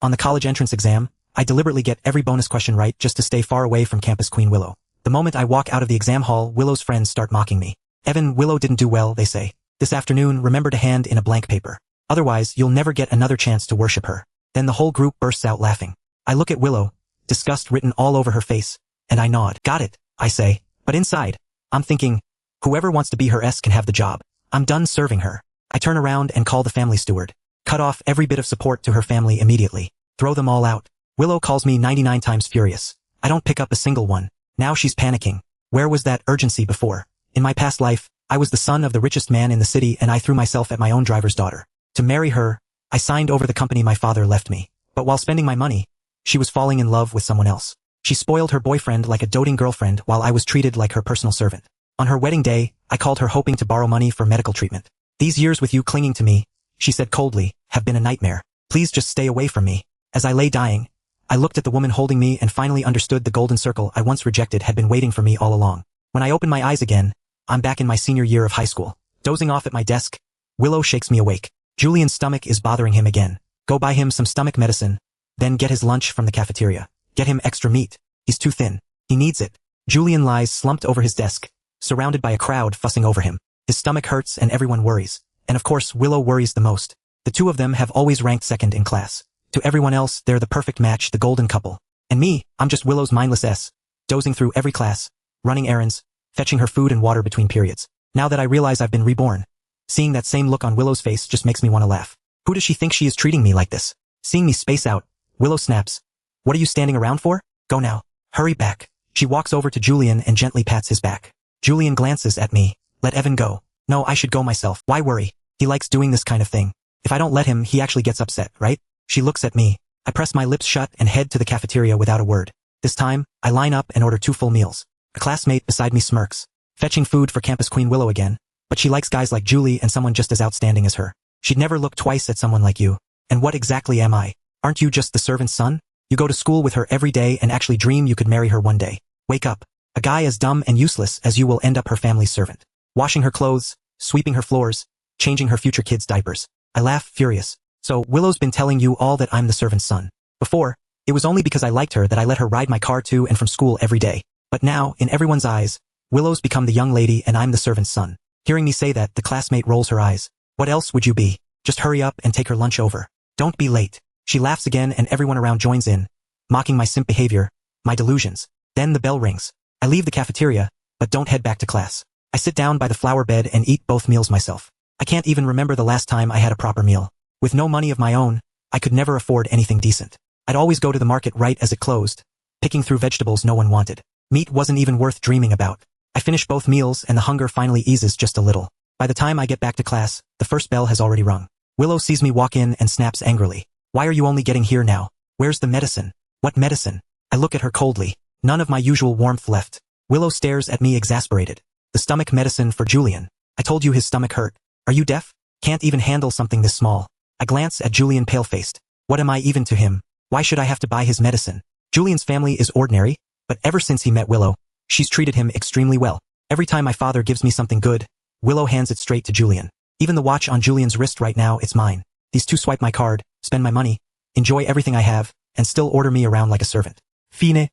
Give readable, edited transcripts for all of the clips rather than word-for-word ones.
On the college entrance exam, I deliberately get every bonus question right just to stay far away from campus queen Willow. The moment I walk out of the exam hall, Willow's friends start mocking me. Evan, Willow didn't do well, they say. This afternoon, remember to hand in a blank paper. Otherwise, you'll never get another chance to worship her. Then the whole group bursts out laughing. I look at Willow, disgust written all over her face, and I nod. Got it, I say. But inside, I'm thinking, whoever wants to be her S can have the job. I'm done serving her. I turn around and call the family steward. Cut off every bit of support to her family immediately. Throw them all out. Willow calls me 99 times furious. I don't pick up a single one. Now she's panicking. Where was that urgency before? In my past life, I was the son of the richest man in the city and I threw myself at my own driver's daughter. To marry her, I signed over the company my father left me. But while spending my money, she was falling in love with someone else. She spoiled her boyfriend like a doting girlfriend while I was treated like her personal servant. On her wedding day, I called her hoping to borrow money for medical treatment. These years with you clinging to me, she said coldly, have been a nightmare. Please just stay away from me. As I lay dying, I looked at the woman holding me and finally understood the golden circle I once rejected had been waiting for me all along. When I opened my eyes again, I'm back in my senior year of high school. Dozing off at my desk, Willow shakes me awake. Julian's stomach is bothering him again. Go buy him some stomach medicine, then get his lunch from the cafeteria. Get him extra meat. He's too thin. He needs it. Julian lies slumped over his desk, surrounded by a crowd fussing over him. His stomach hurts and everyone worries. And of course, Willow worries the most. The two of them have always ranked second in class. To everyone else, they're the perfect match, the golden couple. And me, I'm just Willow's mindless S, dozing through every class, running errands, fetching her food and water between periods. Now that I realize I've been reborn, seeing that same look on Willow's face just makes me want to laugh. Who does she think she is treating me like this? Seeing me space out, Willow snaps. What are you standing around for? Go now. Hurry back. She walks over to Julian and gently pats his back. Julian glances at me. Let Evan go. No, I should go myself. Why worry? He likes doing this kind of thing. If I don't let him, he actually gets upset, right? She looks at me. I press my lips shut and head to the cafeteria without a word. This time, I line up and order 2 full meals. A classmate beside me smirks. Fetching food for campus queen Willow again. But she likes guys like Julie and someone just as outstanding as her. She'd never look twice at someone like you. And what exactly am I? Aren't you just the servant's son? You go to school with her every day and actually dream you could marry her one day. Wake up. A guy as dumb and useless as you will end up her family's servant. Washing her clothes, sweeping her floors, changing her future kids' diapers. I laugh, furious. So, Willow's been telling you all that I'm the servant's son. Before, it was only because I liked her that I let her ride my car to and from school every day. But now, in everyone's eyes, Willow's become the young lady and I'm the servant's son. Hearing me say that, the classmate rolls her eyes. What else would you be? Just hurry up and take her lunch over. Don't be late. She laughs again and everyone around joins in, mocking my simp behavior, my delusions. Then the bell rings. I leave the cafeteria, but don't head back to class. I sit down by the flower bed and eat both meals myself. I can't even remember the last time I had a proper meal. With no money of my own, I could never afford anything decent. I'd always go to the market right as it closed, picking through vegetables no one wanted. Meat wasn't even worth dreaming about. I finish both meals and the hunger finally eases just a little. By the time I get back to class, the first bell has already rung. Willow sees me walk in and snaps angrily. Why are you only getting here now? Where's the medicine? What medicine? I look at her coldly. None of my usual warmth left. Willow stares at me exasperated. The stomach medicine for Julian. I told you his stomach hurt. Are you deaf? Can't even handle something this small. I glance at Julian pale-faced. What am I even to him? Why should I have to buy his medicine? Julian's family is ordinary, but ever since he met Willow, she's treated him extremely well. Every time my father gives me something good, Willow hands it straight to Julian. Even the watch on Julian's wrist right now, it's mine. These two swipe my card, spend my money, enjoy everything I have, and still order me around like a servant. Fine.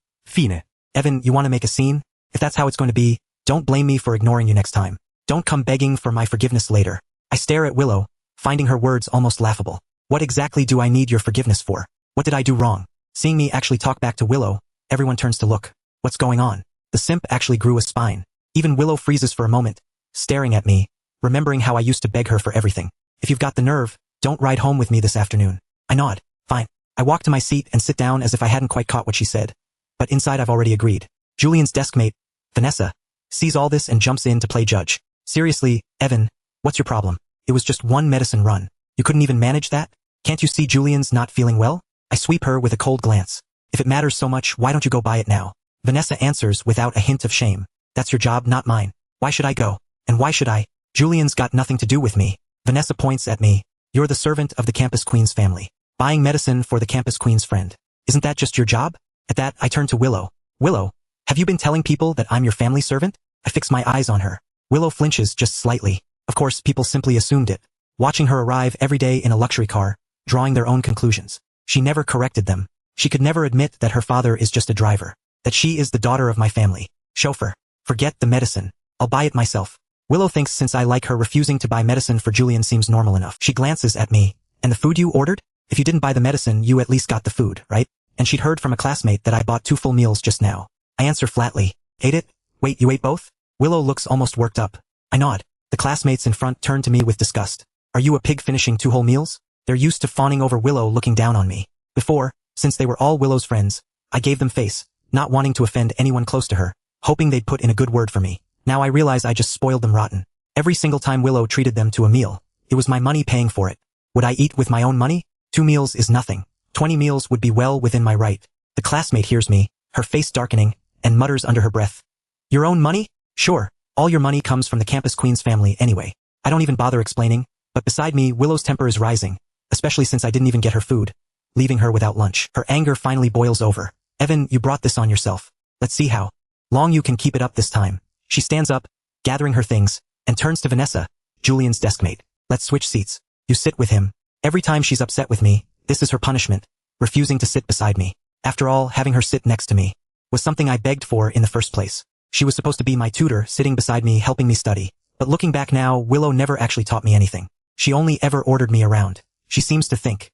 Evan, you want to make a scene? If that's how it's going to be, don't blame me for ignoring you next time. Don't come begging for my forgiveness later. I stare at Willow, finding her words almost laughable. What exactly do I need your forgiveness for? What did I do wrong? Seeing me actually talk back to Willow, everyone turns to look. What's going on? The simp actually grew a spine. Even Willow freezes for a moment, staring at me, remembering how I used to beg her for everything. If you've got the nerve, don't ride home with me this afternoon. I nod. Fine. I walk to my seat and sit down as if I hadn't quite caught what she said. But inside I've already agreed. Julian's deskmate, Vanessa, sees all this and jumps in to play judge. Seriously, Evan, what's your problem? It was just one medicine run. You couldn't even manage that? Can't you see Julian's not feeling well? I sweep her with a cold glance. If it matters so much, why don't you go buy it now? Vanessa answers without a hint of shame. That's your job, not mine. Why should I go? And why should I? Julian's got nothing to do with me. Vanessa points at me. You're the servant of the campus queen's family. Buying medicine for the campus queen's friend. Isn't that just your job? At that, I turn to Willow. Willow, have you been telling people that I'm your family servant? I fix my eyes on her. Willow flinches just slightly. Of course, people simply assumed it. Watching her arrive every day in a luxury car, drawing their own conclusions. She never corrected them. She could never admit that her father is just a driver. That she is the daughter of my family. Chauffeur. Forget the medicine. I'll buy it myself. Willow thinks since I like her refusing to buy medicine for Julian seems normal enough. She glances at me. And the food you ordered? If you didn't buy the medicine, you at least got the food, right? And she'd heard from a classmate that I bought 2 full meals just now. I answer flatly. Ate it? Wait, you ate both? Willow looks almost worked up. I nod. The classmates in front turn to me with disgust. Are you a pig finishing 2 whole meals? They're used to fawning over Willow looking down on me. Before, since they were all Willow's friends, I gave them face, not wanting to offend anyone close to her, hoping they'd put in a good word for me. Now I realize I just spoiled them rotten. Every single time Willow treated them to a meal, it was my money paying for it. Would I eat with my own money? 2 meals is nothing. 20 meals would be well within my right. The classmate hears me, her face darkening, and mutters under her breath. Your own money? Sure. All your money comes from the campus queen's family anyway. I don't even bother explaining, but beside me Willow's temper is rising, especially since I didn't even get her food, leaving her without lunch. Her anger finally boils over. Evan, you brought this on yourself. Let's see how long you can keep it up this time. She stands up, gathering her things, and turns to Vanessa, Julian's deskmate. Let's switch seats. You sit with him. Every time she's upset with me, this is her punishment, refusing to sit beside me. After all, having her sit next to me was something I begged for in the first place. She was supposed to be my tutor, sitting beside me helping me study. But looking back now, Willow never actually taught me anything. She only ever ordered me around. She seems to think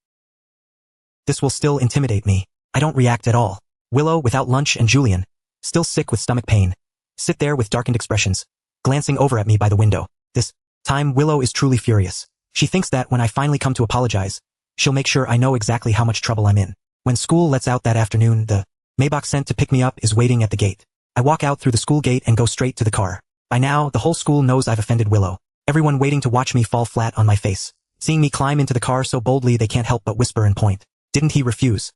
this will still intimidate me. I don't react at all. Willow, without lunch, and Julian, still sick with stomach pain, sit there with darkened expressions, glancing over at me by the window. This time Willow is truly furious. She thinks that when I finally come to apologize, she'll make sure I know exactly how much trouble I'm in. When school lets out that afternoon, the Maybach sent to pick me up is waiting at the gate. I walk out through the school gate and go straight to the car. By now, the whole school knows I've offended Willow. Everyone waiting to watch me fall flat on my face. Seeing me climb into the car so boldly they can't help but whisper and point. Didn't he refuse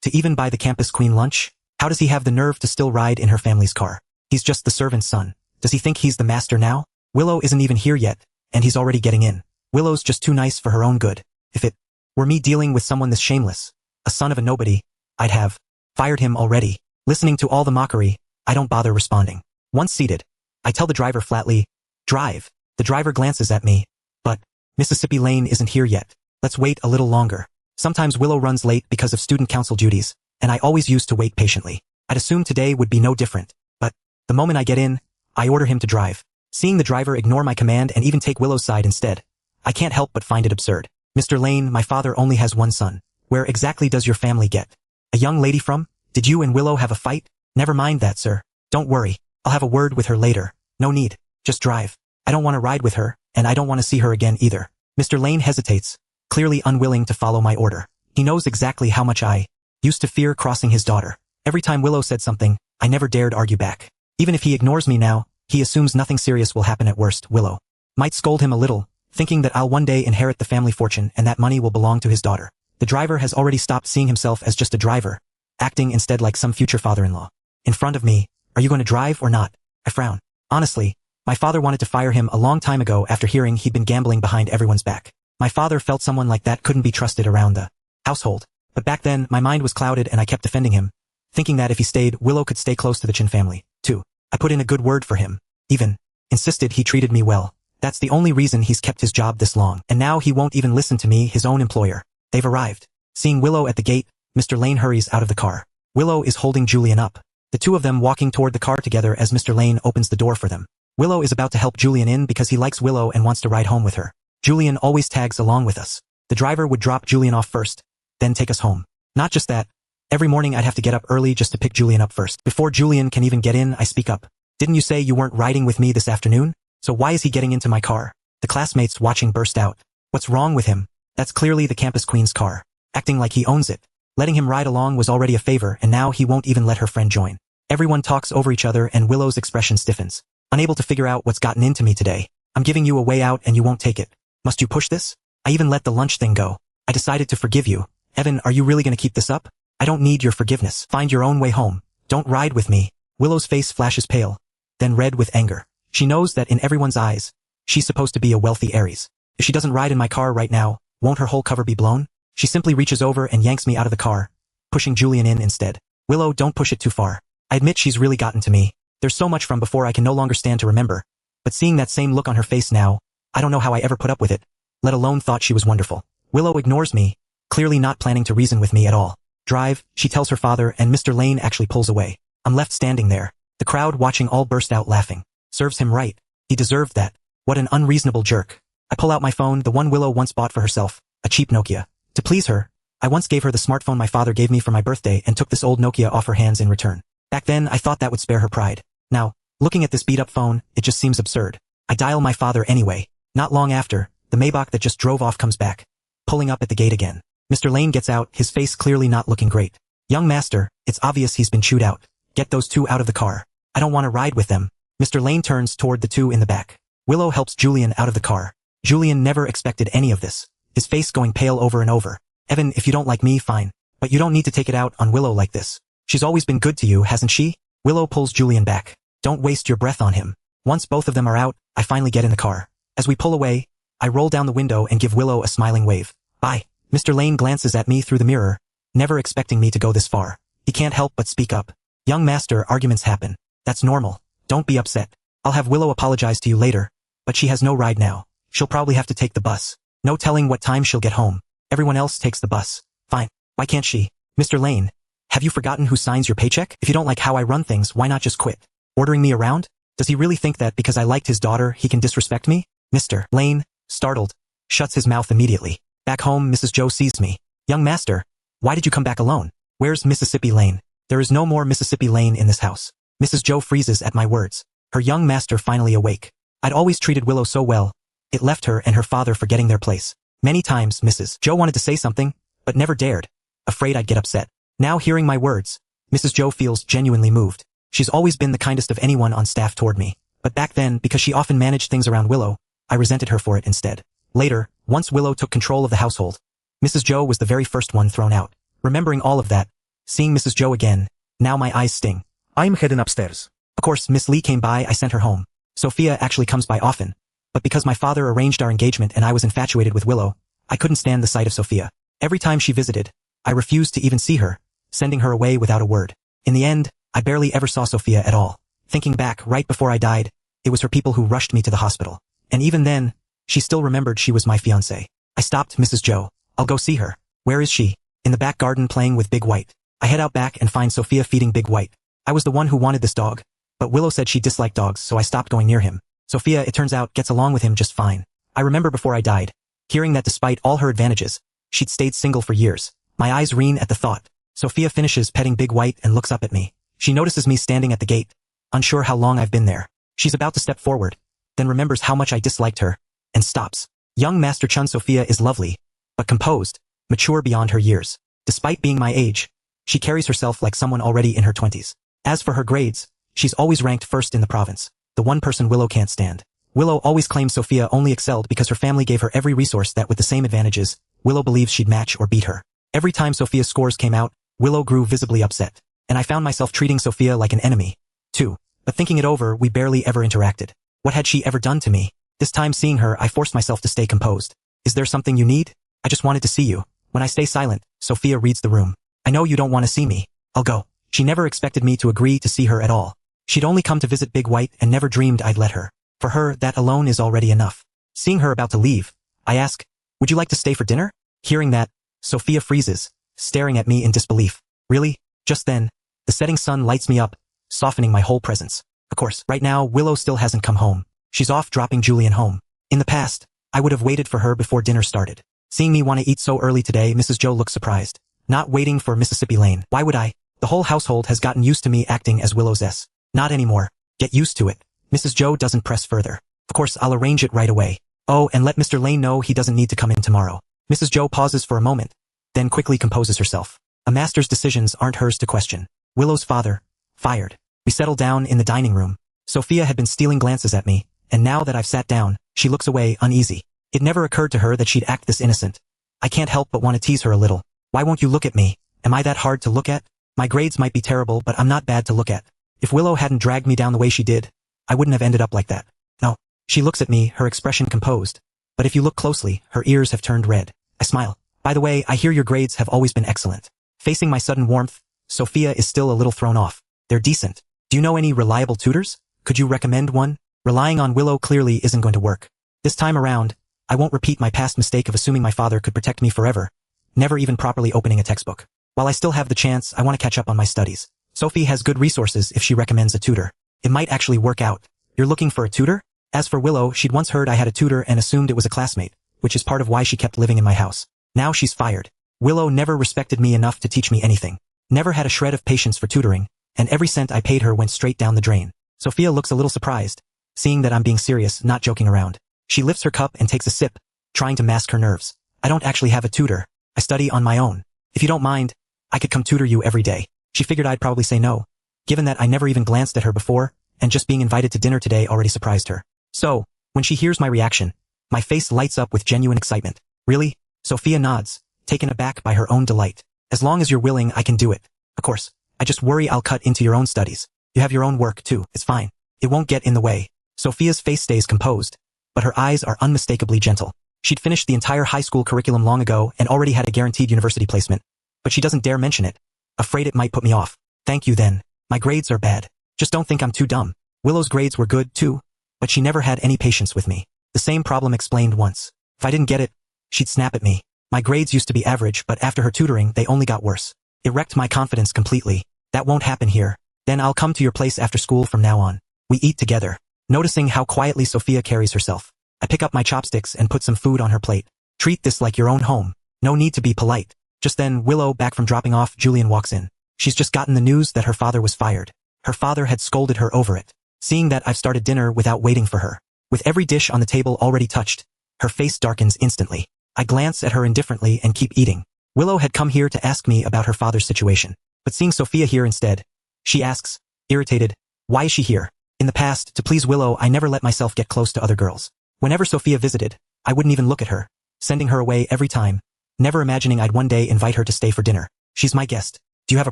to even buy the campus queen lunch? How does he have the nerve to still ride in her family's car? He's just the servant's son. Does he think he's the master now? Willow isn't even here yet, and he's already getting in. Willow's just too nice for her own good. If it were me dealing with someone this shameless, a son of a nobody, I'd have fired him already. Listening to all the mockery, I don't bother responding. Once seated, I tell the driver flatly, drive. The driver glances at me, but Mississippi Lane isn't here yet. Let's wait a little longer. Sometimes Willow runs late because of student council duties, and I always used to wait patiently. I'd assume today would be no different, but the moment I get in, I order him to drive. Seeing the driver ignore my command and even take Willow's side instead, I can't help but find it absurd. Mr. Lane, my father only has one son. Where exactly does your family get a young lady from? Did you and Willow have a fight? Never mind that, sir. Don't worry. I'll have a word with her later. No need. Just drive. I don't want to ride with her, and I don't want to see her again either. Mr. Lane hesitates, clearly unwilling to follow my order. He knows exactly how much I used to fear crossing his daughter. Every time Willow said something, I never dared argue back. Even if he ignores me now, he assumes nothing serious will happen at worst. Willow might scold him a little, thinking that I'll one day inherit the family fortune and that money will belong to his daughter. The driver has already stopped seeing himself as just a driver, acting instead like some future father-in-law. In front of me, are you going to drive or not? I frown. Honestly, my father wanted to fire him a long time ago after hearing he'd been gambling behind everyone's back. My father felt someone like that couldn't be trusted around the household. But back then, my mind was clouded and I kept defending him, thinking that if he stayed, Willow could stay close to the Chin family, too. I put in a good word for him. Even insisted he treated me well. That's the only reason he's kept his job this long. And now he won't even listen to me, his own employer. They've arrived. Seeing Willow at the gate, Mr. Lane hurries out of the car. Willow is holding Julian up. The two of them walking toward the car together as Mr. Lane opens the door for them. Willow is about to help Julian in because he likes Willow and wants to ride home with her. Julian always tags along with us. The driver would drop Julian off first, then take us home. Not just that, every morning I'd have to get up early just to pick Julian up first. Before Julian can even get in, I speak up. Didn't you say you weren't riding with me this afternoon? So why is he getting into my car? The classmates watching burst out. What's wrong with him? That's clearly the campus queen's car. Acting like he owns it. Letting him ride along was already a favor and now he won't even let her friend join. Everyone talks over each other and Willow's expression stiffens. Unable to figure out what's gotten into me today. I'm giving you a way out and you won't take it. Must you push this? I even let the lunch thing go. I decided to forgive you. Evan, are you really going to keep this up? I don't need your forgiveness. Find your own way home. Don't ride with me. Willow's face flashes pale, then red with anger. She knows that in everyone's eyes, she's supposed to be a wealthy heiress. If she doesn't ride in my car right now, won't her whole cover be blown? She simply reaches over and yanks me out of the car, pushing Julian in instead. Willow, don't push it too far. I admit she's really gotten to me. There's so much from before I can no longer stand to remember. But seeing that same look on her face now, I don't know how I ever put up with it, let alone thought she was wonderful. Willow ignores me, clearly not planning to reason with me at all. Drive, she tells her father, and Mr. Lane actually pulls away. I'm left standing there. The crowd watching all burst out laughing. Serves him right. He deserved that. What an unreasonable jerk. I pull out my phone, the one Willow once bought for herself, a cheap Nokia. To please her, I once gave her the smartphone my father gave me for my birthday and took this old Nokia off her hands in return. Back then, I thought that would spare her pride. Now, looking at this beat-up phone, it just seems absurd. I dial my father anyway. Not long after, the Maybach that just drove off comes back, pulling up at the gate again. Mr. Lane gets out, his face clearly not looking great. Young master, it's obvious he's been chewed out. Get those two out of the car. I don't want to ride with them. Mr. Lane turns toward the two in the back. Willow helps Julian out of the car. Julian never expected any of this, his face going pale over and over. Evan, if you don't like me, fine. But you don't need to take it out on Willow like this. She's always been good to you, hasn't she? Willow pulls Julian back. Don't waste your breath on him. Once both of them are out, I finally get in the car. As we pull away, I roll down the window and give Willow a smiling wave. Bye. Mr. Lane glances at me through the mirror, never expecting me to go this far. He can't help but speak up. Young master, arguments happen. That's normal. Don't be upset. I'll have Willow apologize to you later, but she has no ride now. She'll probably have to take the bus. No telling what time she'll get home. Everyone else takes the bus. Fine. Why can't she? Mr. Lane, have you forgotten who signs your paycheck? If you don't like how I run things, why not just quit? Ordering me around? Does he really think that because I liked his daughter, he can disrespect me? Mr. Lane, startled, shuts his mouth immediately. Back home, Mrs. Joe sees me. Young master, why did you come back alone? Where's Mississippi Lane? There is no more Mississippi Lane in this house. Mrs. Joe freezes at my words. Her young master finally awake. I'd always treated Willow so well. It left her and her father forgetting their place. Many times Mrs. Joe wanted to say something, but never dared, afraid I'd get upset. Now hearing my words, Mrs. Joe feels genuinely moved. She's always been the kindest of anyone on staff toward me. But back then, because she often managed things around Willow, I resented her for it instead. Later, once Willow took control of the household, Mrs. Joe was the very first one thrown out. Remembering all of that, seeing Mrs. Joe again, now my eyes sting. I'm heading upstairs. Of course, Miss Lee came by, I sent her home. Sophia actually comes by often. But because my father arranged our engagement and I was infatuated with Willow, I couldn't stand the sight of Sophia. Every time she visited, I refused to even see her, sending her away without a word. In the end, I barely ever saw Sophia at all. Thinking back, right before I died, it was her people who rushed me to the hospital. And even then, she still remembered she was my fiancé. I stopped Mrs. Joe. I'll go see her. Where is she? In the back garden playing with Big White. I head out back and find Sophia feeding Big White. I was the one who wanted this dog, but Willow said she disliked dogs, so I stopped going near him. Sophia, it turns out, gets along with him just fine. I remember before I died, hearing that despite all her advantages, she'd stayed single for years. My eyes reen at the thought. Sophia finishes petting Big White and looks up at me. She notices me standing at the gate, unsure how long I've been there. She's about to step forward, then remembers how much I disliked her, and stops. Young Master Chun Sophia is lovely, but composed, mature beyond her years. Despite being my age, she carries herself like someone already in her 20s. As for her grades, she's always ranked first in the province, the one person Willow can't stand. Willow always claims Sophia only excelled because her family gave her every resource that with the same advantages, Willow believes she'd match or beat her. Every time Sophia's scores came out, Willow grew visibly upset, and I found myself treating Sophia like an enemy, too. But thinking it over, we barely ever interacted. What had she ever done to me? This time seeing her, I forced myself to stay composed. Is there something you need? I just wanted to see you. When I stay silent, Sophia reads the room. I know you don't want to see me. I'll go. She never expected me to agree to see her at all. She'd only come to visit Big White and never dreamed I'd let her. For her, that alone is already enough. Seeing her about to leave, I ask, would you like to stay for dinner? Hearing that, Sophia freezes, staring at me in disbelief. Really? Just then, the setting sun lights me up, softening my whole presence. Of course, right now, Willow still hasn't come home. She's off dropping Julian home. In the past, I would have waited for her before dinner started. Seeing me want to eat so early today, Mrs. Joe looks surprised. Not waiting for Mississippi Lane. Why would I? The whole household has gotten used to me acting as Willow's S. Not anymore. Get used to it. Mrs. Joe doesn't press further. Of course, I'll arrange it right away. Oh, and let Mr. Lane know he doesn't need to come in tomorrow. Mrs. Joe pauses for a moment, then quickly composes herself. A master's decisions aren't hers to question. Willow's father, fired. We settle down in the dining room. Sophia had been stealing glances at me, and now that I've sat down, she looks away, uneasy. It never occurred to her that she'd act this innocent. I can't help but want to tease her a little. Why won't you look at me? Am I that hard to look at? My grades might be terrible, but I'm not bad to look at. If Willow hadn't dragged me down the way she did, I wouldn't have ended up like that. No. She looks at me, her expression composed. But if you look closely, her ears have turned red. I smile. By the way, I hear your grades have always been excellent. Facing my sudden warmth, Sophia is still a little thrown off. They're decent. Do you know any reliable tutors? Could you recommend one? Relying on Willow clearly isn't going to work. This time around, I won't repeat my past mistake of assuming my father could protect me forever, never even properly opening a textbook. While I still have the chance, I want to catch up on my studies. Sophie has good resources if she recommends a tutor. It might actually work out. You're looking for a tutor? As for Willow, she'd once heard I had a tutor and assumed it was a classmate, which is part of why she kept living in my house. Now she's fired. Willow never respected me enough to teach me anything. Never had a shred of patience for tutoring, and every cent I paid her went straight down the drain. Sophia looks a little surprised, seeing that I'm being serious, not joking around. She lifts her cup and takes a sip, trying to mask her nerves. I don't actually have a tutor. I study on my own. If you don't mind, I could come tutor you every day. She figured I'd probably say no, given that I never even glanced at her before, and just being invited to dinner today already surprised her. So, when she hears my reaction, my face lights up with genuine excitement. Really? Sophia nods, taken aback by her own delight. As long as you're willing, I can do it. Of course, I just worry I'll cut into your own studies. You have your own work too, it's fine. It won't get in the way. Sophia's face stays composed, but her eyes are unmistakably gentle. She'd finished the entire high school curriculum long ago and already had a guaranteed university placement, but she doesn't dare mention it, afraid it might put me off. Thank you then. My grades are bad. Just don't think I'm too dumb. Willow's grades were good too, but she never had any patience with me. The same problem explained once. If I didn't get it, she'd snap at me. My grades used to be average, but after her tutoring, they only got worse. It wrecked my confidence completely. That won't happen here. Then I'll come to your place after school from now on. We eat together. Noticing how quietly Sophia carries herself, I pick up my chopsticks and put some food on her plate. Treat this like your own home. No need to be polite. Just then, Willow, back from dropping off Julian, walks in. She's just gotten the news that her father was fired. Her father had scolded her over it. Seeing that I've started dinner without waiting for her, with every dish on the table already touched, her face darkens instantly. I glance at her indifferently and keep eating. Willow had come here to ask me about her father's situation, but seeing Sophia here instead, she asks, irritated, why is she here? In the past, to please Willow, I never let myself get close to other girls. Whenever Sophia visited, I wouldn't even look at her, sending her away every time, never imagining I'd one day invite her to stay for dinner. She's my guest. Do you have a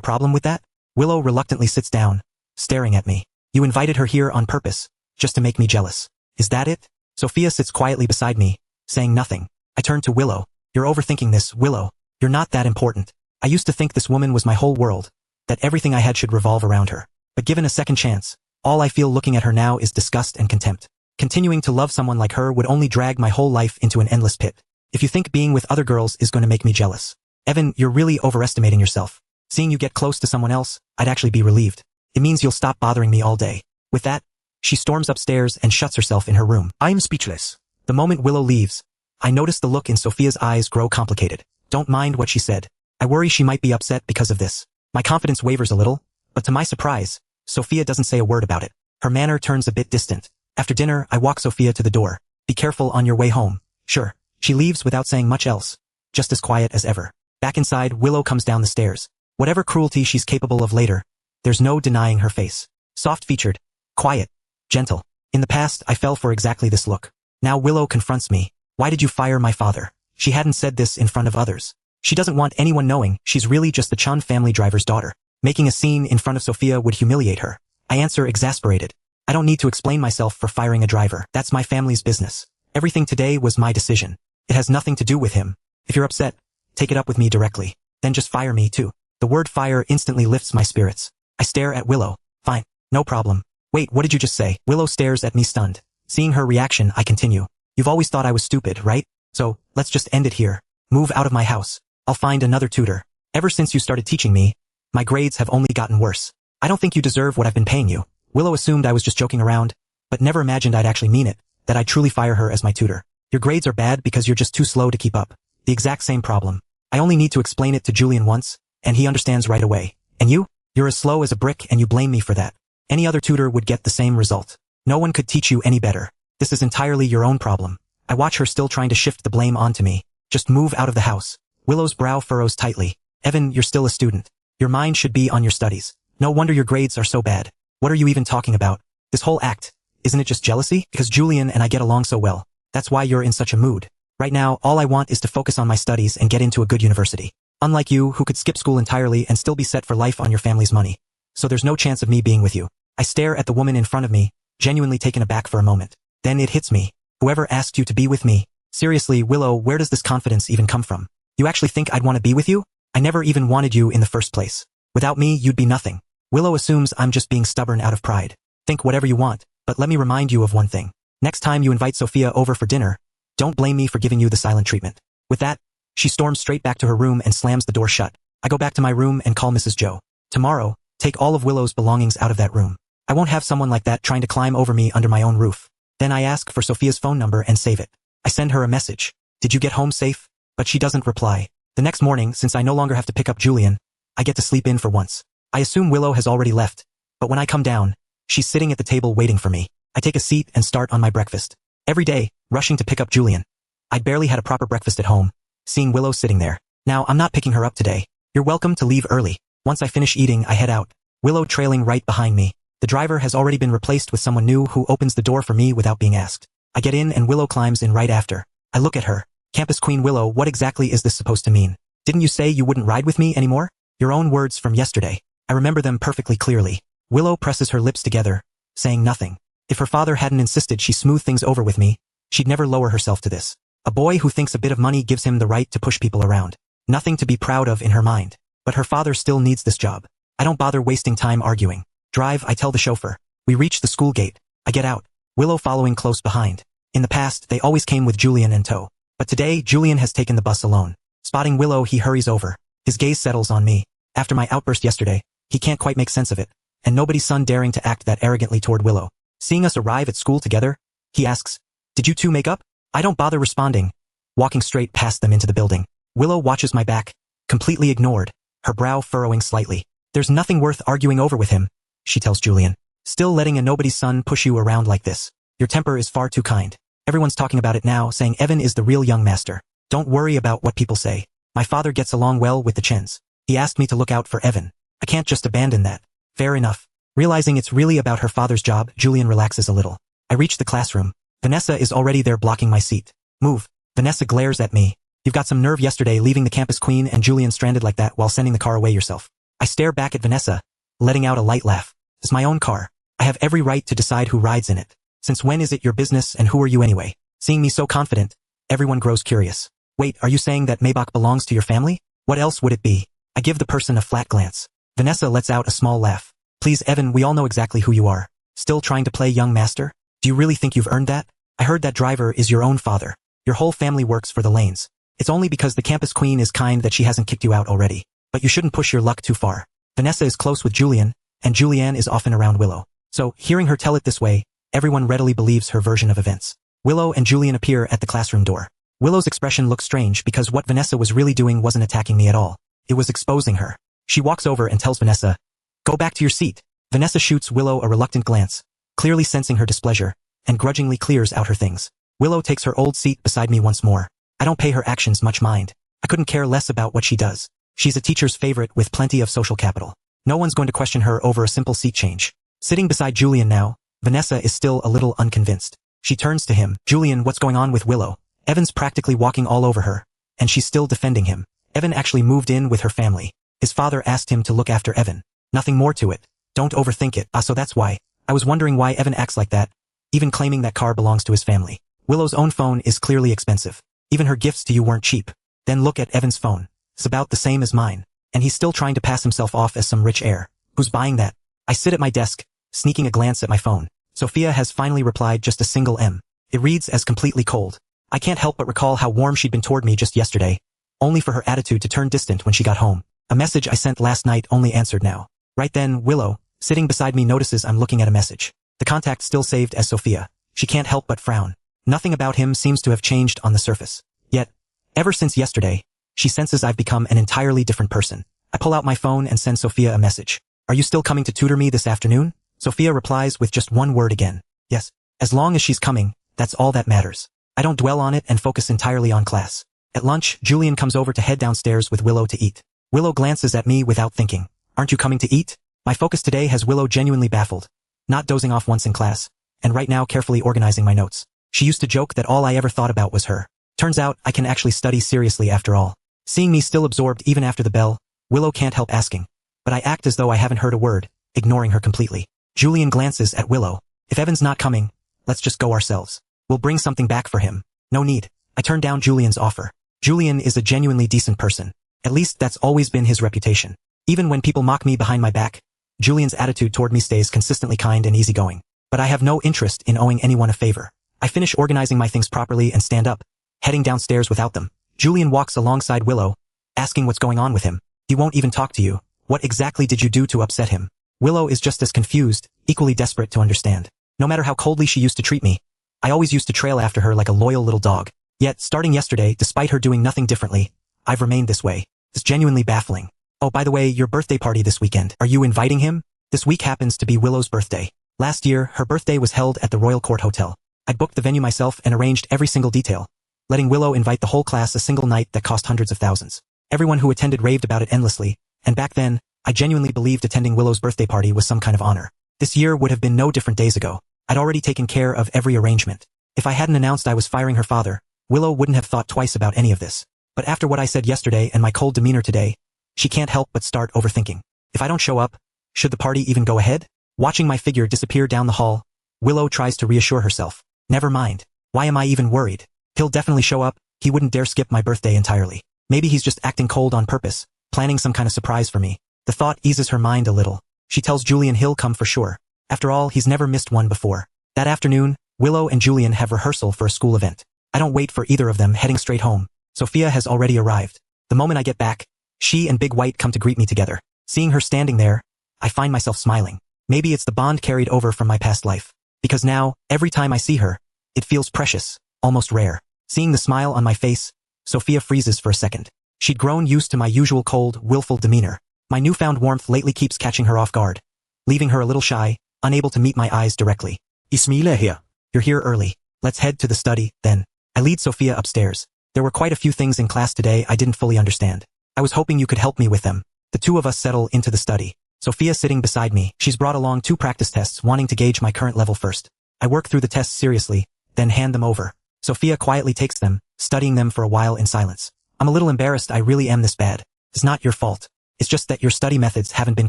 problem with that? Willow reluctantly sits down, staring at me. You invited her here on purpose, just to make me jealous. Is that it? Sophia sits quietly beside me, saying nothing. I turn to Willow. You're overthinking this, Willow. You're not that important. I used to think this woman was my whole world, that everything I had should revolve around her. But given a second chance, all I feel looking at her now is disgust and contempt. Continuing to love someone like her would only drag my whole life into an endless pit. If you think being with other girls is going to make me jealous, Evan, you're really overestimating yourself. Seeing you get close to someone else, I'd actually be relieved. It means you'll stop bothering me all day. With that, she storms upstairs and shuts herself in her room. I'm speechless. The moment Willow leaves, I notice the look in Sophia's eyes grow complicated. Don't mind what she said. I worry she might be upset because of this. My confidence wavers a little, but to my surprise, Sophia doesn't say a word about it. Her manner turns a bit distant. After dinner, I walk Sophia to the door. Be careful on your way home. Sure. She leaves without saying much else, just as quiet as ever. Back inside, Willow comes down the stairs. Whatever cruelty she's capable of later, there's no denying her face. Soft-featured, quiet, gentle. In the past, I fell for exactly this look. Now Willow confronts me. Why did you fire my father? She hadn't said this in front of others. She doesn't want anyone knowing she's really just the Chun family driver's daughter. Making a scene in front of Sophia would humiliate her. I answer exasperated. I don't need to explain myself for firing a driver. That's my family's business. Everything today was my decision. It has nothing to do with him. If you're upset, take it up with me directly. Then just fire me too. The word fire instantly lifts my spirits. I stare at Willow. Fine. No problem. Wait, what did you just say? Willow stares at me stunned. Seeing her reaction, I continue. You've always thought I was stupid, right? So, let's just end it here. Move out of my house. I'll find another tutor. Ever since you started teaching me, my grades have only gotten worse. I don't think you deserve what I've been paying you. Willow assumed I was just joking around, but never imagined I'd actually mean it, that I'd truly fire her as my tutor. Your grades are bad because you're just too slow to keep up. The exact same problem. I only need to explain it to Julian once, and he understands right away. And you? You're as slow as a brick and you blame me for that. Any other tutor would get the same result. No one could teach you any better. This is entirely your own problem. I watch her still trying to shift the blame onto me. Just move out of the house. Willow's brow furrows tightly. Evan, you're still a student. Your mind should be on your studies. No wonder your grades are so bad. What are you even talking about? This whole act, isn't it just jealousy? Because Julian and I get along so well. That's why you're in such a mood. Right now, all I want is to focus on my studies and get into a good university. Unlike you, who could skip school entirely and still be set for life on your family's money. So there's no chance of me being with you. I stare at the woman in front of me, genuinely taken aback for a moment. Then it hits me. Whoever asked you to be with me? Seriously, Willow, where does this confidence even come from? You actually think I'd want to be with you? I never even wanted you in the first place. Without me, you'd be nothing. Willow assumes I'm just being stubborn out of pride. Think whatever you want, but let me remind you of one thing. Next time you invite Sophia over for dinner, don't blame me for giving you the silent treatment. With that, She storms straight back to her room and slams the door shut. I go back to my room and call Mrs. Joe. Tomorrow, take all of Willow's belongings out of that room. I won't have someone like that trying to climb over me under my own roof. Then I ask for Sophia's phone number and save it. I send her a message. Did you get home safe? But she doesn't reply. The next morning, since I no longer have to pick up Julian, I get to sleep in for once. I assume Willow has already left, but when I come down, she's sitting at the table waiting for me. I take a seat and start on my breakfast. Every day, rushing to pick up Julian. I'd barely had a proper breakfast at home, seeing Willow sitting there. Now, I'm not picking her up today. You're welcome to leave early. Once I finish eating, I head out. Willow trailing right behind me. The driver has already been replaced with someone new who opens the door for me without being asked. I get in and Willow climbs in right after. I look at her. Campus Queen Willow, what exactly is this supposed to mean? Didn't you say you wouldn't ride with me anymore? Your own words from yesterday. I remember them perfectly clearly. Willow presses her lips together, saying nothing. If her father hadn't insisted she smooth things over with me, she'd never lower herself to this. A boy who thinks a bit of money gives him the right to push people around. Nothing to be proud of in her mind. But her father still needs this job. I don't bother wasting time arguing. Drive, I tell the chauffeur. We reach the school gate. I get out. Willow following close behind. In the past, they always came with Julian in tow. But today, Julian has taken the bus alone. Spotting Willow, he hurries over. His gaze settles on me. After my outburst yesterday, he can't quite make sense of it. And nobody's son daring to act that arrogantly toward Willow. Seeing us arrive at school together, he asks, "Did you two make up?" I don't bother responding. Walking straight past them into the building. Willow watches my back, completely ignored, her brow furrowing slightly. "There's nothing worth arguing over with him," she tells Julian. "Still letting a nobody's son push you around like this. Your temper is far too kind. Everyone's talking about it now, saying Evan is the real young master. Don't worry about what people say. My father gets along well with the Chens. He asked me to look out for Evan. I can't just abandon that." Fair enough. Realizing it's really about her father's job, Julian relaxes a little. I reach the classroom. Vanessa is already there blocking my seat. "Move." Vanessa glares at me. "You've got some nerve yesterday leaving the campus queen and Julian stranded like that while sending the car away yourself." I stare back at Vanessa, letting out a light laugh. "It's my own car. I have every right to decide who rides in it. Since when is it your business and who are you anyway?" Seeing me so confident, everyone grows curious. "Wait, are you saying that Maybach belongs to your family? What else would it be?" I give the person a flat glance. Vanessa lets out a small laugh. "Please, Evan, we all know exactly who you are. Still trying to play young master? Do you really think you've earned that? I heard that driver is your own father. Your whole family works for the Lanes. It's only because the campus queen is kind that she hasn't kicked you out already. But you shouldn't push your luck too far." Vanessa is close with Julian, and Julianne is often around Willow. So, hearing her tell it this way, everyone readily believes her version of events. Willow and Julian appear at the classroom door. Willow's expression looks strange because what Vanessa was really doing wasn't attacking me at all. It was exposing her. She walks over and tells Vanessa, "Go back to your seat." Vanessa shoots Willow a reluctant glance, clearly sensing her displeasure, and grudgingly clears out her things. Willow takes her old seat beside me once more. I don't pay her actions much mind. I couldn't care less about what she does. She's a teacher's favorite with plenty of social capital. No one's going to question her over a simple seat change. Sitting beside Julian now, Vanessa is still a little unconvinced. She turns to him. "Julian, what's going on with Willow?" Evan's practically walking all over her, and she's still defending him. Evan actually moved in with her family. His father asked him to look after Evan. Nothing more to it. Don't overthink it. So that's why. I was wondering why Evan acts like that, even claiming that car belongs to his family. Willow's own phone is clearly expensive. Even her gifts to you weren't cheap. Then look at Evan's phone. It's about the same as mine, and he's still trying to pass himself off as some rich heir. Who's buying that? I sit at my desk, sneaking a glance at my phone. Sophia has finally replied just a single M. It reads as completely cold. I can't help but recall how warm she'd been toward me just yesterday, only for her attitude to turn distant when she got home. A message I sent last night only answered now. Right then, Willow, sitting beside me, notices I'm looking at a message. The contact still saved as Sophia. She can't help but frown. Nothing about him seems to have changed on the surface. Yet, ever since yesterday, she senses I've become an entirely different person. I pull out my phone and send Sophia a message. "Are you still coming to tutor me this afternoon?" Sophia replies with just one word again. "Yes." As long as she's coming, that's all that matters. I don't dwell on it and focus entirely on class. At lunch, Julian comes over to head downstairs with Willow to eat. Willow glances at me without thinking. "Aren't you coming to eat?" My focus today has Willow genuinely baffled. Not dozing off once in class, and right now carefully organizing my notes. She used to joke that all I ever thought about was her. Turns out I can actually study seriously after all. Seeing me still absorbed even after the bell, Willow can't help asking. But I act as though I haven't heard a word, ignoring her completely. Julian glances at Willow. "If Evan's not coming, let's just go ourselves. We'll bring something back for him." "No need." I turn down Julian's offer. Julian is a genuinely decent person. At least that's always been his reputation. Even when people mock me behind my back, Julian's attitude toward me stays consistently kind and easygoing. But I have no interest in owing anyone a favor. I finish organizing my things properly and stand up, heading downstairs without them. Julian walks alongside Willow, asking what's going on with him. He won't even talk to you. What exactly did you do to upset him? Willow is just as confused, equally desperate to understand. No matter how coldly she used to treat me, I always used to trail after her like a loyal little dog. Yet, starting yesterday, despite her doing nothing differently, I've remained this way. It's genuinely baffling. Oh, by the way, your birthday party this weekend. Are you inviting him? This week happens to be Willow's birthday. Last year, her birthday was held at the Royal Court Hotel. I booked the venue myself and arranged every single detail, letting Willow invite the whole class a single night that cost hundreds of thousands. Everyone who attended raved about it endlessly, and back then, I genuinely believed attending Willow's birthday party was some kind of honor. This year would have been no different days ago. I'd already taken care of every arrangement. If I hadn't announced I was firing her father, Willow wouldn't have thought twice about any of this. But after what I said yesterday and my cold demeanor today, she can't help but start overthinking. If I don't show up, should the party even go ahead? Watching my figure disappear down the hall, Willow tries to reassure herself. Never mind. Why am I even worried? He'll definitely show up. He wouldn't dare skip my birthday entirely. Maybe he's just acting cold on purpose, planning some kind of surprise for me. The thought eases her mind a little. She tells Julian he'll come for sure. After all, he's never missed one before. That afternoon, Willow and Julian have rehearsal for a school event. I don't wait for either of them, heading straight home. Sophia has already arrived. The moment I get back, she and Big White come to greet me together. Seeing her standing there, I find myself smiling. Maybe it's the bond carried over from my past life. Because now, every time I see her, it feels precious, almost rare. Seeing the smile on my face, Sophia freezes for a second. She'd grown used to my usual cold, willful demeanor. My newfound warmth lately keeps catching her off guard, leaving her a little shy, unable to meet my eyes directly. Ismila here. You're here early. Let's head to the study, then. I lead Sophia upstairs. There were quite a few things in class today I didn't fully understand. I was hoping you could help me with them. The two of us settle into the study. Sophia sitting beside me. She's brought along 2 practice tests, wanting to gauge my current level first. I work through the tests seriously, then hand them over. Sophia quietly takes them, studying them for a while in silence. I'm a little embarrassed I really am this bad. It's not your fault. It's just that your study methods haven't been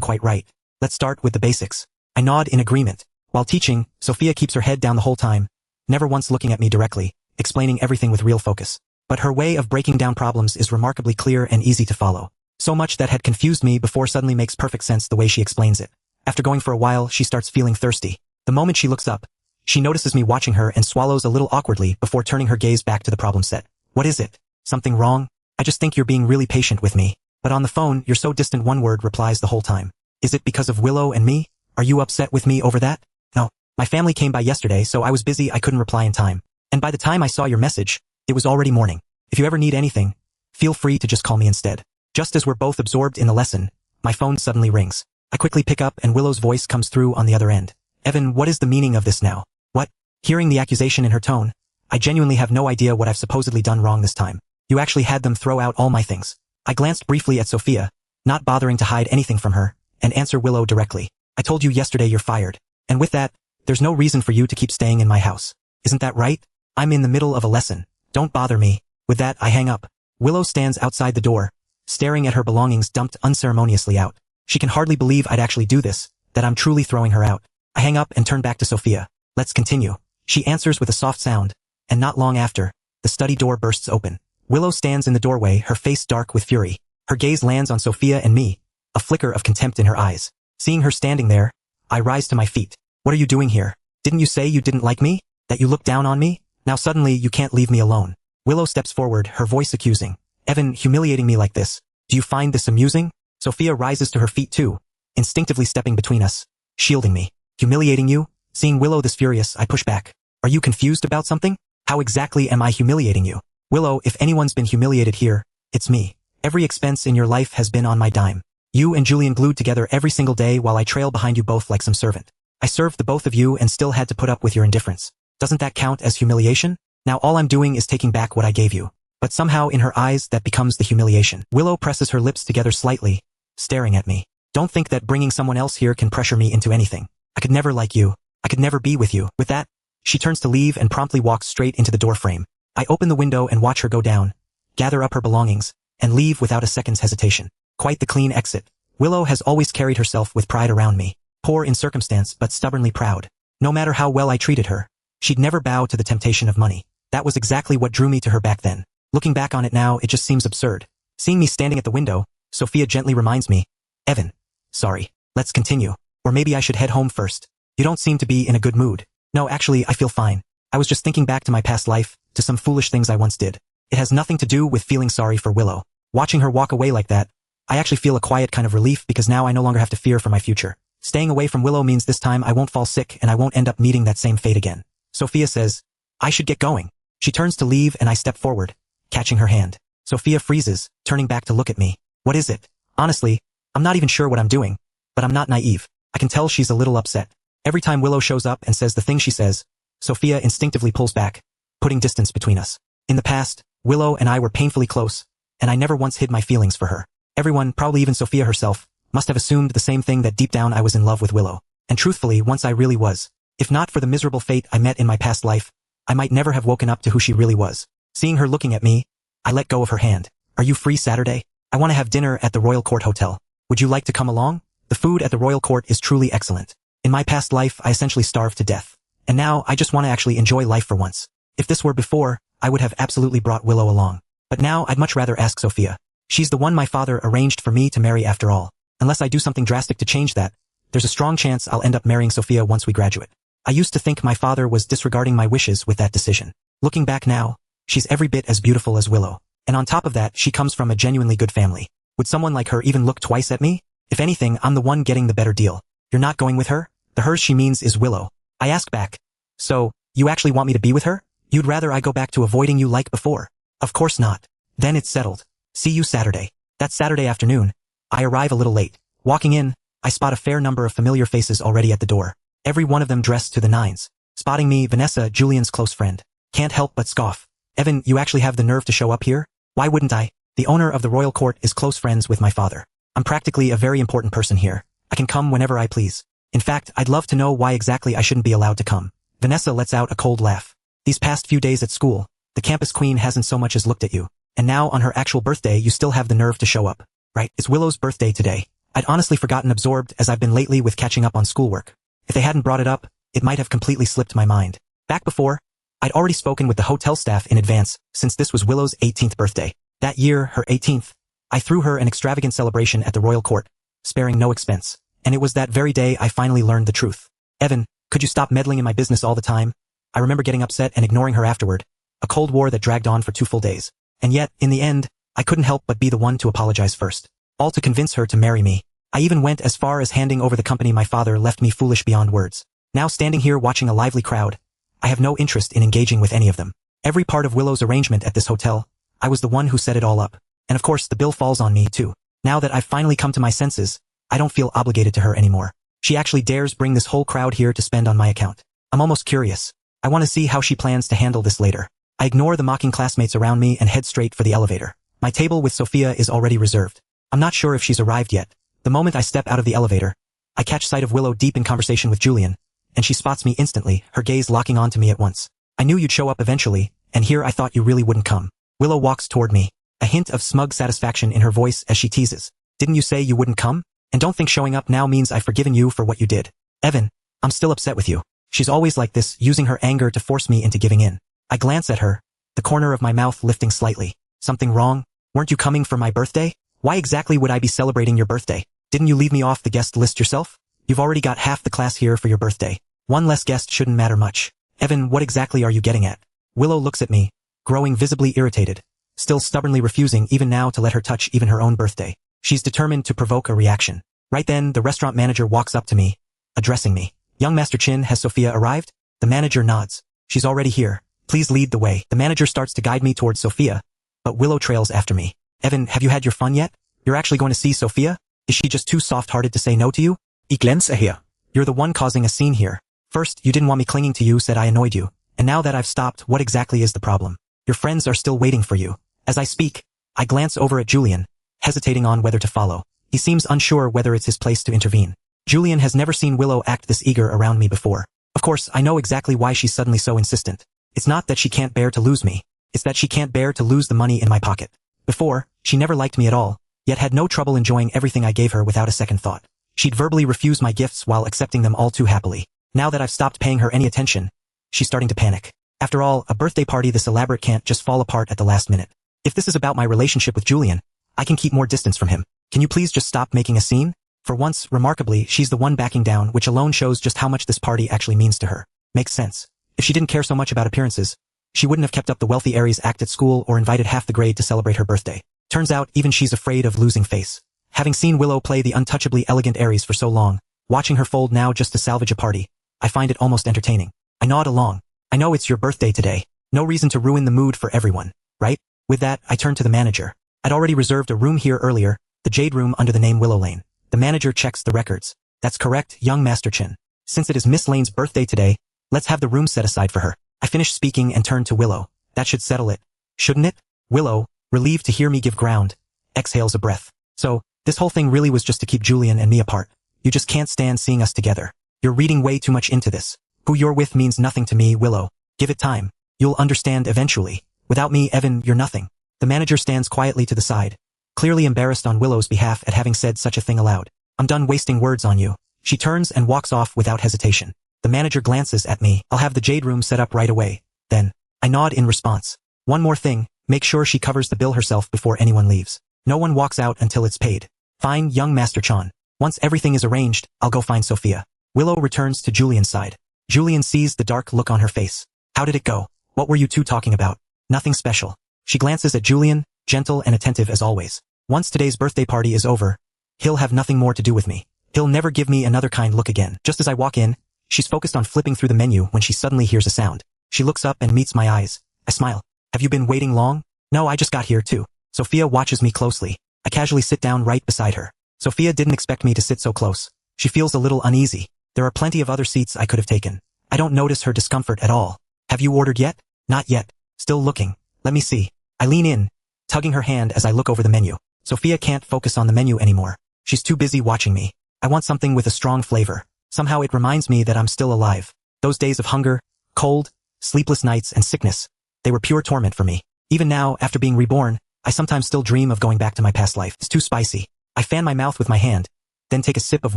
quite right. Let's start with the basics. I nod in agreement. While teaching, Sophia keeps her head down the whole time, never once looking at me directly, explaining everything with real focus. But her way of breaking down problems is remarkably clear and easy to follow. So much that had confused me before suddenly makes perfect sense the way she explains it. After going for a while, she starts feeling thirsty. The moment she looks up, she notices me watching her and swallows a little awkwardly before turning her gaze back to the problem set. What is it? Something wrong? I just think you're being really patient with me. But on the phone, you're so distant, one word replies the whole time. Is it because of Willow and me? Are you upset with me over that? No. My family came by yesterday, so I was busy, I couldn't reply in time. And by the time I saw your message, it was already morning. If you ever need anything, feel free to just call me instead. Just as we're both absorbed in the lesson, my phone suddenly rings. I quickly pick up and Willow's voice comes through on the other end. Evan, what is the meaning of this now? What? Hearing the accusation in her tone, I genuinely have no idea what I've supposedly done wrong this time. You actually had them throw out all my things. I glanced briefly at Sophia, not bothering to hide anything from her, and answer Willow directly. I told you yesterday you're fired. And with that, there's no reason for you to keep staying in my house. Isn't that right? I'm in the middle of a lesson. Don't bother me. With that, I hang up. Willow stands outside the door, staring at her belongings dumped unceremoniously out. She can hardly believe I'd actually do this, that I'm truly throwing her out. I hang up and turn back to Sophia. Let's continue. She answers with a soft sound, and not long after, the study door bursts open. Willow stands in the doorway, her face dark with fury. Her gaze lands on Sophia and me, a flicker of contempt in her eyes. Seeing her standing there, I rise to my feet. What are you doing here? Didn't you say you didn't like me? That you looked down on me? Now suddenly you can't leave me alone. Willow steps forward, her voice accusing. Evan, humiliating me like this. Do you find this amusing? Sophia rises to her feet too, instinctively stepping between us, shielding me. Humiliating you? Seeing Willow this furious, I push back. Are you confused about something? How exactly am I humiliating you? Willow, if anyone's been humiliated here, it's me. Every expense in your life has been on my dime. You and Julian glued together every single day while I trail behind you both like some servant. I served the both of you and still had to put up with your indifference. Doesn't that count as humiliation? Now all I'm doing is taking back what I gave you. But somehow in her eyes that becomes the humiliation. Willow presses her lips together slightly, staring at me. Don't think that bringing someone else here can pressure me into anything. I could never like you. I could never be with you. With that, she turns to leave and promptly walks straight into the doorframe. I open the window and watch her go down, gather up her belongings, and leave without a second's hesitation. Quite the clean exit. Willow has always carried herself with pride around me, poor in circumstance but stubbornly proud. No matter how well I treated her, she'd never bow to the temptation of money. That was exactly what drew me to her back then. Looking back on it now, it just seems absurd. Seeing me standing at the window, Sophia gently reminds me, Evan, sorry, let's continue. Or maybe I should head home first. You don't seem to be in a good mood. No, actually, I feel fine. I was just thinking back to my past life, to some foolish things I once did. It has nothing to do with feeling sorry for Willow. Watching her walk away like that, I actually feel a quiet kind of relief because now I no longer have to fear for my future. Staying away from Willow means this time I won't fall sick and I won't end up meeting that same fate again. Sophia says, I should get going. She turns to leave and I step forward, catching her hand. Sophia freezes, turning back to look at me. What is it? Honestly, I'm not even sure what I'm doing, but I'm not naive. I can tell she's a little upset. Every time Willow shows up and says the thing she says, Sophia instinctively pulls back, putting distance between us. In the past, Willow and I were painfully close, and I never once hid my feelings for her. Everyone, probably even Sophia herself, must have assumed the same thing, that deep down I was in love with Willow. And truthfully, once I really was. If not for the miserable fate I met in my past life, I might never have woken up to who she really was. Seeing her looking at me, I let go of her hand. Are you free Saturday? I want to have dinner at the Royal Court Hotel. Would you like to come along? The food at the Royal Court is truly excellent. In my past life, I essentially starved to death. And now, I just want to actually enjoy life for once. If this were before, I would have absolutely brought Willow along. But now, I'd much rather ask Sophia. She's the one my father arranged for me to marry after all. Unless I do something drastic to change that, there's a strong chance I'll end up marrying Sophia once we graduate. I used to think my father was disregarding my wishes with that decision. Looking back now, she's every bit as beautiful as Willow. And on top of that, she comes from a genuinely good family. Would someone like her even look twice at me? If anything, I'm the one getting the better deal. You're not going with her? The hers she means is Willow. I ask back. So, you actually want me to be with her? You'd rather I go back to avoiding you like before? Of course not. Then it's settled. See you Saturday. That Saturday afternoon, I arrive a little late. Walking in, I spot a fair number of familiar faces already at the door. Every one of them dressed to the nines. Spotting me, Vanessa, Julian's close friend, can't help but scoff. Evan, you actually have the nerve to show up here? Why wouldn't I? The owner of the Royal Court is close friends with my father. I'm practically a very important person here. I can come whenever I please. In fact, I'd love to know why exactly I shouldn't be allowed to come. Vanessa lets out a cold laugh. These past few days at school, the campus queen hasn't so much as looked at you. And now on her actual birthday you still have the nerve to show up. Right, it's Willow's birthday today. I'd honestly forgotten, absorbed as I've been lately with catching up on schoolwork. If they hadn't brought it up, it might have completely slipped my mind. Back before, I'd already spoken with the hotel staff in advance, since this was Willow's 18th birthday. That year, her 18th, I threw her an extravagant celebration at the Royal Court, sparing no expense. And it was that very day I finally learned the truth. Evan, could you stop meddling in my business all the time? I remember getting upset and ignoring her afterward. A cold war that dragged on for 2 full days. And yet, in the end, I couldn't help but be the one to apologize first. All to convince her to marry me. I even went as far as handing over the company my father left me, foolish beyond words. Now standing here watching a lively crowd, I have no interest in engaging with any of them. Every part of Willow's arrangement at this hotel, I was the one who set it all up. And of course the bill falls on me too. Now that I've finally come to my senses, I don't feel obligated to her anymore. She actually dares bring this whole crowd here to spend on my account. I'm almost curious. I want to see how she plans to handle this later. I ignore the mocking classmates around me and head straight for the elevator. My table with Sophia is already reserved. I'm not sure if she's arrived yet. The moment I step out of the elevator, I catch sight of Willow deep in conversation with Julian, and she spots me instantly, her gaze locking onto me at once. I knew you'd show up eventually, and here I thought you really wouldn't come. Willow walks toward me, a hint of smug satisfaction in her voice as she teases. Didn't you say you wouldn't come? And don't think showing up now means I've forgiven you for what you did. Evan, I'm still upset with you. She's always like this, using her anger to force me into giving in. I glance at her, the corner of my mouth lifting slightly. Something wrong? Weren't you coming for my birthday? Why exactly would I be celebrating your birthday? Didn't you leave me off the guest list yourself? You've already got half the class here for your birthday. One less guest shouldn't matter much. Evan, what exactly are you getting at? Willow looks at me, growing visibly irritated, still stubbornly refusing even now to let her touch even her own birthday. She's determined to provoke a reaction. Right then, the restaurant manager walks up to me, addressing me. Young Master Chin, has Sophia arrived? The manager nods. She's already here. Please lead the way. The manager starts to guide me towards Sophia, but Willow trails after me. Evan, have you had your fun yet? You're actually going to see Sophia? Is she just too soft-hearted to say no to you? Ik glens here. You're the one causing a scene here. First, you didn't want me clinging to you, said I annoyed you. And now that I've stopped, what exactly is the problem? Your friends are still waiting for you. As I speak, I glance over at Julian, hesitating on whether to follow. He seems unsure whether it's his place to intervene. Julian has never seen Willow act this eager around me before. Of course, I know exactly why she's suddenly so insistent. It's not that she can't bear to lose me. It's that she can't bear to lose the money in my pocket. Before, she never liked me at all, yet had no trouble enjoying everything I gave her without a second thought. She'd verbally refuse my gifts while accepting them all too happily. Now that I've stopped paying her any attention, she's starting to panic. After all, a birthday party this elaborate can't just fall apart at the last minute. If this is about my relationship with Julian, I can keep more distance from him. Can you please just stop making a scene? For once, remarkably, she's the one backing down, which alone shows just how much this party actually means to her. Makes sense. If she didn't care so much about appearances, she wouldn't have kept up the wealthy Aries act at school or invited half the grade to celebrate her birthday. Turns out, even she's afraid of losing face. Having seen Willow play the untouchably elegant Aries for so long, watching her fold now just to salvage a party, I find it almost entertaining. I nod along. I know it's your birthday today. No reason to ruin the mood for everyone, right? With that, I turn to the manager. I'd already reserved a room here earlier, the Jade Room under the name Willow Lane. The manager checks the records. That's correct, young Master Chin. Since it is Miss Lane's birthday today, let's have the room set aside for her. I finish speaking and turn to Willow. That should settle it, shouldn't it? Willow, relieved to hear me give ground, exhales a breath. So, this whole thing really was just to keep Julian and me apart. You just can't stand seeing us together. You're reading way too much into this. Who you're with means nothing to me, Willow. Give it time. You'll understand eventually. Without me, Evan, you're nothing. The manager stands quietly to the side, clearly embarrassed on Willow's behalf at having said such a thing aloud. I'm done wasting words on you. She turns and walks off without hesitation. The manager glances at me. I'll have the Jade Room set up right away. Then, I nod in response. One more thing, make sure she covers the bill herself before anyone leaves. No one walks out until it's paid. Fine, young Master Chan. Once everything is arranged, I'll go find Sophia. Willow returns to Julian's side. Julian sees the dark look on her face. How did it go? What were you two talking about? Nothing special. She glances at Julian, gentle and attentive as always. Once today's birthday party is over, he'll have nothing more to do with me. He'll never give me another kind look again. Just as I walk in, she's focused on flipping through the menu when she suddenly hears a sound. She looks up and meets my eyes. I smile. Have you been waiting long? No, I just got here too. Sophia watches me closely. I casually sit down right beside her. Sophia didn't expect me to sit so close. She feels a little uneasy. There are plenty of other seats I could have taken. I don't notice her discomfort at all. Have you ordered yet? Not yet. Still looking. Let me see. I lean in, tugging her hand as I look over the menu. Sophia can't focus on the menu anymore. She's too busy watching me. I want something with a strong flavor. Somehow it reminds me that I'm still alive. Those days of hunger, cold, sleepless nights, and sickness, they were pure torment for me. Even now, after being reborn, I sometimes still dream of going back to my past life. It's too spicy. I fan my mouth with my hand, then take a sip of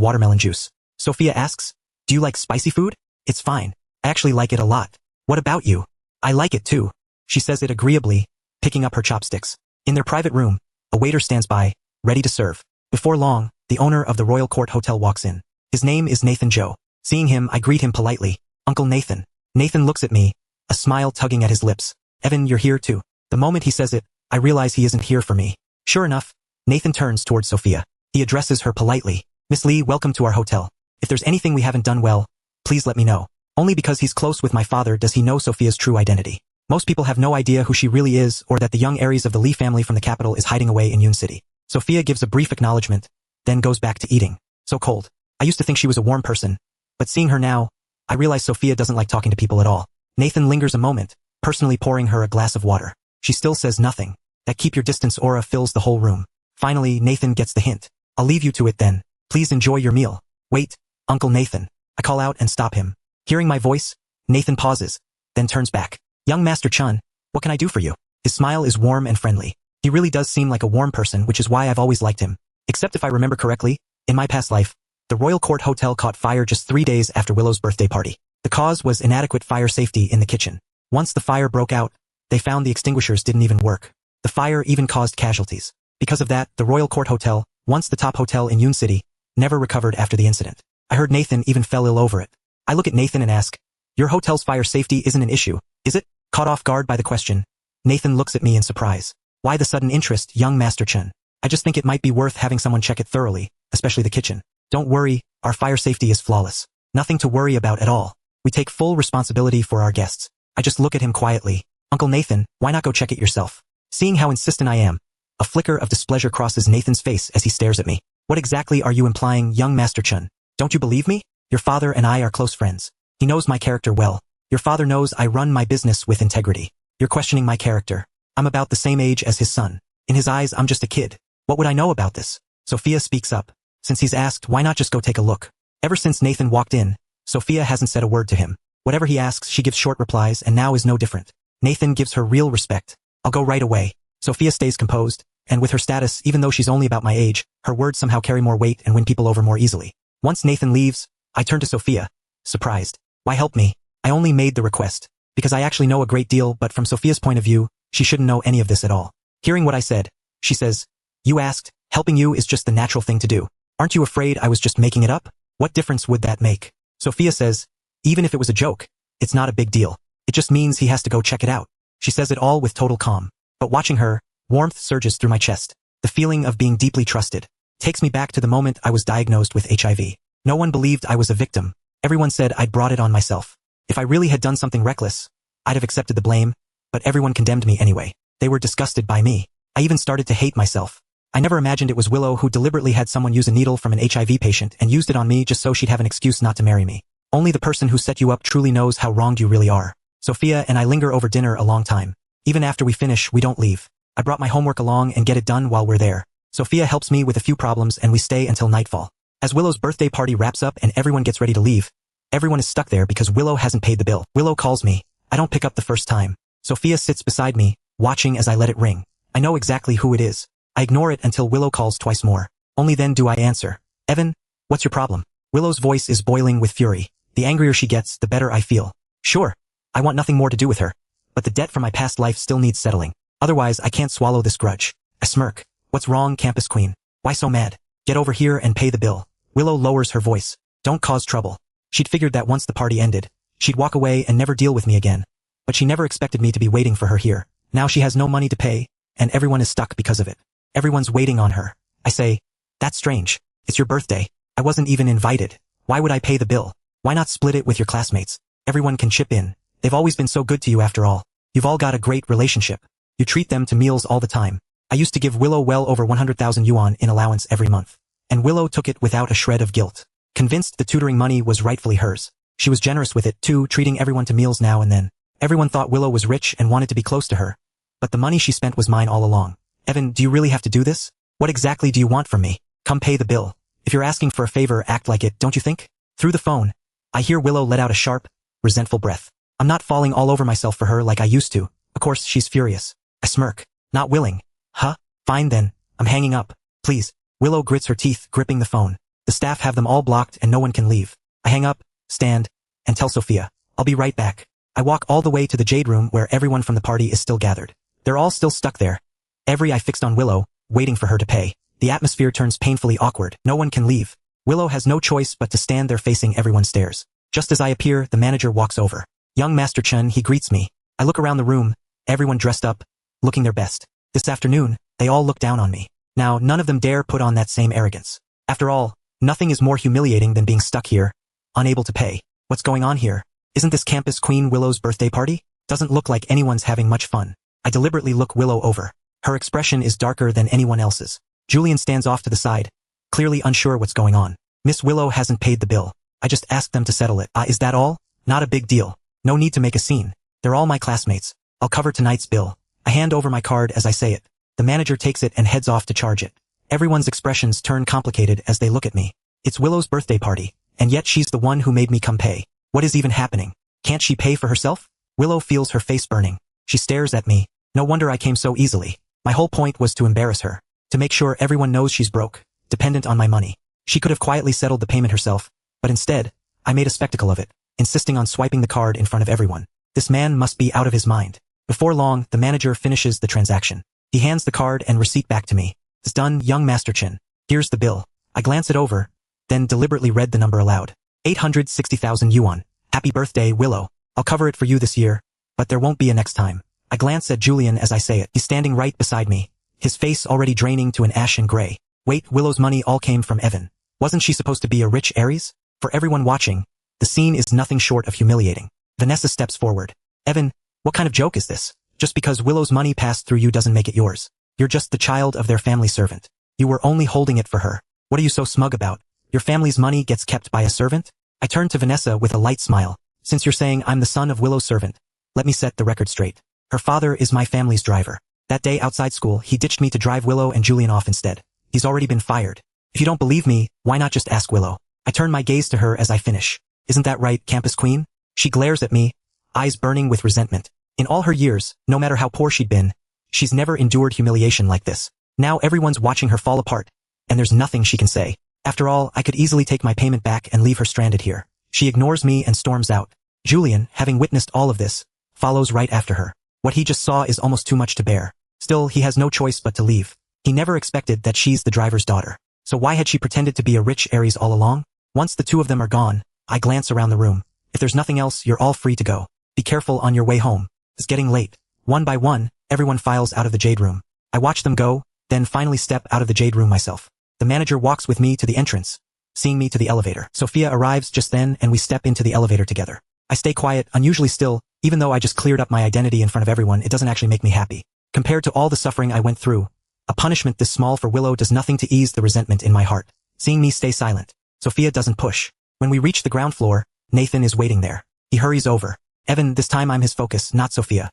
watermelon juice. Sophia asks, do you like spicy food? It's fine. I actually like it a lot. What about you? I like it too. She says it agreeably, picking up her chopsticks. In their private room, a waiter stands by, ready to serve. Before long, the owner of the Royal Court Hotel walks in. His name is Nathan Joe. Seeing him, I greet him politely. Uncle Nathan. Nathan looks at me, a smile tugging at his lips. Evan, you're here too. The moment he says it, I realize he isn't here for me. Sure enough, Nathan turns towards Sophia. He addresses her politely. Miss Lee, welcome to our hotel. If there's anything we haven't done well, please let me know. Only because he's close with my father does he know Sophia's true identity. Most people have no idea who she really is or that the young Aries of the Lee family from the capital is hiding away in Yun City. Sophia gives a brief acknowledgement, then goes back to eating. So cold. I used to think she was a warm person, but seeing her now, I realize Sophia doesn't like talking to people at all. Nathan lingers a moment, personally pouring her a glass of water. She still says nothing. That keep your distance aura fills the whole room. Finally, Nathan gets the hint. I'll leave you to it then. Please enjoy your meal. Wait, Uncle Nathan. I call out and stop him. Hearing my voice, Nathan pauses, then turns back. Young Master Chun, what can I do for you? His smile is warm and friendly. He really does seem like a warm person, which is why I've always liked him. Except if I remember correctly, in my past life, the Royal Court Hotel caught fire just 3 days after Willow's birthday party. The cause was inadequate fire safety in the kitchen. Once the fire broke out, they found the extinguishers didn't even work. The fire even caused casualties. Because of that, the Royal Court Hotel, once the top hotel in Yun City, never recovered after the incident. I heard Nathan even fell ill over it. I look at Nathan and ask, your hotel's fire safety isn't an issue, is it? Caught off guard by the question, Nathan looks at me in surprise. Why the sudden interest, young Master Chen? I just think it might be worth having someone check it thoroughly, especially the kitchen. Don't worry, our fire safety is flawless. Nothing to worry about at all. We take full responsibility for our guests. I just look at him quietly. Uncle Nathan, why not go check it yourself? Seeing how insistent I am, a flicker of displeasure crosses Nathan's face as he stares at me. What exactly are you implying, young Master Chun? Don't you believe me? Your father and I are close friends. He knows my character well. Your father knows I run my business with integrity. You're questioning my character. I'm about the same age as his son. In his eyes, I'm just a kid. What would I know about this? Sophia speaks up. Since he's asked, why not just go take a look? Ever since Nathan walked in, Sophia hasn't said a word to him. Whatever he asks, she gives short replies, and now is no different. Nathan gives her real respect. I'll go right away. Sophia stays composed, and with her status, even though she's only about my age, her words somehow carry more weight and win people over more easily. Once Nathan leaves, I turn to Sophia, surprised. Why help me? I only made the request, because I actually know a great deal, but from Sophia's point of view, she shouldn't know any of this at all. Hearing what I said, she says, you asked, helping you is just the natural thing to do. Aren't you afraid I was just making it up? What difference would that make? Sophia says, even if it was a joke, it's not a big deal. It just means he has to go check it out. She says it all with total calm. But watching her, warmth surges through my chest. The feeling of being deeply trusted takes me back to the moment I was diagnosed with HIV. No one believed I was a victim. Everyone said I'd brought it on myself. If I really had done something reckless, I'd have accepted the blame, but everyone condemned me anyway. They were disgusted by me. I even started to hate myself. I never imagined it was Willow who deliberately had someone use a needle from an HIV patient and used it on me just so she'd have an excuse not to marry me. Only the person who set you up truly knows how wronged you really are. Sophia and I linger over dinner a long time. Even after we finish, we don't leave. I brought my homework along and get it done while we're there. Sophia helps me with a few problems and we stay until nightfall. As Willow's birthday party wraps up and everyone gets ready to leave, everyone is stuck there because Willow hasn't paid the bill. Willow calls me. I don't pick up the first time. Sophia sits beside me, watching as I let it ring. I know exactly who it is. I ignore it until Willow calls twice more. Only then do I answer. Evan, what's your problem? Willow's voice is boiling with fury. The angrier she gets, the better I feel. Sure, I want nothing more to do with her. But the debt from my past life still needs settling. Otherwise, I can't swallow this grudge. I smirk. What's wrong, campus queen? Why so mad? Get over here and pay the bill. Willow lowers her voice. Don't cause trouble. She'd figured that once the party ended, she'd walk away and never deal with me again. But she never expected me to be waiting for her here. Now she has no money to pay, and everyone is stuck because of it. Everyone's waiting on her. I say, that's strange. It's your birthday. I wasn't even invited. Why would I pay the bill? Why not split it with your classmates? Everyone can chip in. They've always been so good to you after all. You've all got a great relationship. You treat them to meals all the time. I used to give Willow well over 100,000 yuan in allowance every month. And Willow took it without a shred of guilt. Convinced the tutoring money was rightfully hers. She was generous with it too, treating everyone to meals now and then. Everyone thought Willow was rich and wanted to be close to her. But the money she spent was mine all along. Evan, do you really have to do this? What exactly do you want from me? Come pay the bill. If you're asking for a favor, act like it, don't you think? Through the phone, I hear Willow let out a sharp, resentful breath. I'm not falling all over myself for her like I used to. Of course, she's furious. I smirk. Not willing. Huh? Fine then. I'm hanging up. Please. Willow grits her teeth, gripping the phone. The staff have them all blocked and no one can leave. I hang up, stand, and tell Sophia. I'll be right back. I walk all the way to the Jade Room where everyone from the party is still gathered. They're all still stuck there. Every eye fixed on Willow, waiting for her to pay. The atmosphere turns painfully awkward. No one can leave. Willow has no choice but to stand there facing everyone's stares. Just as I appear, the manager walks over. Young Master Chen, he greets me. I look around the room, everyone dressed up, looking their best. This afternoon, they all look down on me. Now, none of them dare put on that same arrogance. After all, nothing is more humiliating than being stuck here, unable to pay. What's going on here? Isn't this campus queen Willow's birthday party? Doesn't look like anyone's having much fun. I deliberately look Willow over. Her expression is darker than anyone else's. Julian stands off to the side, clearly unsure what's going on. Miss Willow hasn't paid the bill. I just asked them to settle it. Is that all? Not a big deal. No need to make a scene. They're all my classmates. I'll cover tonight's bill. I hand over my card as I say it. The manager takes it and heads off to charge it. Everyone's expressions turn complicated as they look at me. It's Willow's birthday party, and yet she's the one who made me come pay. What is even happening? Can't she pay for herself? Willow feels her face burning. She stares at me. No wonder I came so easily. My whole point was to embarrass her. To make sure everyone knows she's broke, dependent on my money. She could have quietly settled the payment herself, but instead, I made a spectacle of it, insisting on swiping the card in front of everyone. This man must be out of his mind. Before long, the manager finishes the transaction. He hands the card and receipt back to me. It's done, young Master Chen. Here's the bill. I glance it over, then deliberately read the number aloud. 860,000 yuan. Happy birthday, Willow. I'll cover it for you this year, but there won't be a next time. I glance at Julian as I say it. He's standing right beside me, his face already draining to an ashen gray. Wait, Willow's money all came from Evan. Wasn't she supposed to be a rich Heiress? For everyone watching, the scene is nothing short of humiliating. Vanessa steps forward. Evan, what kind of joke is this? Just because Willow's money passed through you doesn't make it yours. You're just the child of their family servant. You were only holding it for her. What are you so smug about? Your family's money gets kept by a servant? I turn to Vanessa with a light smile. Since you're saying I'm the son of Willow's servant, let me set the record straight. Her father is my family's driver. That day outside school, he ditched me to drive Willow and Julian off instead. He's already been fired. If you don't believe me, why not just ask Willow? I turn my gaze to her as I finish. Isn't that right, campus queen? She glares at me, eyes burning with resentment. In all her years, no matter how poor she'd been, she's never endured humiliation like this. Now everyone's watching her fall apart, and there's nothing she can say. After all, I could easily take my payment back and leave her stranded here. She ignores me and storms out. Julian, having witnessed all of this, follows right after her. What he just saw is almost too much to bear. Still, he has no choice but to leave. He never expected that she's the driver's daughter. So why had she pretended to be a rich Heiress all along? Once the two of them are gone, I glance around the room. If there's nothing else, you're all free to go. Be careful on your way home. It's getting late. One by one, everyone files out of the jade room. I watch them go, then finally step out of the jade room myself. The manager walks with me to the entrance, seeing me to the elevator. Sophia arrives just then and we step into the elevator together. I stay quiet, unusually still, even though I just cleared up my identity in front of everyone. It doesn't actually make me happy. Compared to all the suffering I went through, a punishment this small for Willow does nothing to ease the resentment in my heart. Seeing me stay silent, Sophia doesn't push. When we reach the ground floor, Nathan is waiting there. He hurries over. Evan, this time I'm his focus, not Sophia.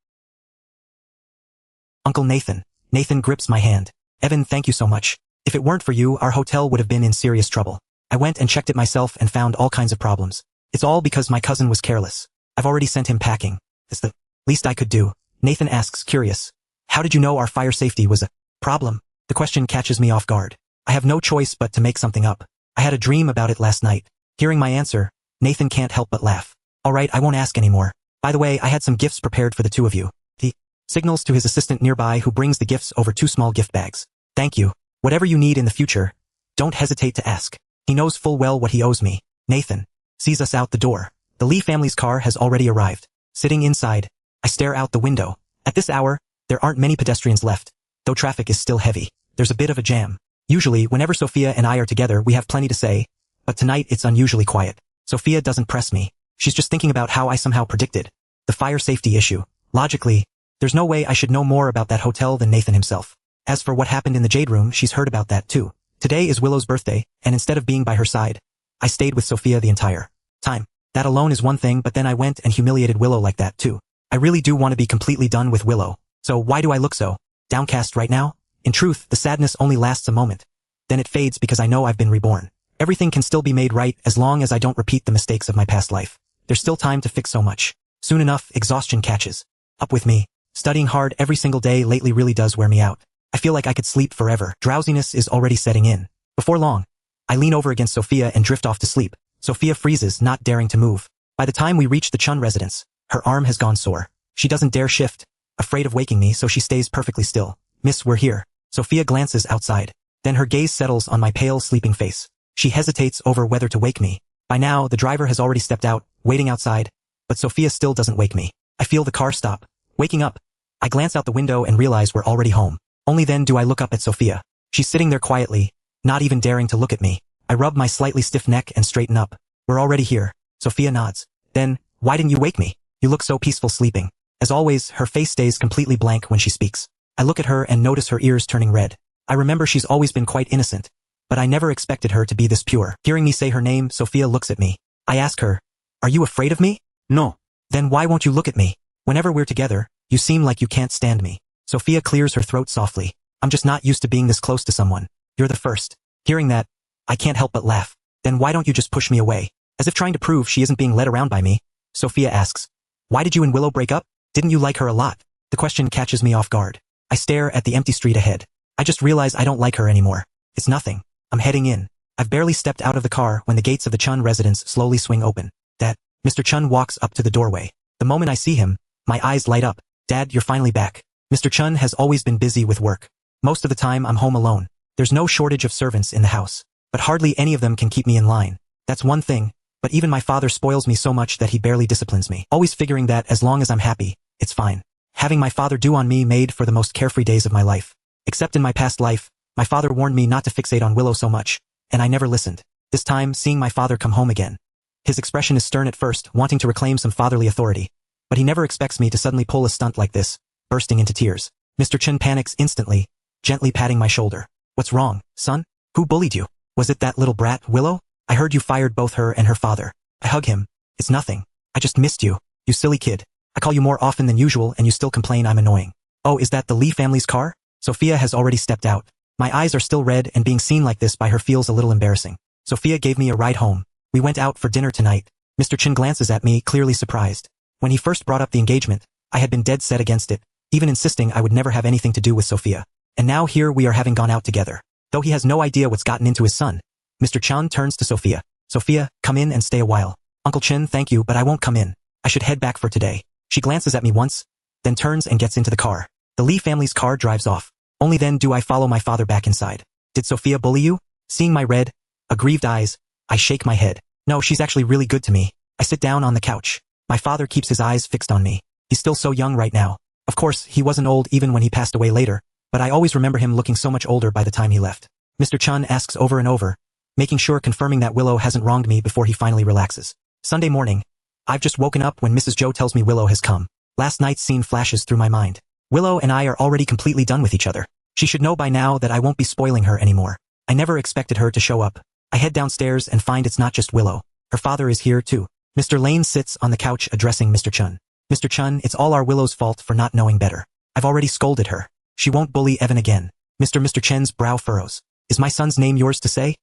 Uncle Nathan. Nathan grips my hand. Evan, thank you so much. If it weren't for you, our hotel would have been in serious trouble. I went and checked it myself and found all kinds of problems. It's all because my cousin was careless. I've already sent him packing. It's the least I could do. Nathan asks, curious. How did you know our fire safety was a problem? The question catches me off guard. I have no choice but to make something up. I had a dream about it last night. Hearing my answer, Nathan can't help but laugh. All right, I won't ask anymore. By the way, I had some gifts prepared for the two of you. He signals to his assistant nearby who brings the gifts over 2 small gift bags. Thank you. Whatever you need in the future, don't hesitate to ask. He knows full well what he owes me. Nathan sees us out the door. The Lee family's car has already arrived. Sitting inside, I stare out the window. At this hour, there aren't many pedestrians left, though traffic is still heavy. There's a bit of a jam. Usually, whenever Sophia and I are together, we have plenty to say, but tonight it's unusually quiet. Sophia doesn't press me. She's just thinking about how I somehow predicted the fire safety issue. Logically, there's no way I should know more about that hotel than Nathan himself. As for what happened in the jade room, she's heard about that too. Today is Willow's birthday, and instead of being by her side, I stayed with Sophia the entire time. That alone is one thing, but then I went and humiliated Willow like that too. I really do want to be completely done with Willow. So why do I look so downcast right now? In truth, the sadness only lasts a moment. Then it fades because I know I've been reborn. Everything can still be made right as long as I don't repeat the mistakes of my past life. There's still time to fix so much. Soon enough, exhaustion catches up with me. Studying hard every single day lately really does wear me out. I feel like I could sleep forever. Drowsiness is already setting in. Before long, I lean over against Sophia and drift off to sleep. Sophia freezes, not daring to move. By the time we reach the Chun residence, her arm has gone sore. She doesn't dare shift, afraid of waking me, so she stays perfectly still. Miss, we're here. Sophia glances outside. Then her gaze settles on my pale, sleeping face. She hesitates over whether to wake me. By now, the driver has already stepped out, waiting outside, but Sophia still doesn't wake me. I feel the car stop. Waking up, I glance out the window and realize we're already home. Only then do I look up at Sophia. She's sitting there quietly, not even daring to look at me. I rub my slightly stiff neck and straighten up. We're already here. Sophia nods. Then, why didn't you wake me? You look so peaceful sleeping. As always, her face stays completely blank when she speaks. I look at her and notice her ears turning red. I remember she's always been quite innocent, but I never expected her to be this pure. Hearing me say her name, Sophia looks at me. I ask her, are you afraid of me? No. Then why won't you look at me? Whenever we're together, you seem like you can't stand me. Sophia clears her throat softly. I'm just not used to being this close to someone. You're the first. Hearing that, I can't help but laugh. Then why don't you just push me away? As if trying to prove she isn't being led around by me, Sophia asks, why did you and Willow break up? Didn't you like her a lot? The question catches me off guard. I stare at the empty street ahead. I just realize I don't like her anymore. It's nothing. I'm heading in. I've barely stepped out of the car when the gates of the Chun residence slowly swing open. Dad. Mr. Chun walks up to the doorway. The moment I see him, my eyes light up. Dad, you're finally back. Mr. Chun has always been busy with work. Most of the time I'm home alone. There's no shortage of servants in the house, but hardly any of them can keep me in line. That's one thing, but even my father spoils me so much that he barely disciplines me. Always figuring that as long as I'm happy, it's fine. Having my father do on me made for the most carefree days of my life. Except in my past life, my father warned me not to fixate on Willow so much, and I never listened. This time, seeing my father come home again. His expression is stern at first, wanting to reclaim some fatherly authority, but he never expects me to suddenly pull a stunt like this, bursting into tears. Mr. Chun panics instantly, gently patting my shoulder. What's wrong, son? Who bullied you? Was it that little brat, Willow? I heard you fired both her and her father. I hug him. It's nothing. I just missed you. You silly kid. I call you more often than usual and you still complain I'm annoying. Oh, is that the Lee family's car? Sophia has already stepped out. My eyes are still red and being seen like this by her feels a little embarrassing. Sophia gave me a ride home. We went out for dinner tonight. Mr. Chin glances at me, clearly surprised. When he first brought up the engagement, I had been dead set against it, even insisting I would never have anything to do with Sophia. And now here we are having gone out together. Though he has no idea what's gotten into his son, Mr. Chan turns to Sophia. Sophia, come in and stay a while. Uncle Chin, thank you, but I won't come in. I should head back for today. She glances at me once, then turns and gets into the car. The Lee family's car drives off. Only then do I follow my father back inside. Did Sophia bully you? Seeing my red, aggrieved eyes, I shake my head. No, she's actually really good to me. I sit down on the couch. My father keeps his eyes fixed on me. He's still so young right now. Of course, he wasn't old even when he passed away later, but I always remember him looking so much older by the time he left. Mr. Chun asks over and over, making sure confirming that Willow hasn't wronged me before he finally relaxes. Sunday morning. I've just woken up when Mrs. Joe tells me Willow has come. Last night's scene flashes through my mind. Willow and I are already completely done with each other. She should know by now that I won't be spoiling her anymore. I never expected her to show up. I head downstairs and find it's not just Willow. Her father is here too. Mr. Lane sits on the couch addressing Mr. Chun. Mr. Chun, it's all our Willow's fault for not knowing better. I've already scolded her. She won't bully Evan again. Mr. Chen's brow furrows. Is my son's name yours to say?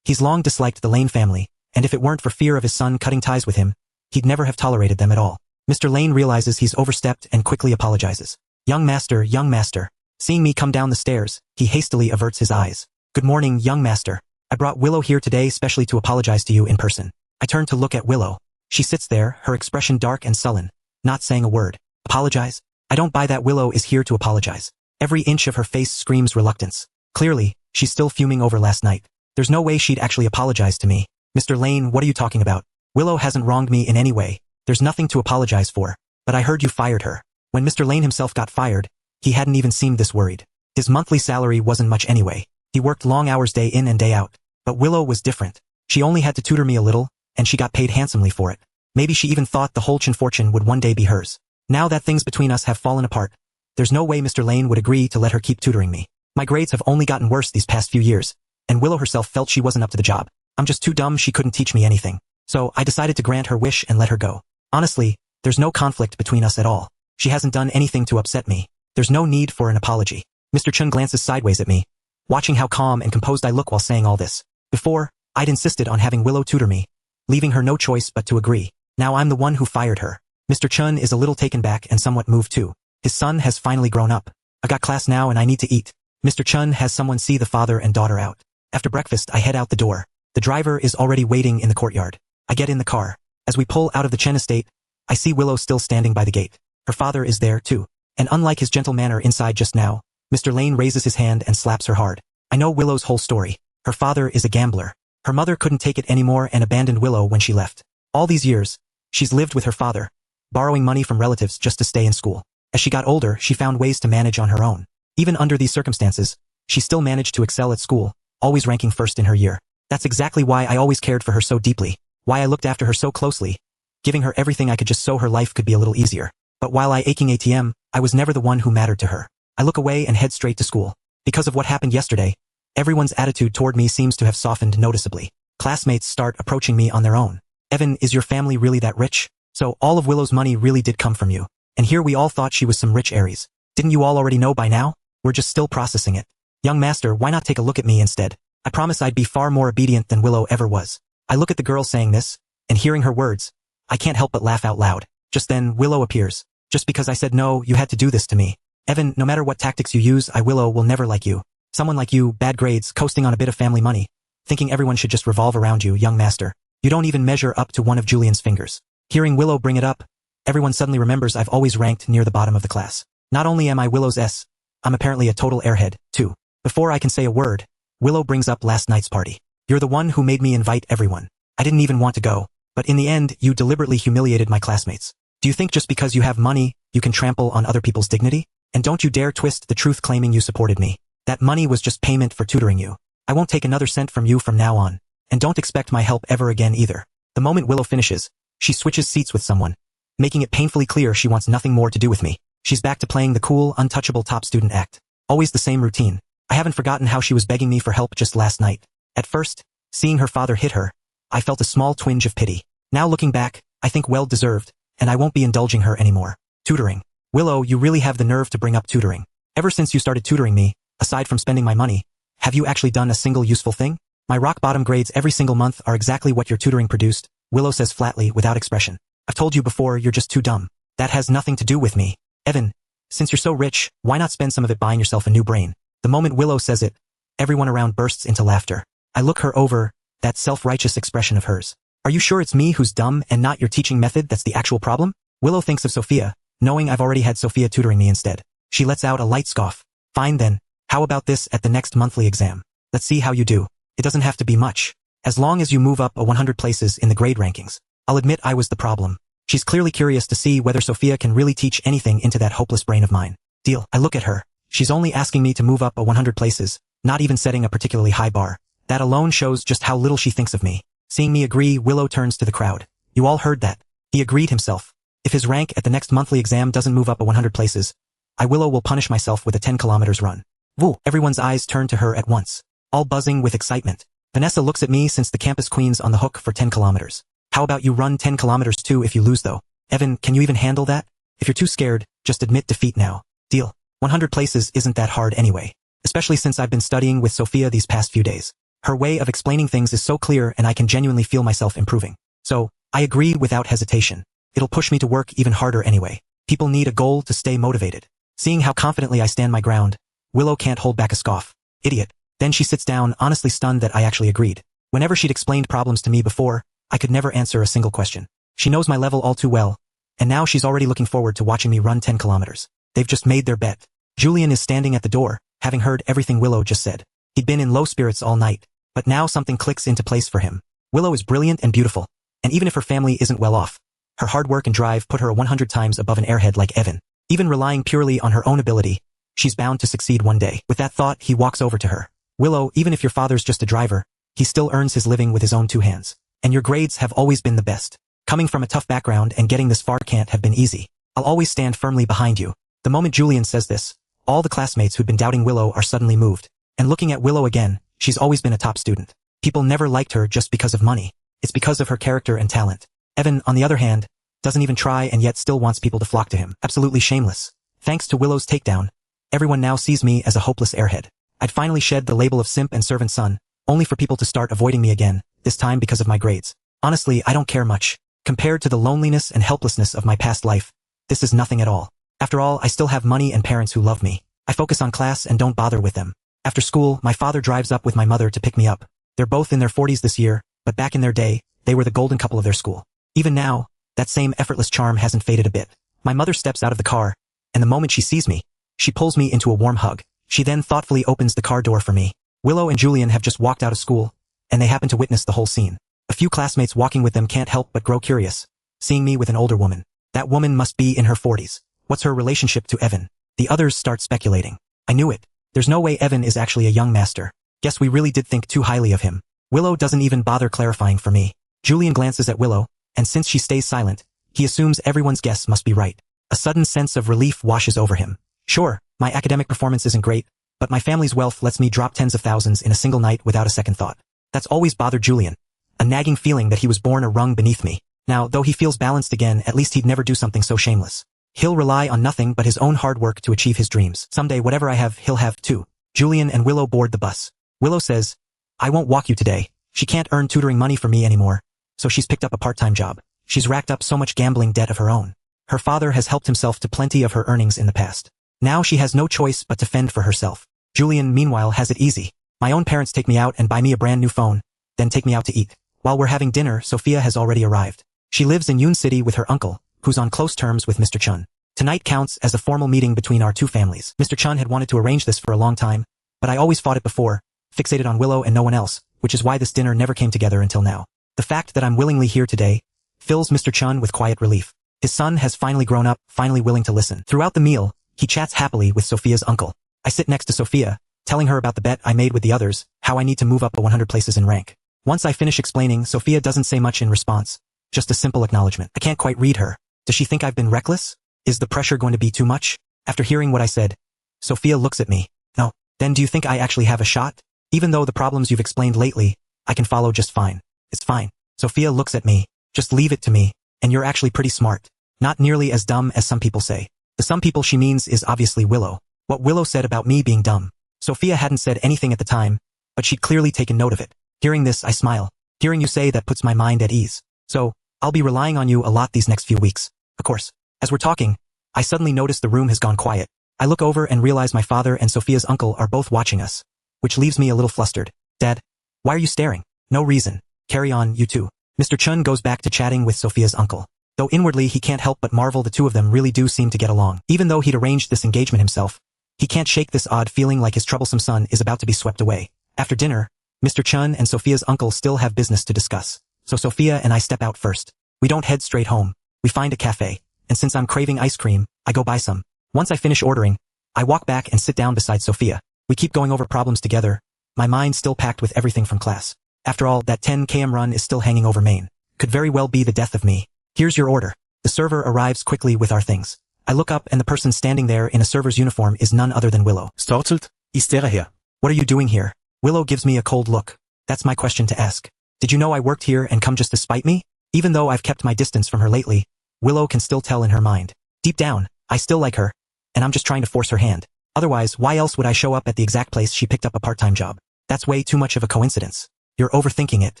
He's long disliked the Lane family, and if it weren't for fear of his son cutting ties with him, he'd never have tolerated them at all. Mr. Lane realizes he's overstepped and quickly apologizes. Young master. Seeing me come down the stairs, he hastily averts his eyes. Good morning, young master. I brought Willow here today specially to apologize to you in person. I turn to look at Willow. She sits there, her expression dark and sullen, not saying a word. Apologize? I don't buy that. Willow is here to apologize. Every inch of her face screams reluctance. Clearly, she's still fuming over last night. There's no way she'd actually apologize to me. Mr. Lane, what are you talking about? Willow hasn't wronged me in any way. There's nothing to apologize for. But I heard you fired her. When Mr. Lane himself got fired, he hadn't even seemed this worried. His monthly salary wasn't much anyway. He worked long hours day in and day out. But Willow was different. She only had to tutor me a little, and she got paid handsomely for it. Maybe she even thought the whole Chin fortune would one day be hers. Now that things between us have fallen apart, there's no way Mr. Lane would agree to let her keep tutoring me. My grades have only gotten worse these past few years, and Willow herself felt she wasn't up to the job. I'm just too dumb. She couldn't teach me anything. So I decided to grant her wish and let her go. Honestly, there's no conflict between us at all. She hasn't done anything to upset me. There's no need for an apology. Mr. Chun glances sideways at me, watching how calm and composed I look while saying all this. Before, I'd insisted on having Willow tutor me, leaving her no choice but to agree. Now I'm the one who fired her. Mr. Chun is a little taken back and somewhat moved too. His son has finally grown up. I got class now and I need to eat. Mr. Chun has someone see the father and daughter out. After breakfast, I head out the door. The driver is already waiting in the courtyard. I get in the car. As we pull out of the Chen estate, I see Willow still standing by the gate. Her father is there too. And unlike his gentle manner inside just now, Mr. Lane raises his hand and slaps her hard. I know Willow's whole story. Her father is a gambler. Her mother couldn't take it anymore and abandoned Willow when she left. All these years, she's lived with her father, borrowing money from relatives just to stay in school. As she got older, she found ways to manage on her own. Even under these circumstances, she still managed to excel at school, always ranking first in her year. That's exactly why I always cared for her so deeply, why I looked after her so closely, giving her everything I could just so her life could be a little easier. But while I aching ATM, I was never the one who mattered to her. I look away and head straight to school. Because of what happened yesterday, everyone's attitude toward me seems to have softened noticeably. Classmates start approaching me on their own. Evan, is your family really that rich? So all of Willow's money really did come from you. And here we all thought she was some rich Heiress. Didn't you all already know by now? We're just still processing it. Young master, why not take a look at me instead? I promise I'd be far more obedient than Willow ever was. I look at the girl saying this, and hearing her words, I can't help but laugh out loud. Just then, Willow appears. Just because I said no, you had to do this to me. Evan, no matter what tactics you use, Willow will never like you. Someone like you, bad grades, coasting on a bit of family money, thinking everyone should just revolve around you, young master. You don't even measure up to one of Julian's fingers. Hearing Willow bring it up, everyone suddenly remembers I've always ranked near the bottom of the class. Not only am I Willow's S, I'm apparently a total airhead, too. Before I can say a word, Willow brings up last night's party. You're the one who made me invite everyone. I didn't even want to go, but in the end, you deliberately humiliated my classmates. Do you think just because you have money, you can trample on other people's dignity? And don't you dare twist the truth claiming you supported me. That money was just payment for tutoring you. I won't take another cent from you from now on. And don't expect my help ever again either. The moment Willow finishes, she switches seats with someone, making it painfully clear she wants nothing more to do with me. She's back to playing the cool, untouchable top student act. Always the same routine. I haven't forgotten how she was begging me for help just last night. At first, seeing her father hit her, I felt a small twinge of pity. Now looking back, I think well deserved, and I won't be indulging her anymore. Tutoring. Willow, you really have the nerve to bring up tutoring. Ever since you started tutoring me, aside from spending my money, have you actually done a single useful thing? My rock-bottom grades every single month are exactly what your tutoring produced, Willow says flatly without expression. I've told you before, you're just too dumb. That has nothing to do with me. Evan, since you're so rich, why not spend some of it buying yourself a new brain? The moment Willow says it, everyone around bursts into laughter. I look her over, that self-righteous expression of hers. Are you sure it's me who's dumb and not your teaching method that's the actual problem? Willow thinks of Sophia, knowing I've already had Sophia tutoring me instead. She lets out a light scoff. Fine then, how about this at the next monthly exam? Let's see how you do. It doesn't have to be much. As long as you move up 100 places in the grade rankings. I'll admit I was the problem. She's clearly curious to see whether Sophia can really teach anything into that hopeless brain of mine. Deal. I look at her. She's only asking me to move up 100 places, not even setting a particularly high bar. That alone shows just how little she thinks of me. Seeing me agree, Willow turns to the crowd. You all heard that. He agreed himself. If his rank at the next monthly exam doesn't move up 100 places, Willow will punish myself with a 10 kilometers run. Woo! Everyone's eyes turn to her at once, all buzzing with excitement. Vanessa looks at me since the campus queen's on the hook for 10 kilometers. How about you run 10 kilometers too if you lose though? Evan, can you even handle that? If you're too scared, just admit defeat now. Deal. 100 places isn't that hard anyway. Especially since I've been studying with Sophia these past few days. Her way of explaining things is so clear and I can genuinely feel myself improving. So, I agree without hesitation. It'll push me to work even harder anyway. People need a goal to stay motivated. Seeing how confidently I stand my ground, Willow can't hold back a scoff. Idiot. Then she sits down, honestly stunned that I actually agreed. Whenever she'd explained problems to me before, I could never answer a single question. She knows my level all too well, and now she's already looking forward to watching me run 10 kilometers. They've just made their bet. Julian is standing at the door, having heard everything Willow just said. He'd been in low spirits all night, but now something clicks into place for him. Willow is brilliant and beautiful, and even if her family isn't well off, her hard work and drive put her 100 times above an airhead like Evan. Even relying purely on her own ability, she's bound to succeed one day. With that thought, he walks over to her. Willow, even if your father's just a driver, he still earns his living with his own 2 hands. And your grades have always been the best. Coming from a tough background and getting this far can't have been easy. I'll always stand firmly behind you. The moment Julian says this, all the classmates who'd been doubting Willow are suddenly moved. And looking at Willow again, she's always been a top student. People never liked her just because of money. It's because of her character and talent. Evan, on the other hand, doesn't even try and yet still wants people to flock to him. Absolutely shameless. Thanks to Willow's takedown, everyone now sees me as a hopeless airhead. I'd finally shed the label of simp and servant son, only for people to start avoiding me again, this time because of my grades. Honestly, I don't care much. Compared to the loneliness and helplessness of my past life, this is nothing at all. After all, I still have money and parents who love me. I focus on class and don't bother with them. After school, my father drives up with my mother to pick me up. They're both in their 40s this year, but back in their day, they were the golden couple of their school. Even now, that same effortless charm hasn't faded a bit. My mother steps out of the car, and the moment she sees me, she pulls me into a warm hug. She then thoughtfully opens the car door for me. Willow and Julian have just walked out of school, and they happen to witness the whole scene. A few classmates walking with them can't help but grow curious, seeing me with an older woman. That woman must be in her 40s. What's her relationship to Evan? The others start speculating. I knew it. There's no way Evan is actually a young master. Guess we really did think too highly of him. Willow doesn't even bother clarifying for me. Julian glances at Willow, and since she stays silent, he assumes everyone's guess must be right. A sudden sense of relief washes over him. Sure, my academic performance isn't great, but my family's wealth lets me drop tens of thousands in a single night without a second thought. That's always bothered Julian. A nagging feeling that he was born a rung beneath me. Now, though he feels balanced again, at least he'd never do something so shameless. He'll rely on nothing but his own hard work to achieve his dreams. Someday whatever I have, he'll have too. Julian and Willow board the bus. Willow says, I won't walk you today. She can't earn tutoring money for me anymore, so she's picked up a part-time job. She's racked up so much gambling debt of her own. Her father has helped himself to plenty of her earnings in the past. Now she has no choice but to fend for herself. Julian, meanwhile, has it easy. My own parents take me out and buy me a brand new phone, then take me out to eat. While we're having dinner, Sophia has already arrived. She lives in Yoon City with her uncle, who's on close terms with Mr. Chun. Tonight counts as a formal meeting between our 2 families. Mr. Chun had wanted to arrange this for a long time, but I always fought it before, fixated on Willow and no one else, which is why this dinner never came together until now. The fact that I'm willingly here today fills Mr. Chun with quiet relief. His son has finally grown up, finally willing to listen. Throughout the meal, he chats happily with Sophia's uncle. I sit next to Sophia, telling her about the bet I made with the others, how I need to move up 100 places in rank. Once I finish explaining, Sophia doesn't say much in response, just a simple acknowledgement. I can't quite read her. Does she think I've been reckless? Is the pressure going to be too much? After hearing what I said, Sophia looks at me. No. Then do you think I actually have a shot? Even though the problems you've explained lately, I can follow just fine. It's fine. Sophia looks at me. Just leave it to me, and you're actually pretty smart. Not nearly as dumb as some people say. The some people she means is obviously Willow. What Willow said about me being dumb. Sophia hadn't said anything at the time, but she'd clearly taken note of it. Hearing this, I smile. Hearing you say that puts my mind at ease. So, I'll be relying on you a lot these next few weeks. Of course. As we're talking, I suddenly notice the room has gone quiet. I look over and realize my father and Sophia's uncle are both watching us, which leaves me a little flustered. Dad, why are you staring? No reason. Carry on, you two. Mr. Chun goes back to chatting with Sophia's uncle. Though inwardly he can't help but marvel the two of them really do seem to get along. Even though he'd arranged this engagement himself, he can't shake this odd feeling like his troublesome son is about to be swept away. After dinner, Mr. Chun and Sophia's uncle still have business to discuss, so Sophia and I step out first. We don't head straight home. We find a cafe, and since I'm craving ice cream, I go buy some. Once I finish ordering, I walk back and sit down beside Sophia. We keep going over problems together, my mind still packed with everything from class. After all, that 10 km run is still hanging over Maine. Could very well be the death of me. Here's your order. The server arrives quickly with our things. I look up and the person standing there in a server's uniform is none other than Willow. Startled, I stare at her. What are you doing here? Willow gives me a cold look. That's my question to ask. Did you know I worked here and come just to spite me? Even though I've kept my distance from her lately, Willow can still tell in her mind. Deep down, I still like her, and I'm just trying to force her hand. Otherwise, why else would I show up at the exact place she picked up a part-time job? That's way too much of a coincidence. You're overthinking it.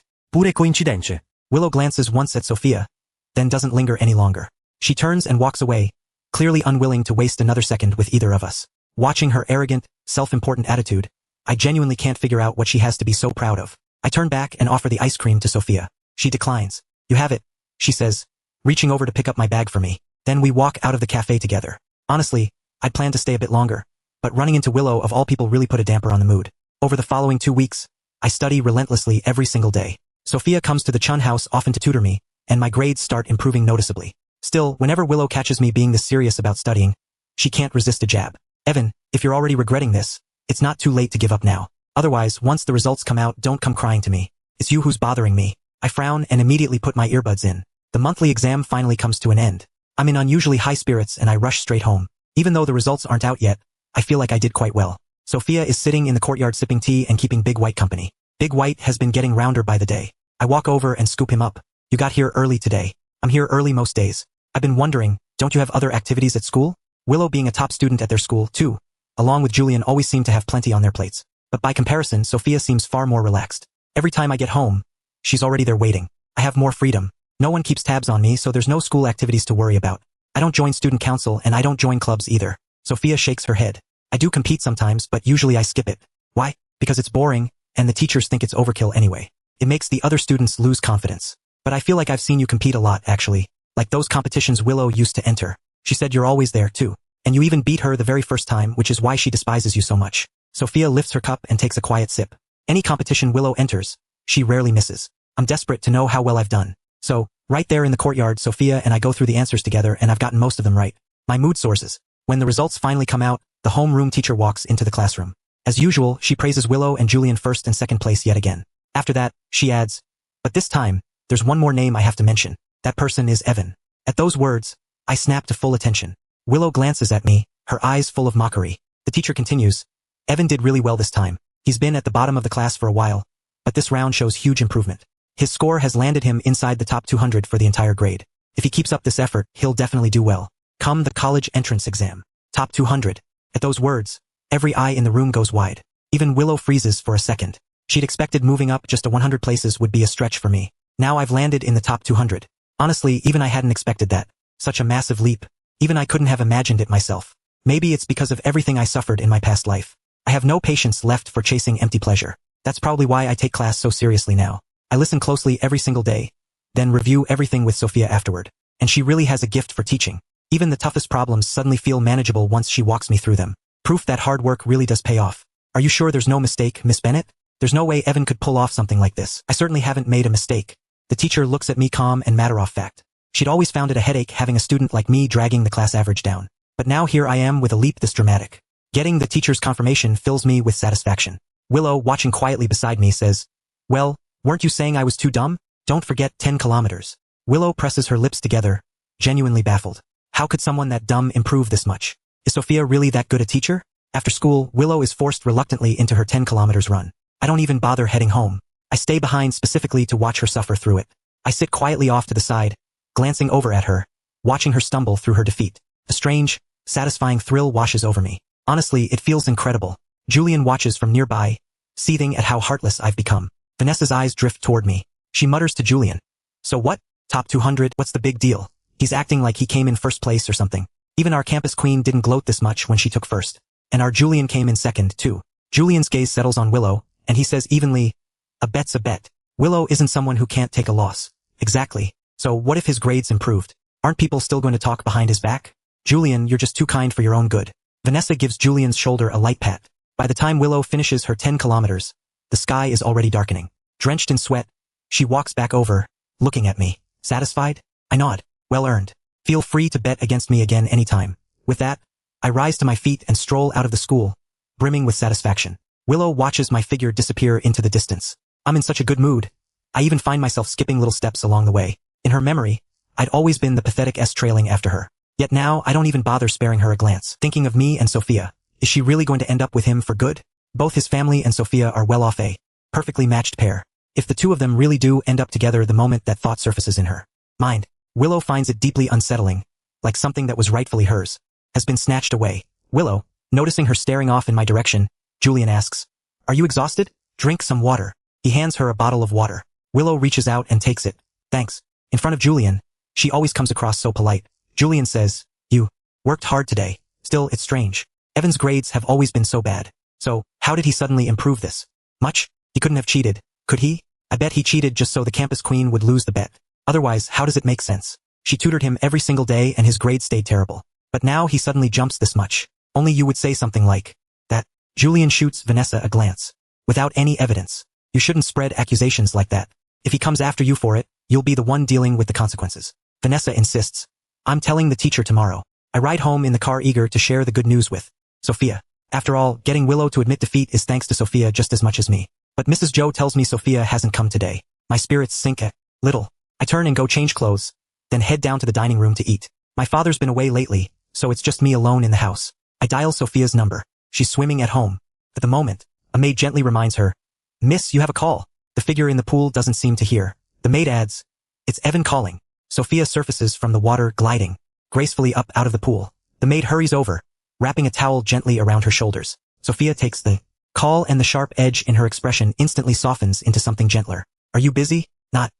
Pure coincidenze. Willow glances once at Sophia, then doesn't linger any longer. She turns and walks away, clearly unwilling to waste another second with either of us. Watching her arrogant, self-important attitude, I genuinely can't figure out what she has to be so proud of. I turn back and offer the ice cream to Sophia. She declines. You have it, she says, reaching over to pick up my bag for me. Then we walk out of the cafe together. Honestly, I'd planned to stay a bit longer, but running into Willow of all people really put a damper on the mood. Over the following 2 weeks, I study relentlessly every single day. Sophia comes to the Chun house often to tutor me, and my grades start improving noticeably. Still, whenever Willow catches me being this serious about studying, she can't resist a jab. Evan, if you're already regretting this, it's not too late to give up now. Otherwise, once the results come out, don't come crying to me. It's you who's bothering me. I frown and immediately put my earbuds in. The monthly exam finally comes to an end. I'm in unusually high spirits and I rush straight home. Even though the results aren't out yet, I feel like I did quite well. Sophia is sitting in the courtyard sipping tea and keeping Big White company. Big White has been getting rounder by the day. I walk over and scoop him up. You got here early today. I'm here early most days. I've been wondering, don't you have other activities at school? Willow being a top student at their school, too, along with Julian always seem to have plenty on their plates. But by comparison, Sophia seems far more relaxed. Every time I get home, she's already there waiting. I have more freedom. No one keeps tabs on me, so there's no school activities to worry about. I don't join student council and I don't join clubs either. Sophia shakes her head. I do compete sometimes, but usually I skip it. Why? Because it's boring, and the teachers think it's overkill anyway. It makes the other students lose confidence. But I feel like I've seen you compete a lot, actually. Like those competitions Willow used to enter. She said you're always there, too. And you even beat her the very first time, which is why she despises you so much. Sophia lifts her cup and takes a quiet sip. Any competition Willow enters, she rarely misses. I'm desperate to know how well I've done. So, right there in the courtyard, Sophia and I go through the answers together and I've gotten most of them right. My mood sources. When the results finally come out, the homeroom teacher walks into the classroom. As usual, she praises Willow and Julian first and second place yet again. After that, she adds, but this time, there's one more name I have to mention. That person is Evan. At those words, I snap to full attention. Willow glances at me, her eyes full of mockery. The teacher continues, Evan did really well this time. He's been at the bottom of the class for a while, but this round shows huge improvement. His score has landed him inside the top 200 for the entire grade. If he keeps up this effort, he'll definitely do well. Come the college entrance exam. Top 200. At those words, every eye in the room goes wide. Even Willow freezes for a second. She'd expected moving up just to 100 places would be a stretch for me. Now I've landed in the top 200. Honestly, even I hadn't expected that. Such a massive leap. Even I couldn't have imagined it myself. Maybe it's because of everything I suffered in my past life. I have no patience left for chasing empty pleasure. That's probably why I take class so seriously now. I listen closely every single day, then review everything with Sophia afterward. And she really has a gift for teaching. Even the toughest problems suddenly feel manageable once she walks me through them. Proof that hard work really does pay off. Are you sure there's no mistake, Miss Bennett? There's no way Evan could pull off something like this. I certainly haven't made a mistake. The teacher looks at me calm and matter-of-fact. She'd always found it a headache having a student like me dragging the class average down. But now here I am with a leap this dramatic. Getting the teacher's confirmation fills me with satisfaction. Willow, watching quietly beside me, says, well, weren't you saying I was too dumb? Don't forget 10 kilometers. Willow presses her lips together, genuinely baffled. How could someone that dumb improve this much? Is Sophia really that good a teacher? After school, Willow is forced reluctantly into her 10 kilometers run. I don't even bother heading home. I stay behind specifically to watch her suffer through it. I sit quietly off to the side, glancing over at her, watching her stumble through her defeat. A strange, satisfying thrill washes over me. Honestly, it feels incredible. Julian watches from nearby, seething at how heartless I've become. Vanessa's eyes drift toward me. She mutters to Julian. So what? Top 200, what's the big deal? He's acting like he came in first place or something. Even our campus queen didn't gloat this much when she took first. And our Julian came in second, too. Julian's gaze settles on Willow, and he says evenly, a bet's a bet. Willow isn't someone who can't take a loss. Exactly. So what if his grades improved? Aren't people still going to talk behind his back? Julian, you're just too kind for your own good. Vanessa gives Julian's shoulder a light pat. By the time Willow finishes her 10 kilometers, the sky is already darkening. Drenched in sweat, she walks back over, looking at me. Satisfied? I nod. Well earned. Feel free to bet against me again anytime. With that, I rise to my feet and stroll out of the school, brimming with satisfaction. Willow watches my figure disappear into the distance. I'm in such a good mood. I even find myself skipping little steps along the way. In her memory, I'd always been the pathetic S trailing after her. Yet now I don't even bother sparing her a glance. Thinking of me and Sophia, is she really going to end up with him for good? Both his family and Sophia are well off, a perfectly matched pair. If the two of them really do end up together the moment that thought surfaces in her mind, Willow finds it deeply unsettling, like something that was rightfully hers has been snatched away. Willow, noticing her staring off in my direction, Julian asks, "Are you exhausted? Drink some water." He hands her a bottle of water. Willow reaches out and takes it. "Thanks." In front of Julian, she always comes across so polite. Julian says, "You worked hard today." Still, it's strange. Evan's grades have always been so bad. So, how did he suddenly improve this much? He couldn't have cheated, could he? I bet he cheated just so the campus queen would lose the bet. Otherwise, how does it make sense? She tutored him every single day and his grades stayed terrible. But now he suddenly jumps this much. Only you would say something like that. Julian shoots Vanessa a glance. Without any evidence. You shouldn't spread accusations like that. If he comes after you for it, you'll be the one dealing with the consequences. Vanessa insists. I'm telling the teacher tomorrow. I ride home in the car eager to share the good news with Sophia. After all, getting Willow to admit defeat is thanks to Sophia just as much as me. But Mrs. Joe tells me Sophia hasn't come today. My spirits sink a little. I turn and go change clothes, then head down to the dining room to eat. My father's been away lately, so it's just me alone in the house. I dial Sophia's number. She's swimming at home. At the moment, a maid gently reminds her, "Miss, you have a call." The figure in the pool doesn't seem to hear. The maid adds, "It's Evan calling." Sophia surfaces from the water, gliding gracefully up out of the pool. The maid hurries over, wrapping a towel gently around her shoulders. Sophia takes the call and the sharp edge in her expression instantly softens into something gentler. "Are you busy?" "Not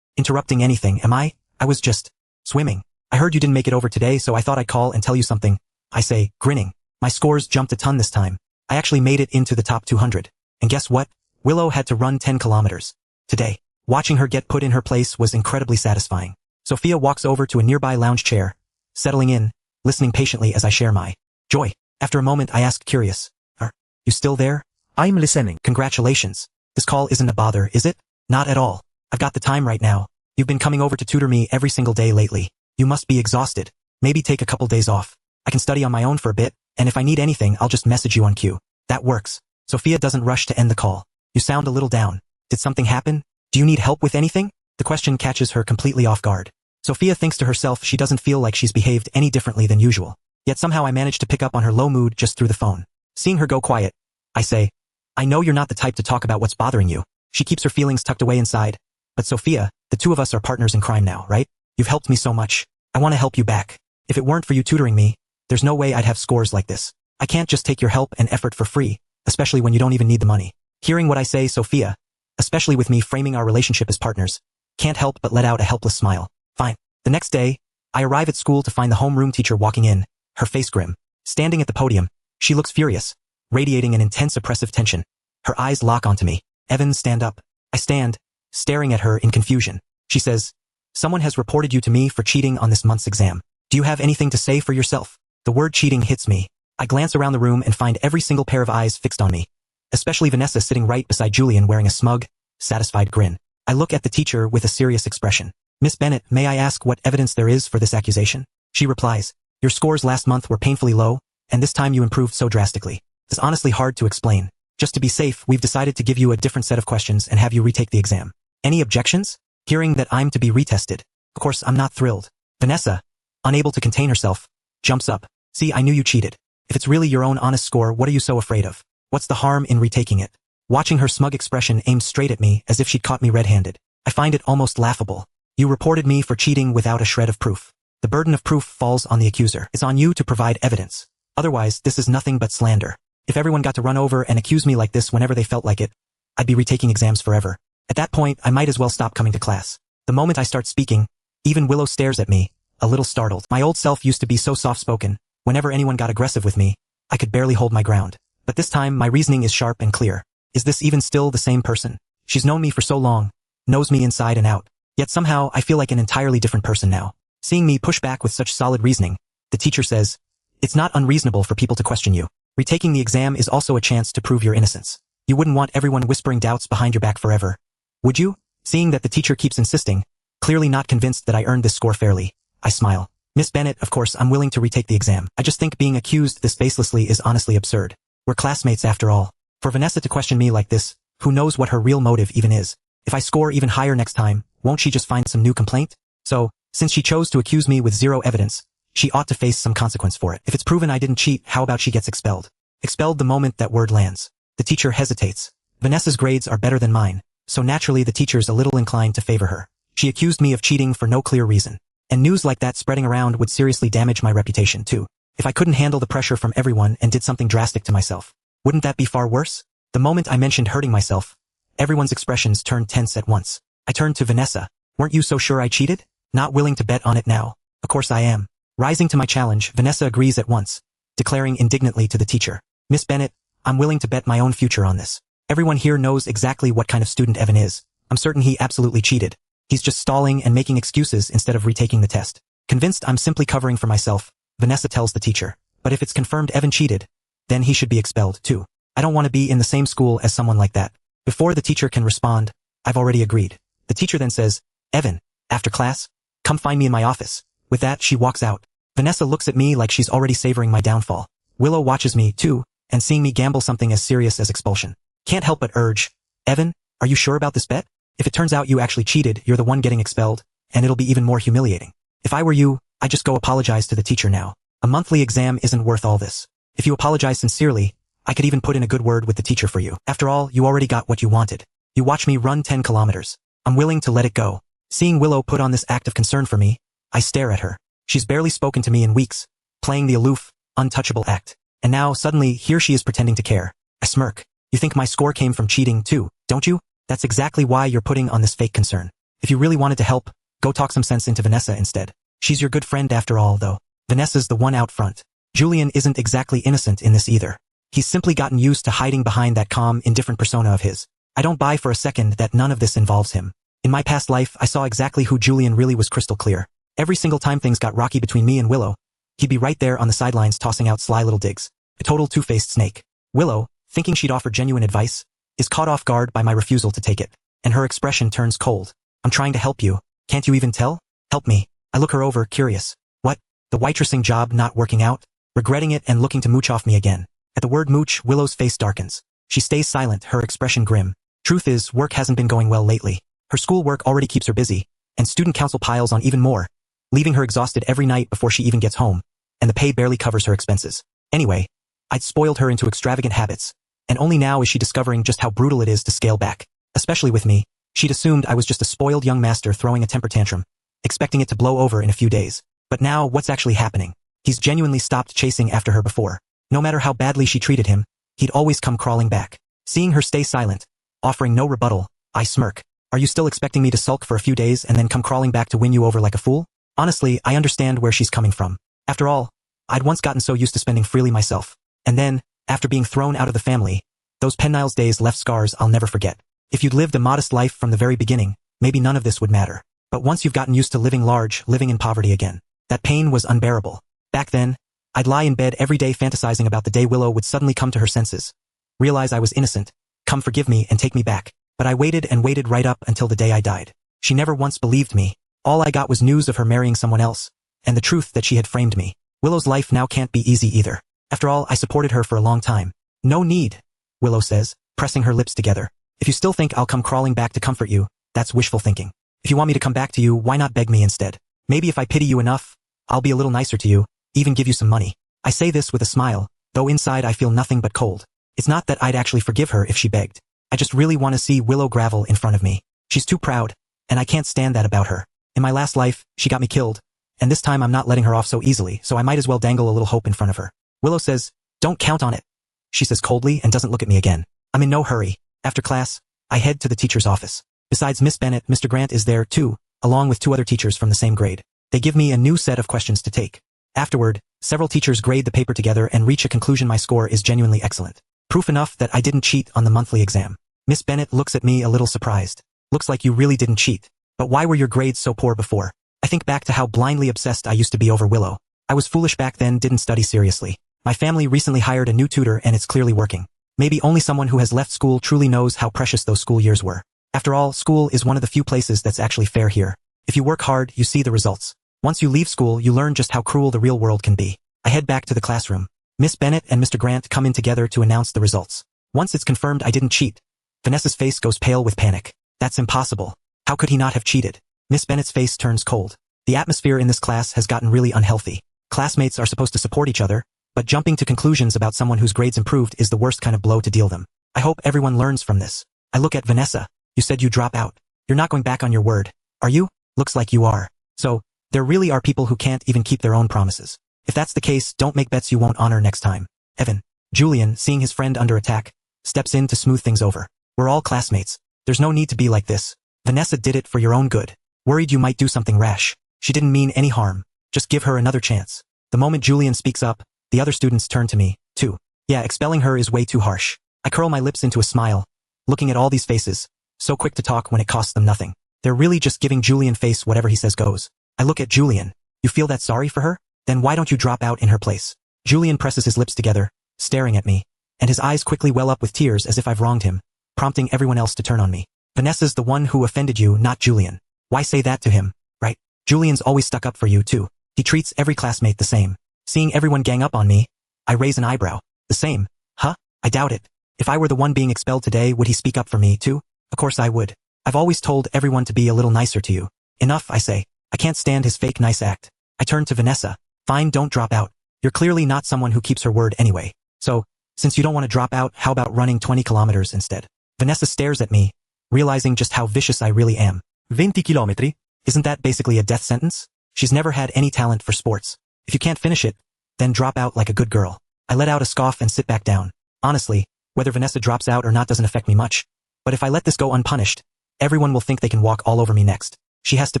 interrupting anything, am I? I was just swimming. I heard you didn't make it over today, so I thought I'd call and tell you something," I say, grinning. My scores jumped a ton this time. I actually made it into the top 200. And guess what? Willow had to run 10 kilometers today. Watching her get put in her place was incredibly satisfying. Sophia walks over to a nearby lounge chair, settling in, listening patiently as I share my joy. After a moment I ask curious, "Are you still there?" I'm listening. "Congratulations. This call isn't a bother, is it?" "Not at all. I've got the time right now. You've been coming over to tutor me every single day lately. You must be exhausted. Maybe take a couple days off. I can study on my own for a bit, and if I need anything I'll just message you on cue." "That works." Sophia doesn't rush to end the call. "You sound a little down. Did something happen? Do you need help with anything?" The question catches her completely off guard. Sophia thinks to herself she doesn't feel like she's behaved any differently than usual. Yet somehow I manage to pick up on her low mood just through the phone. Seeing her go quiet, I say, "I know you're not the type to talk about what's bothering you." She keeps her feelings tucked away inside. "But Sophia, the two of us are partners in crime now, right? You've helped me so much. I want to help you back. If it weren't for you tutoring me, there's no way I'd have scores like this. I can't just take your help and effort for free, especially when you don't even need the money." Hearing what I say, Sophia, especially with me framing our relationship as partners, can't help but let out a helpless smile. Fine. The next day, I arrive at school to find the homeroom teacher walking in, her face grim. Standing at the podium, she looks furious, radiating an intense oppressive tension. Her eyes lock onto me. "Evan, stand up." I stand, staring at her in confusion. She says, "Someone has reported you to me for cheating on this month's exam. Do you have anything to say for yourself?" The word cheating hits me. I glance around the room and find every single pair of eyes fixed on me, especially Vanessa sitting right beside Julian wearing a smug, satisfied grin. I look at the teacher with a serious expression. "Miss Bennett, may I ask what evidence there is for this accusation?" She replies, "Your scores last month were painfully low, and this time you improved so drastically. It's honestly hard to explain. Just to be safe, we've decided to give you a different set of questions and have you retake the exam. Any objections?" Hearing that I'm to be retested, of course I'm not thrilled. Vanessa, unable to contain herself, jumps up. "See, I knew you cheated. If it's really your own honest score, what are you so afraid of? What's the harm in retaking it?" Watching her smug expression aimed straight at me as if she'd caught me red-handed, I find it almost laughable. "You reported me for cheating without a shred of proof. The burden of proof falls on the accuser. It's on you to provide evidence. Otherwise, this is nothing but slander. If everyone got to run over and accuse me like this whenever they felt like it, I'd be retaking exams forever. At that point, I might as well stop coming to class." The moment I start speaking, even Willow stares at me, a little startled. My old self used to be so soft-spoken. Whenever anyone got aggressive with me, I could barely hold my ground. But this time, my reasoning is sharp and clear. Is this even still the same person? She's known me for so long, knows me inside and out. Yet somehow, I feel like an entirely different person now. Seeing me push back with such solid reasoning, the teacher says, "It's not unreasonable for people to question you. Retaking the exam is also a chance to prove your innocence. You wouldn't want everyone whispering doubts behind your back forever, would you?" Seeing that the teacher keeps insisting, Clearly not convinced that I earned this score fairly. I smile. Miss Bennett, of course I'm willing to retake the exam. I just think being accused this baselessly is honestly absurd. We're classmates after all. For Vanessa to question me like this, who knows what her real motive even is? If I score even higher next time, won't she just find some new complaint? So, since she chose to accuse me with zero evidence, she ought to face some consequence for it. If it's proven I didn't cheat, how about she gets expelled? Expelled the moment that word lands. The teacher hesitates. Vanessa's grades are better than mine, so naturally the teacher's a little inclined to favor her. She accused me of cheating for no clear reason. And news like that spreading around would seriously damage my reputation too. If I couldn't handle the pressure from everyone and did something drastic to myself, wouldn't that be far worse? The moment I mentioned hurting myself, everyone's expressions turned tense at once. I turned to Vanessa. Weren't you so sure I cheated? Not willing to bet on it now. Of course I am. Rising to my challenge, Vanessa agrees at once, declaring indignantly to the teacher, Miss Bennett, I'm willing to bet my own future on this. Everyone here knows exactly what kind of student Evan is. I'm certain he absolutely cheated. He's just stalling and making excuses instead of retaking the test. Convinced I'm simply covering for myself, Vanessa tells the teacher, but if it's confirmed Evan cheated, then he should be expelled too. I don't want to be in the same school as someone like that. Before the teacher can respond, I've already agreed. The teacher then says, Evan, after class, come find me in my office. With that, she walks out. Vanessa looks at me like she's already savoring my downfall. Willow watches me, too, and seeing me gamble something as serious as expulsion. Can't help but urge, Evan, are you sure about this bet? If it turns out you actually cheated, you're the one getting expelled, and it'll be even more humiliating. If I were you, I'd just go apologize to the teacher now. A monthly exam isn't worth all this. If you apologize sincerely, I could even put in a good word with the teacher for you. After all, you already got what you wanted. You watch me run 10 kilometers. I'm willing to let it go. Seeing Willow put on this act of concern for me, I stare at her. She's barely spoken to me in weeks, playing the aloof, untouchable act. And now, suddenly, here she is pretending to care. I smirk. You think my score came from cheating too, don't you? That's exactly why you're putting on this fake concern. If you really wanted to help, go talk some sense into Vanessa instead. She's your good friend after all, though. Vanessa's the one out front. Julian isn't exactly innocent in this either. He's simply gotten used to hiding behind that calm, indifferent persona of his. I don't buy for a second that none of this involves him. In my past life, I saw exactly who Julian really was crystal clear. Every single time things got rocky between me and Willow, he'd be right there on the sidelines tossing out sly little digs. A total two-faced snake. Willow, thinking she'd offer genuine advice, is caught off guard by my refusal to take it, and her expression turns cold. I'm trying to help you. Can't you even tell? Help me. I look her over, curious. What? The waitressing job not working out? Regretting it and looking to mooch off me again. At the word mooch, Willow's face darkens. She stays silent, her expression grim. Truth is, work hasn't been going well lately. Her schoolwork already keeps her busy, and student council piles on even more, leaving her exhausted every night before she even gets home, and the pay barely covers her expenses. Anyway, I'd spoiled her into extravagant habits, and only now is she discovering just how brutal it is to scale back. Especially with me, she'd assumed I was just a spoiled young master throwing a temper tantrum, expecting it to blow over in a few days. But now, what's actually happening? He's genuinely stopped chasing after her before. No matter how badly she treated him, he'd always come crawling back. Seeing her stay silent, offering no rebuttal, I smirk. Are you still expecting me to sulk for a few days and then come crawling back to win you over like a fool? Honestly, I understand where she's coming from. After all, I'd once gotten so used to spending freely myself. And then, after being thrown out of the family, those Penniles days left scars I'll never forget. If you'd lived a modest life from the very beginning, maybe none of this would matter. But once you've gotten used to living large, living in poverty again, that pain was unbearable. Back then, I'd lie in bed every day fantasizing about the day Willow would suddenly come to her senses, realize I was innocent, come forgive me and take me back. But I waited and waited right up until the day I died. She never once believed me. All I got was news of her marrying someone else, and the truth that she had framed me. Willow's life now can't be easy either. After all, I supported her for a long time. No need, Willow says, pressing her lips together. If you still think I'll come crawling back to comfort you, that's wishful thinking. If you want me to come back to you, why not beg me instead? Maybe if I pity you enough, I'll be a little nicer to you, even give you some money. I say this with a smile, though inside I feel nothing but cold. It's not that I'd actually forgive her if she begged. I just really want to see Willow gravel in front of me. She's too proud, and I can't stand that about her. In my last life, she got me killed, and this time I'm not letting her off so easily, so I might as well dangle a little hope in front of her. Willow says, don't count on it. She says coldly and doesn't look at me again. I'm in no hurry. After class, I head to the teacher's office. Besides Miss Bennett, Mr. Grant is there too, along with 2 other teachers from the same grade. They give me a new set of questions to take. Afterward, several teachers grade the paper together and reach a conclusion my score is genuinely excellent. Proof enough that I didn't cheat on the monthly exam. Miss Bennett looks at me a little surprised. Looks like you really didn't cheat. But why were your grades so poor before? I think back to how blindly obsessed I used to be over Willow. I was foolish back then, didn't study seriously. My family recently hired a new tutor and it's clearly working. Maybe only someone who has left school truly knows how precious those school years were. After all, school is one of the few places that's actually fair here. If you work hard, you see the results. Once you leave school, you learn just how cruel the real world can be. I head back to the classroom. Miss Bennett and Mr. Grant come in together to announce the results. Once it's confirmed I didn't cheat, Vanessa's face goes pale with panic. That's impossible. How could he not have cheated? Miss Bennett's face turns cold. The atmosphere in this class has gotten really unhealthy. Classmates are supposed to support each other, but jumping to conclusions about someone whose grades improved is the worst kind of blow to deal them. I hope everyone learns from this. I look at Vanessa. You said you drop out. You're not going back on your word, are you? Looks like you are. So, there really are people who can't even keep their own promises. If that's the case, don't make bets you won't honor next time. Evan. Julian, seeing his friend under attack, steps in to smooth things over. We're all classmates. There's no need to be like this. Vanessa did it for your own good. Worried you might do something rash. She didn't mean any harm. Just give her another chance. The moment Julian speaks up, the other students turn to me, too. Yeah, expelling her is way too harsh. I curl my lips into a smile, looking at all these faces, so quick to talk when it costs them nothing. They're really just giving Julian face whatever he says goes. I look at Julian. You feel that sorry for her? Then why don't you drop out in her place? Julian presses his lips together, staring at me, and his eyes quickly well up with tears as if I've wronged him, prompting everyone else to turn on me. Vanessa's the one who offended you, not Julian. Why say that to him, right? Julian's always stuck up for you, too. He treats every classmate the same. Seeing everyone gang up on me, I raise an eyebrow. The same? Huh? I doubt it. If I were the one being expelled today, would he speak up for me, too? Of course I would. I've always told everyone to be a little nicer to you. Enough, I say. I can't stand his fake nice act. I turn to Vanessa. Fine, don't drop out. You're clearly not someone who keeps her word anyway. So, since you don't want to drop out, how about running 20 kilometers instead? Vanessa stares at me, realizing just how vicious I really am. 20 chilometri? Isn't that basically a death sentence? She's never had any talent for sports. If you can't finish it, then drop out like a good girl. I let out a scoff and sit back down. Honestly, whether Vanessa drops out or not doesn't affect me much. But if I let this go unpunished, everyone will think they can walk all over me next. She has to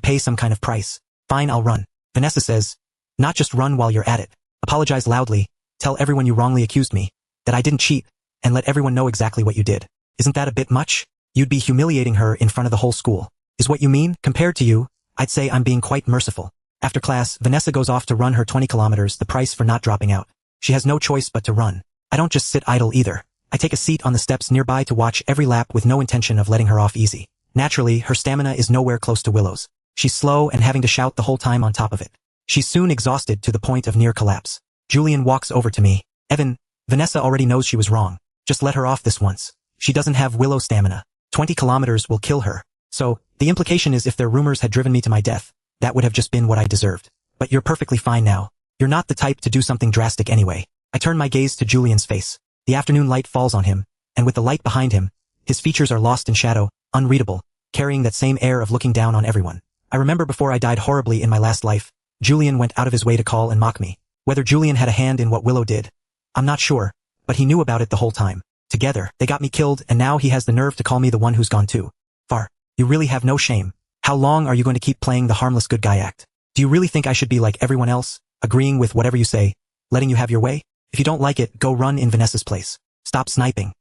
pay some kind of price. Fine, I'll run. Vanessa says, not just run while you're at it. Apologize loudly, tell everyone you wrongly accused me, that I didn't cheat, and let everyone know exactly what you did. Isn't that a bit much? You'd be humiliating her in front of the whole school. Is what you mean? Compared to you, I'd say I'm being quite merciful. After class, Vanessa goes off to run her 20 kilometers, the price for not dropping out. She has no choice but to run. I don't just sit idle either. I take a seat on the steps nearby to watch every lap with no intention of letting her off easy. Naturally, her stamina is nowhere close to Willow's. She's slow and having to shout the whole time on top of it. She's soon exhausted to the point of near collapse. Julian walks over to me. Evan, Vanessa already knows she was wrong. Just let her off this once. She doesn't have Willow stamina. 20 kilometers will kill her. So, the implication is if their rumors had driven me to my death, that would have just been what I deserved. But you're perfectly fine now. You're not the type to do something drastic anyway. I turn my gaze to Julian's face. The afternoon light falls on him, and with the light behind him, his features are lost in shadow, unreadable, carrying that same air of looking down on everyone. I remember before I died horribly in my last life, Julian went out of his way to call and mock me. Whether Julian had a hand in what Willow did, I'm not sure, but he knew about it the whole time. Together, they got me killed, and now he has the nerve to call me the one who's gone too far. You really have no shame. How long are you going to keep playing the harmless good guy act? Do you really think I should be like everyone else, agreeing with whatever you say, letting you have your way? If you don't like it, go run in Vanessa's place. Stop sniping.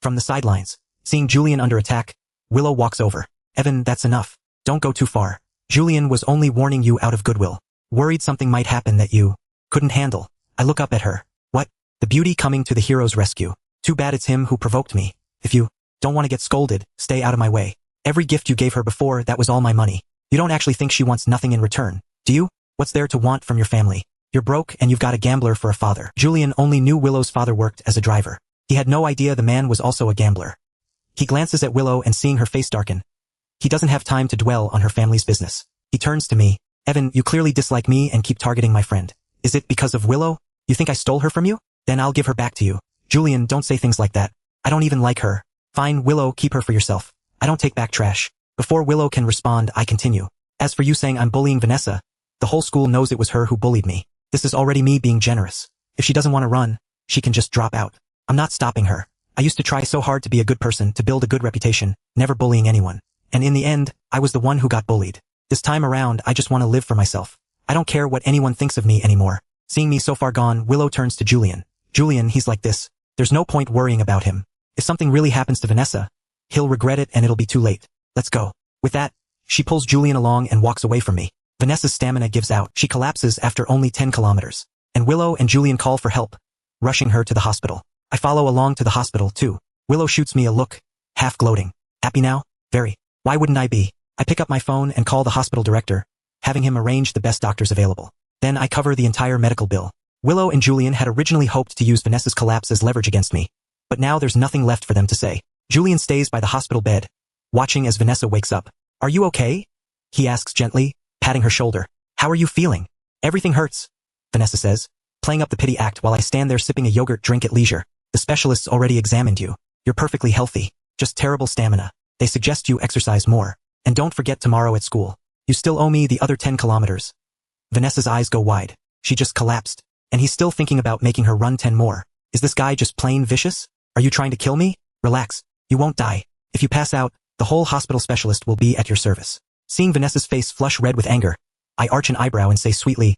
From the sidelines, seeing Julian under attack, Willow walks over. Evan, that's enough. Don't go too far. Julian was only warning you out of goodwill. Worried something might happen that you couldn't handle. I look up at her. What? The beauty coming to the hero's rescue. Too bad it's him who provoked me. If you don't want to get scolded, stay out of my way. Every gift you gave her before, that was all my money. You don't actually think she wants nothing in return, do you? What's there to want from your family? You're broke and you've got a gambler for a father. Julian only knew Willow's father worked as a driver. He had no idea the man was also a gambler. He glances at Willow and seeing her face darken. He doesn't have time to dwell on her family's business. He turns to me. Evan, you clearly dislike me and keep targeting my friend. Is it because of Willow? You think I stole her from you? Then I'll give her back to you. Julian, don't say things like that. I don't even like her. Fine, Willow, keep her for yourself. I don't take back trash. Before Willow can respond, I continue. As for you saying I'm bullying Vanessa, the whole school knows it was her who bullied me. This is already me being generous. If she doesn't want to run, she can just drop out. I'm not stopping her. I used to try so hard to be a good person, to build a good reputation, never bullying anyone. And in the end, I was the one who got bullied. This time around, I just want to live for myself. I don't care what anyone thinks of me anymore. Seeing me so far gone, Willow turns to Julian. Julian, he's like this. There's no point worrying about him. If something really happens to Vanessa, he'll regret it and it'll be too late. Let's go. With that, she pulls Julian along and walks away from me. Vanessa's stamina gives out. She collapses after only 10 kilometers. And Willow and Julian call for help, rushing her to the hospital. I follow along to the hospital too. Willow shoots me a look, half gloating. Happy now? Very. Why wouldn't I be? I pick up my phone and call the hospital director, having him arrange the best doctors available. Then I cover the entire medical bill. Willow and Julian had originally hoped to use Vanessa's collapse as leverage against me, but now there's nothing left for them to say. Julian stays by the hospital bed, watching as Vanessa wakes up. "Are you okay?" he asks gently, patting her shoulder. "How are you feeling?" "Everything hurts," Vanessa says, playing up the pity act while I stand there sipping a yogurt drink at leisure. "The specialists already examined you. You're perfectly healthy, just terrible stamina. They suggest you exercise more. And don't forget tomorrow at school. You still owe me the other 10 kilometers. Vanessa's eyes go wide. She just collapsed. And he's still thinking about making her run 10 more. Is this guy just plain vicious? Are you trying to kill me? Relax. You won't die. If you pass out, the whole hospital specialist will be at your service. Seeing Vanessa's face flush red with anger, I arch an eyebrow and say sweetly,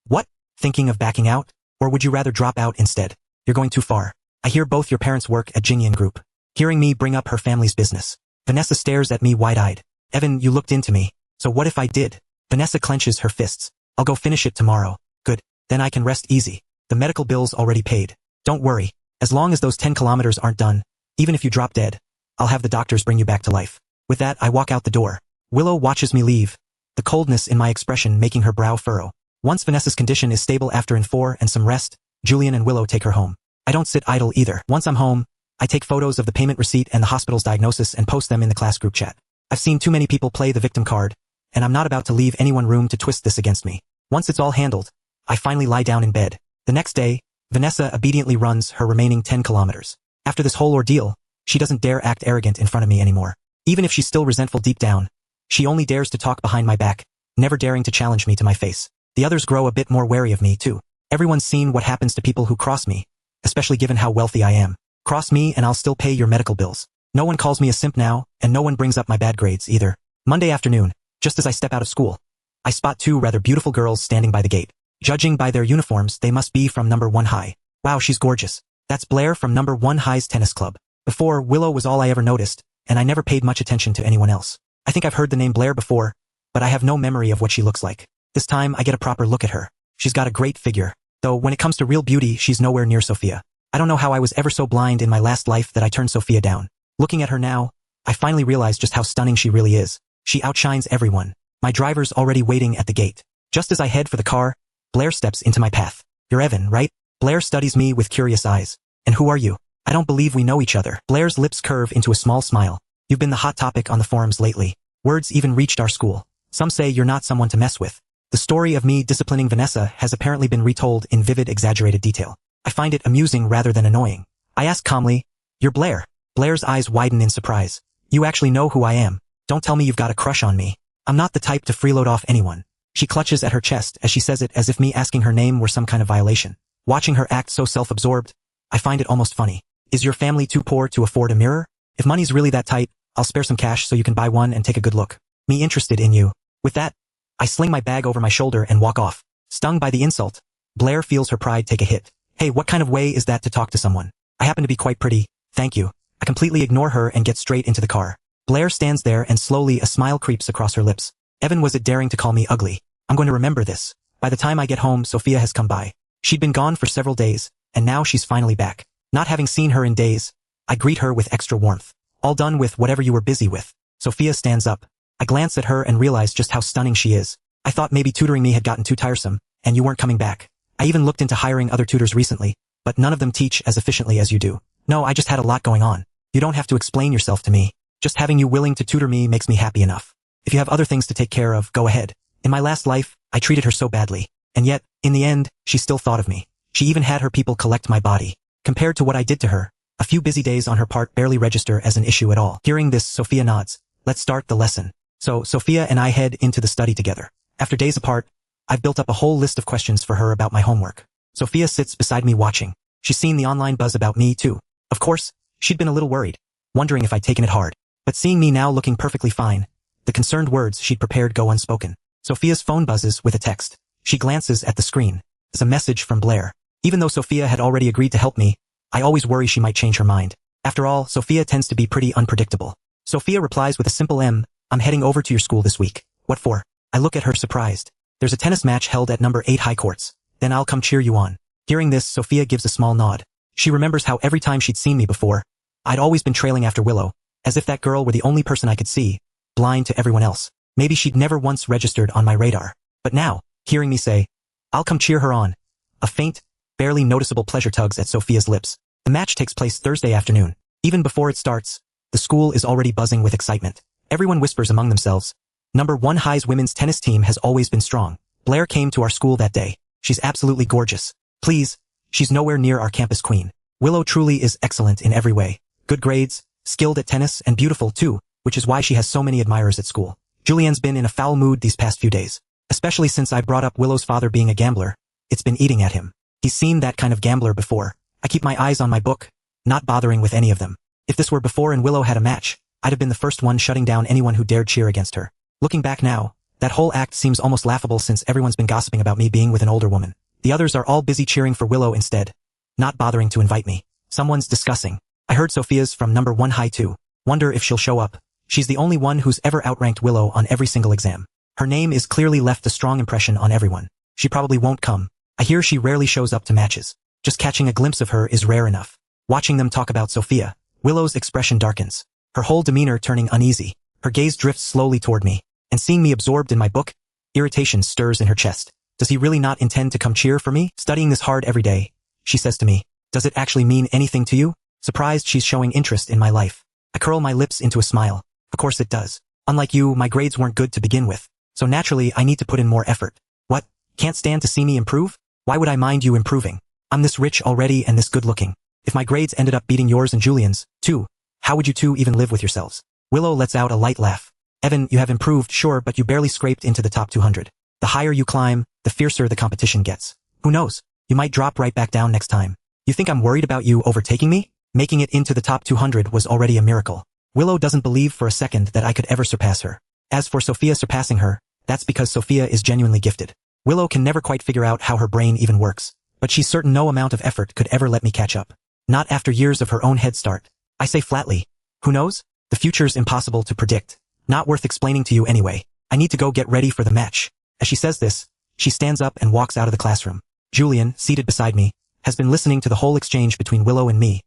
"What? Thinking of backing out? Or would you rather drop out instead? You're going too far. I hear both your parents work at Jingyan Group." Hearing me bring up her family's business, Vanessa stares at me wide-eyed. "Evan, you looked into me. So what if I did?" Vanessa clenches her fists. "I'll go finish it tomorrow." "Good. Then I can rest easy. The medical bill's already paid. Don't worry. As long as those 10 kilometers aren't done, even if you drop dead, I'll have the doctors bring you back to life." With that, I walk out the door. Willow watches me leave, the coldness in my expression making her brow furrow. Once Vanessa's condition is stable after N4 and some rest, Julian and Willow take her home. I don't sit idle either. Once I'm home, I take photos of the payment receipt and the hospital's diagnosis and post them in the class group chat. I've seen too many people play the victim card, and I'm not about to leave anyone room to twist this against me. Once it's all handled, I finally lie down in bed. The next day, Vanessa obediently runs her remaining 10 kilometers. After this whole ordeal, she doesn't dare act arrogant in front of me anymore. Even if she's still resentful deep down, she only dares to talk behind my back, never daring to challenge me to my face. The others grow a bit more wary of me too. Everyone's seen what happens to people who cross me, especially given how wealthy I am. Cross me and I'll still pay your medical bills. No one calls me a simp now, and no one brings up my bad grades either. Monday afternoon, just as I step out of school, I spot two rather beautiful girls standing by the gate. Judging by their uniforms, they must be from number 1 High. Wow, she's gorgeous. That's Blair from number 1 High's tennis club. Before, Willow was all I ever noticed, and I never paid much attention to anyone else. I think I've heard the name Blair before, but I have no memory of what she looks like. This time I get a proper look at her. She's got a great figure, though when it comes to real beauty, she's nowhere near Sophia. I don't know how I was ever so blind in my last life that I turned Sophia down. Looking at her now, I finally realize just how stunning she really is. She outshines everyone. My driver's already waiting at the gate. Just as I head for the car, Blair steps into my path. "You're Evan, right?" Blair studies me with curious eyes. "And who are you?" "I don't believe we know each other." Blair's lips curve into a small smile. "You've been the hot topic on the forums lately. Words even reached our school. Some say you're not someone to mess with." The story of me disciplining Vanessa has apparently been retold in vivid, exaggerated detail. I find it amusing rather than annoying. I ask calmly, "You're Blair." Blair's eyes widen in surprise. "You actually know who I am. Don't tell me you've got a crush on me. I'm not the type to freeload off anyone." She clutches at her chest as she says it as if me asking her name were some kind of violation. Watching her act so self-absorbed, I find it almost funny. "Is your family too poor to afford a mirror? If money's really that tight, I'll spare some cash so you can buy one and take a good look. Me interested in you." With that, I sling my bag over my shoulder and walk off. Stung by the insult, Blair feels her pride take a hit. "Hey, what kind of way is that to talk to someone? I happen to be quite pretty, thank you." I completely ignore her and get straight into the car. Blair stands there and slowly a smile creeps across her lips. Evan was it daring to call me ugly. I'm going to remember this. By the time I get home, Sophia has come by. She'd been gone for several days, and now she's finally back. Not having seen her in days, I greet her with extra warmth. "All done with whatever you were busy with." Sophia stands up. I glance at her and realize just how stunning she is. "I thought maybe tutoring me had gotten too tiresome, and you weren't coming back. I even looked into hiring other tutors recently, but none of them teach as efficiently as you do." "No, I just had a lot going on. You don't have to explain yourself to me. Just having you willing to tutor me makes me happy enough. If you have other things to take care of, go ahead." In my last life, I treated her so badly, and yet, in the end, she still thought of me. She even had her people collect my body. Compared to what I did to her, a few busy days on her part barely register as an issue at all. Hearing this, Sophia nods. "Let's start the lesson." So, Sophia and I head into the study together. After days apart, I've built up a whole list of questions for her about my homework. Sophia sits beside me watching. She's seen the online buzz about me too. Of course, she'd been a little worried, wondering if I'd taken it hard. But seeing me now looking perfectly fine, the concerned words she'd prepared go unspoken. Sophia's phone buzzes with a text. She glances at the screen. It's a message from Blair. Even though Sophia had already agreed to help me, I always worry she might change her mind. After all, Sophia tends to be pretty unpredictable. Sophia replies with a simple "I'm heading over to your school this week." "What for?" I look at her surprised. "There's a tennis match held at number 8 High Courts. Then I'll come cheer you on." Hearing this, Sophia gives a small nod. She remembers how every time she'd seen me before, I'd always been trailing after Willow, as if that girl were the only person I could see, blind to everyone else. Maybe she'd never once registered on my radar. But now, hearing me say, "I'll come cheer her on," a faint, barely noticeable pleasure tugs at Sophia's lips. The match takes place Thursday afternoon. Even before it starts, the school is already buzzing with excitement. Everyone whispers among themselves. Number 1 High's women's tennis team has always been strong. Blair came to our school that day. She's absolutely gorgeous. Please, she's nowhere near our campus queen. Willow truly is excellent in every way. Good grades, skilled at tennis, and beautiful too, which is why she has so many admirers at school. Julian's been in a foul mood these past few days. Especially since I brought up Willow's father being a gambler. It's been eating at him. He's seen that kind of gambler before. I keep my eyes on my book, not bothering with any of them. If this were before and Willow had a match, I'd have been the first one shutting down anyone who dared cheer against her. Looking back now, that whole act seems almost laughable since everyone's been gossiping about me being with an older woman. The others are all busy cheering for Willow instead, not bothering to invite me. Someone's discussing. I heard Sophia's from number 1 High too. Wonder if she'll show up. She's the only one who's ever outranked Willow on every single exam. Her name is clearly left a strong impression on everyone. She probably won't come. I hear she rarely shows up to matches. Just catching a glimpse of her is rare enough. Watching them talk about Sophia, Willow's expression darkens. Her whole demeanor turning uneasy. Her gaze drifts slowly toward me. And seeing me absorbed in my book, irritation stirs in her chest. Does he really not intend to come cheer for me? Studying this hard every day, she says to me. Does it actually mean anything to you? Surprised she's showing interest in my life. I curl my lips into a smile. Of course it does. Unlike you, my grades weren't good to begin with. So naturally, I need to put in more effort. What? Can't stand to see me improve? Why would I mind you improving? I'm this rich already and this good looking. If my grades ended up beating yours and Julian's, too, how would you two even live with yourselves? Willow lets out a light laugh. Evan, you have improved, sure, but you barely scraped into the top 200. The higher you climb, the fiercer the competition gets. Who knows? You might drop right back down next time. You think I'm worried about you overtaking me? Making it into the top 200 was already a miracle. Willow doesn't believe for a second that I could ever surpass her. As for Sophia surpassing her, that's because Sophia is genuinely gifted. Willow can never quite figure out how her brain even works, but she's certain no amount of effort could ever let me catch up. Not after years of her own head start. I say flatly, who knows? The future's impossible to predict. Not worth explaining to you anyway. I need to go get ready for the match. As she says this, she stands up and walks out of the classroom. Julian, seated beside me, has been listening to the whole exchange between Willow and me,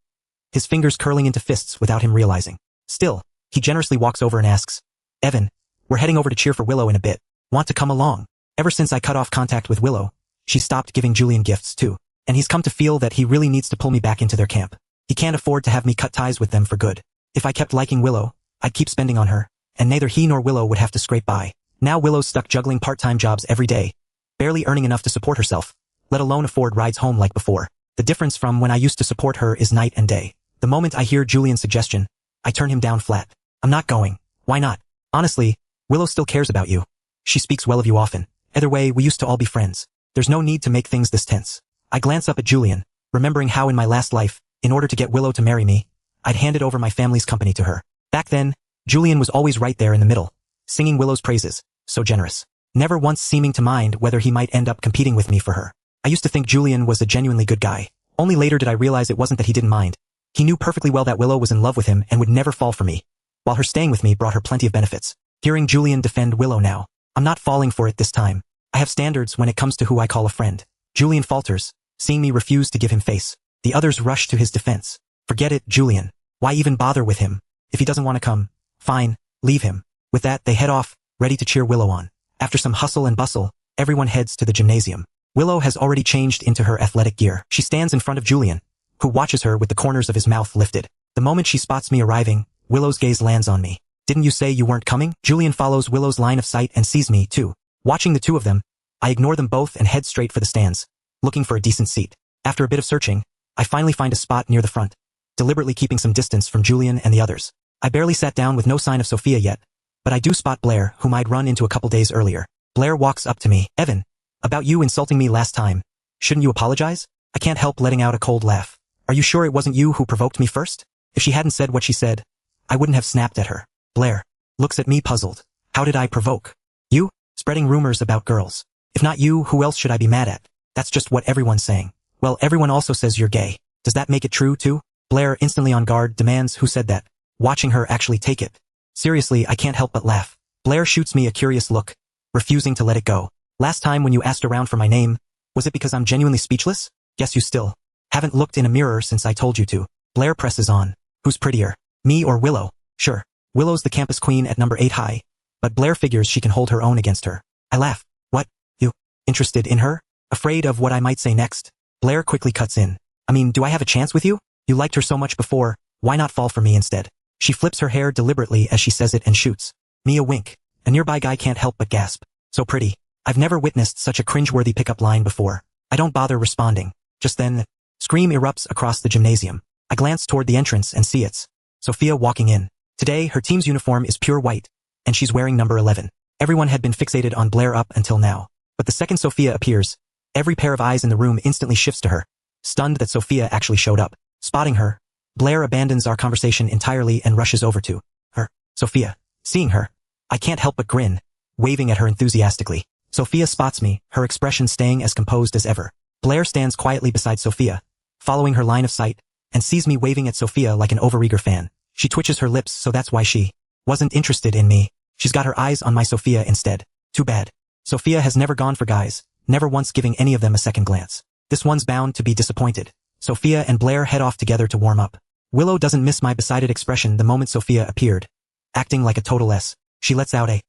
his fingers curling into fists without him realizing. Still, he generously walks over and asks, Evan, we're heading over to cheer for Willow in a bit. Want to come along? Ever since I cut off contact with Willow, she stopped giving Julian gifts too, and he's come to feel that he really needs to pull me back into their camp. He can't afford to have me cut ties with them for good. If I kept liking Willow, I'd keep spending on her, and neither he nor Willow would have to scrape by. Now Willow's stuck juggling part-time jobs every day, barely earning enough to support herself, let alone afford rides home like before. The difference from when I used to support her is night and day. The moment I hear Julian's suggestion, I turn him down flat. I'm not going. Why not? Honestly, Willow still cares about you. She speaks well of you often. Either way, we used to all be friends. There's no need to make things this tense. I glance up at Julian, remembering how in my last life, in order to get Willow to marry me, I'd handed over my family's company to her. Back then, Julian was always right there in the middle, singing Willow's praises, so generous. Never once seeming to mind whether he might end up competing with me for her. I used to think Julian was a genuinely good guy. Only later did I realize it wasn't that he didn't mind. He knew perfectly well that Willow was in love with him and would never fall for me, while her staying with me brought her plenty of benefits. Hearing Julian defend Willow now, I'm not falling for it this time. I have standards when it comes to who I call a friend. Julian falters, seeing me refuse to give him face. The others rush to his defense. Forget it, Julian. Why even bother with him? If he doesn't want to come, fine, leave him. With that, they head off, ready to cheer Willow on. After some hustle and bustle, everyone heads to the gymnasium. Willow has already changed into her athletic gear. She stands in front of Julian, who watches her with the corners of his mouth lifted. The moment she spots me arriving, Willow's gaze lands on me. Didn't you say you weren't coming? Julian follows Willow's line of sight and sees me, too. Watching the two of them, I ignore them both and head straight for the stands, looking for a decent seat. After a bit of searching, I finally find a spot near the front, deliberately keeping some distance from Julian and the others. I barely sat down with no sign of Sophia yet, but I do spot Blair, whom I'd run into a couple days earlier. Blair walks up to me. Evan, about you insulting me last time. Shouldn't you apologize? I can't help letting out a cold laugh. Are you sure it wasn't you who provoked me first? If she hadn't said what she said, I wouldn't have snapped at her. Blair looks at me puzzled. How did I provoke? You? Spreading rumors about girls. If not you, who else should I be mad at? That's just what everyone's saying. Well, everyone also says you're gay. Does that make it true, too? Blair, instantly on guard, demands who said that, watching her actually take it. Seriously, I can't help but laugh. Blair shoots me a curious look, refusing to let it go. Last time when you asked around for my name, was it because I'm genuinely speechless? Guess you still haven't looked in a mirror since I told you to. Blair presses on. Who's prettier, me or Willow? Sure. Willow's the campus queen at number 8 high, but Blair figures she can hold her own against her. I laugh. What? You? Interested in her? Afraid of what I might say next? Blair quickly cuts in. I mean, do I have a chance with you? You liked her so much before, why not fall for me instead? She flips her hair deliberately as she says it and shoots me a wink. A nearby guy can't help but gasp. So pretty. I've never witnessed such a cringeworthy pickup line before. I don't bother responding. Just then, scream erupts across the gymnasium. I glance toward the entrance and see it's Sophia walking in. Today, her team's uniform is pure white, and she's wearing number 11. Everyone had been fixated on Blair up until now. But the second Sophia appears, every pair of eyes in the room instantly shifts to her, stunned that Sophia actually showed up. Spotting her, Blair abandons our conversation entirely and rushes over to her. Sophia. Seeing her, I can't help but grin, waving at her enthusiastically. Sophia spots me, her expression staying as composed as ever. Blair stands quietly beside Sophia, following her line of sight, and sees me waving at Sophia like an overeager fan. She twitches her lips, so that's why she wasn't interested in me. She's got her eyes on my Sophia instead. Too bad. Sophia has never gone for guys, never once giving any of them a second glance. This one's bound to be disappointed. Sophia and Blair head off together to warm up. Willow doesn't miss my beside expression the moment Sophia appeared. Acting like a total S, she lets out a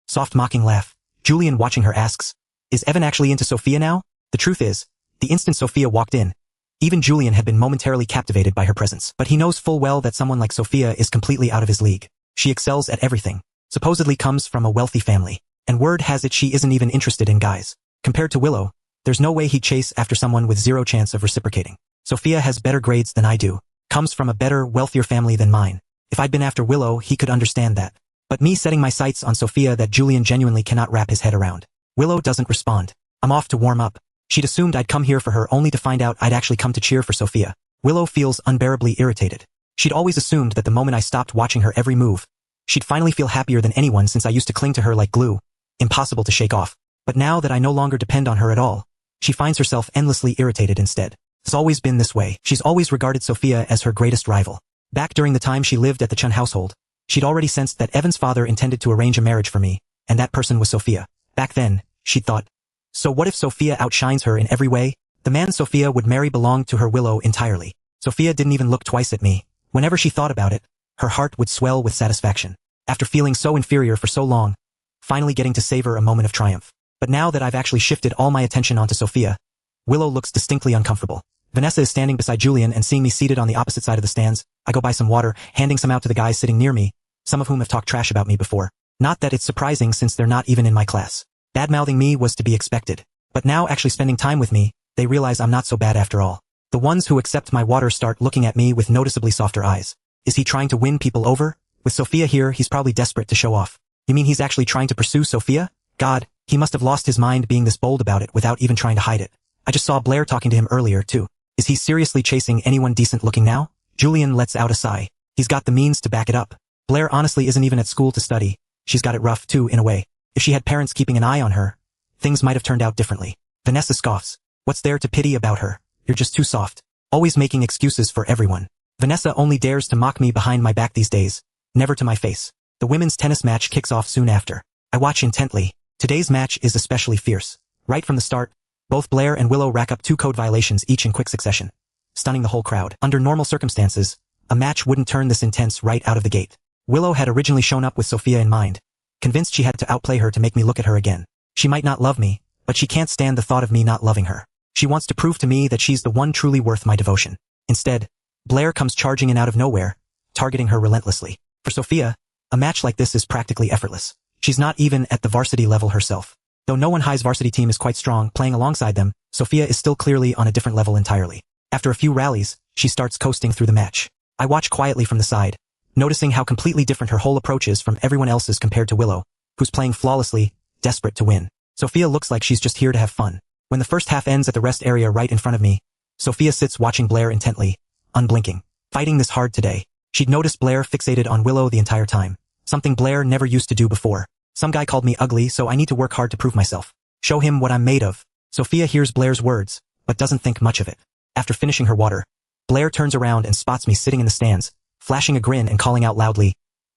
soft mocking laugh. Julian, watching her, asks, is Evan actually into Sophia now? The truth is, the instant Sophia walked in, even Julian had been momentarily captivated by her presence. But he knows full well that someone like Sophia is completely out of his league. She excels at everything, supposedly comes from a wealthy family, and word has it she isn't even interested in guys. Compared to Willow, there's no way he'd chase after someone with zero chance of reciprocating. Sophia has better grades than I do, comes from a better, wealthier family than mine. If I'd been after Willow, he could understand that. But me setting my sights on Sophia, that Julian genuinely cannot wrap his head around. Willow doesn't respond. I'm off to warm up. She'd assumed I'd come here for her only to find out I'd actually come to cheer for Sophia. Willow feels unbearably irritated. She'd always assumed that the moment I stopped watching her every move, she'd finally feel happier than anyone since I used to cling to her like glue, impossible to shake off. But now that I no longer depend on her at all, she finds herself endlessly irritated instead. It's always been this way. She's always regarded Sophia as her greatest rival. Back during the time she lived at the Chun household, she'd already sensed that Evan's father intended to arrange a marriage for me, and that person was Sophia. Back then, she'd thought, so what if Sophia outshines her in every way? The man Sophia would marry belonged to her Willow entirely. Sophia didn't even look twice at me. Whenever she thought about it, her heart would swell with satisfaction. After feeling so inferior for so long, finally getting to savor a moment of triumph. But now that I've actually shifted all my attention onto Sophia, Willow looks distinctly uncomfortable. Vanessa is standing beside Julian, and seeing me seated on the opposite side of the stands, I go buy some water, handing some out to the guys sitting near me, some of whom have talked trash about me before. Not that it's surprising since they're not even in my class. Bad-mouthing me was to be expected. But now actually spending time with me, they realize I'm not so bad after all. The ones who accept my water start looking at me with noticeably softer eyes. Is he trying to win people over? With Sophia here, he's probably desperate to show off. You mean he's actually trying to pursue Sophia? God, he must have lost his mind being this bold about it without even trying to hide it. I just saw Blair talking to him earlier, too. Is he seriously chasing anyone decent looking now? Julian lets out a sigh. He's got the means to back it up. Blair honestly isn't even at school to study. She's got it rough, too, in a way. If she had parents keeping an eye on her, things might have turned out differently. Vanessa scoffs. What's there to pity about her? You're just too soft. Always making excuses for everyone. Vanessa only dares to mock me behind my back these days, never to my face. The women's tennis match kicks off soon after. I watch intently. Today's match is especially fierce. Right from the start, both Blair and Willow rack up 2 code violations each in quick succession, stunning the whole crowd. Under normal circumstances, a match wouldn't turn this intense right out of the gate. Willow had originally shown up with Sophia in mind, convinced she had to outplay her to make me look at her again. She might not love me, but she can't stand the thought of me not loving her. She wants to prove to me that she's the one truly worth my devotion. Instead, Blair comes charging in out of nowhere, targeting her relentlessly. For Sophia, a match like this is practically effortless. She's not even at the varsity level herself. Though no one high's varsity team is quite strong, playing alongside them, Sophia is still clearly on a different level entirely. After a few rallies, she starts coasting through the match. I watch quietly from the side, noticing how completely different her whole approach is from everyone else's compared to Willow, who's playing flawlessly, desperate to win. Sophia looks like she's just here to have fun. When the first half ends at the rest area right in front of me, Sophia sits watching Blair intently, unblinking. Fighting this hard today. She'd noticed Blair fixated on Willow the entire time. Something Blair never used to do before. Some guy called me ugly, so I need to work hard to prove myself. Show him what I'm made of. Sophia hears Blair's words, but doesn't think much of it. After finishing her water, Blair turns around and spots me sitting in the stands, flashing a grin and calling out loudly,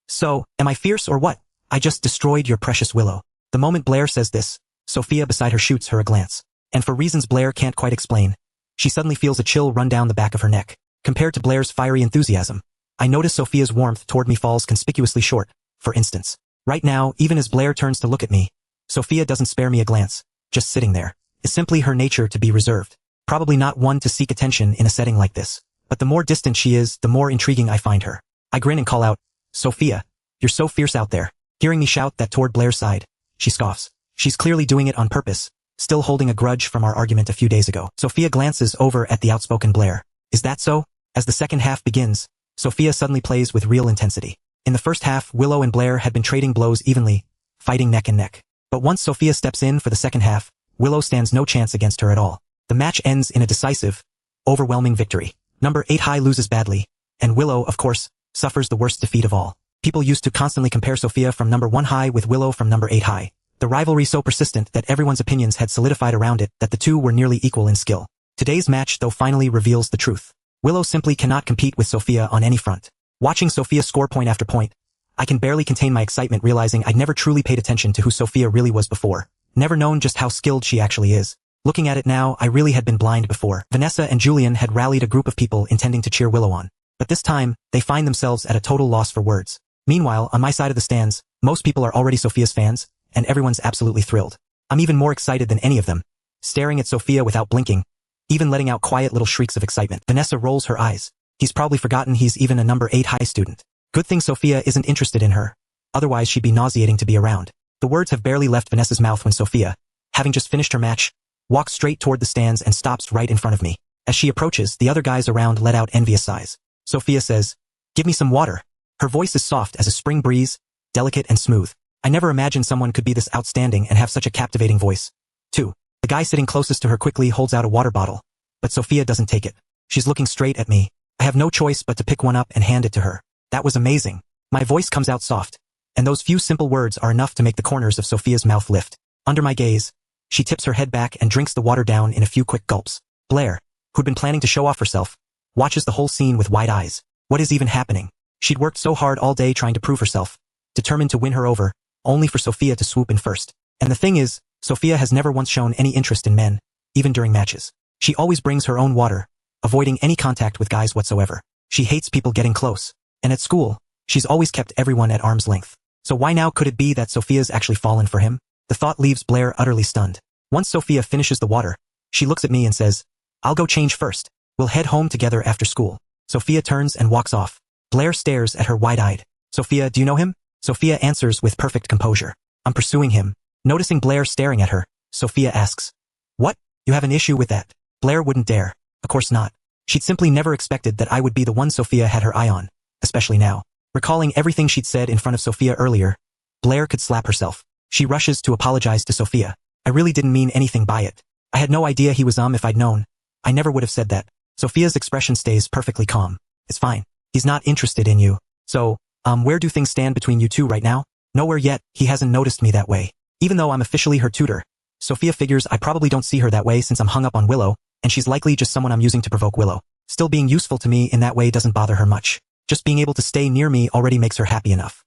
"So, am I fierce or what? I just destroyed your precious Willow." The moment Blair says this, Sophia beside her shoots her a glance. And for reasons Blair can't quite explain, she suddenly feels a chill run down the back of her neck. Compared to Blair's fiery enthusiasm, I notice Sophia's warmth toward me falls conspicuously short, for instance. Right now, even as Blair turns to look at me, Sophia doesn't spare me a glance, just sitting there. It's simply her nature to be reserved. Probably not one to seek attention in a setting like this. But the more distant she is, the more intriguing I find her. I grin and call out, Sophia, you're so fierce out there. Hearing me shout that toward Blair's side, she scoffs. She's clearly doing it on purpose, still holding a grudge from our argument a few days ago. Sophia glances over at the outspoken Blair. Is that so? As the second half begins, Sophia suddenly plays with real intensity. In the first half, Willow and Blair had been trading blows evenly, fighting neck and neck. But once Sophia steps in for the second half, Willow stands no chance against her at all. The match ends in a decisive, overwhelming victory. Number 8 High loses badly, and Willow, of course, suffers the worst defeat of all. People used to constantly compare Sophia from number 1 High with Willow from number 8 High. The rivalry so persistent that everyone's opinions had solidified around it that the two were nearly equal in skill. Today's match, though, finally reveals the truth. Willow simply cannot compete with Sophia on any front. Watching Sophia score point after point, I can barely contain my excitement realizing I'd never truly paid attention to who Sophia really was before. Never known just how skilled she actually is. Looking at it now, I really had been blind before. Vanessa and Julian had rallied a group of people intending to cheer Willow on. But this time, they find themselves at a total loss for words. Meanwhile, on my side of the stands, most people are already Sophia's fans, and everyone's absolutely thrilled. I'm even more excited than any of them, staring at Sophia without blinking, even letting out quiet little shrieks of excitement. Vanessa rolls her eyes. He's probably forgotten he's even a number 8 High student. Good thing Sophia isn't interested in her. Otherwise she'd be nauseating to be around. The words have barely left Vanessa's mouth when Sophia, having just finished her match, walks straight toward the stands and stops right in front of me. As she approaches, the other guys around let out envious sighs. Sophia says, "Give me some water." Her voice is soft as a spring breeze, delicate and smooth. I never imagined someone could be this outstanding and have such a captivating voice. 2. The guy sitting closest to her quickly holds out a water bottle, but Sophia doesn't take it. She's looking straight at me. I have no choice but to pick one up and hand it to her. That was amazing. My voice comes out soft, and those few simple words are enough to make the corners of Sophia's mouth lift. Under my gaze, she tips her head back and drinks the water down in a few quick gulps. Blair, who'd been planning to show off herself, watches the whole scene with wide eyes. What is even happening? She'd worked so hard all day trying to prove herself, determined to win her over, only for Sophia to swoop in first. And the thing is, Sophia has never once shown any interest in men, even during matches. She always brings her own water, avoiding any contact with guys whatsoever. She hates people getting close. And at school, she's always kept everyone at arm's length. So why now could it be that Sophia's actually fallen for him? The thought leaves Blair utterly stunned. Once Sophia finishes the water, she looks at me and says, "I'll go change first. We'll head home together after school." Sophia turns and walks off. Blair stares at her wide-eyed. "Sophia, do you know him?" Sophia answers with perfect composure. "I'm pursuing him." Noticing Blair staring at her, Sophia asks, "What? You have an issue with that?" Blair wouldn't dare. Of course not. She'd simply never expected that I would be the one Sophia had her eye on, especially now. Recalling everything she'd said in front of Sophia earlier, Blair could slap herself. She rushes to apologize to Sophia. "I really didn't mean anything by it. I had no idea he was if I'd known. I never would have said that." Sophia's expression stays perfectly calm. "It's fine. He's not interested in you. So, where do things stand between you two right now?" "Nowhere yet. He hasn't noticed me that way. Even though I'm officially her tutor." Sophia figures I probably don't see her that way since I'm hung up on Willow, and she's likely just someone I'm using to provoke Willow. Still being useful to me in that way doesn't bother her much. Just being able to stay near me already makes her happy enough.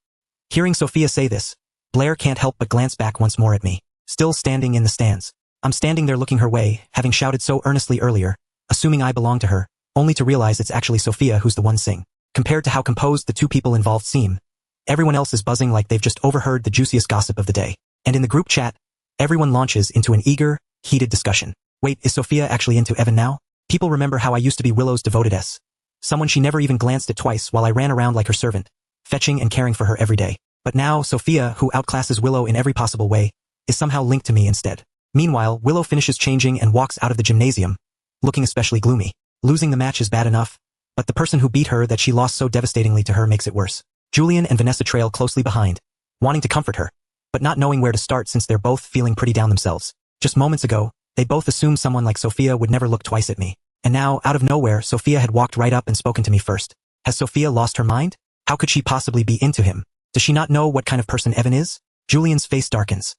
Hearing Sophia say this, Blair can't help but glance back once more at me, still standing in the stands. I'm standing there looking her way, having shouted so earnestly earlier, assuming I belong to her, only to realize it's actually Sophia who's the one sing. Compared to how composed the two people involved seem, everyone else is buzzing like they've just overheard the juiciest gossip of the day. And in the group chat, everyone launches into an eager, heated discussion. Wait, is Sophia actually into Evan now? People remember how I used to be Willow's devoted someone she never even glanced at twice while I ran around like her servant, fetching and caring for her every day. But now, Sophia, who outclasses Willow in every possible way, is somehow linked to me instead. Meanwhile, Willow finishes changing and walks out of the gymnasium, looking especially gloomy. Losing the match is bad enough, but the person who beat her that she lost so devastatingly to her makes it worse. Julian and Vanessa trail closely behind, wanting to comfort her, but not knowing where to start since they're both feeling pretty down themselves. Just moments ago, they both assumed someone like Sophia would never look twice at me. And now, out of nowhere, Sophia had walked right up and spoken to me first. Has Sophia lost her mind? How could she possibly be into him? Does she not know what kind of person Evan is? Julian's face darkens.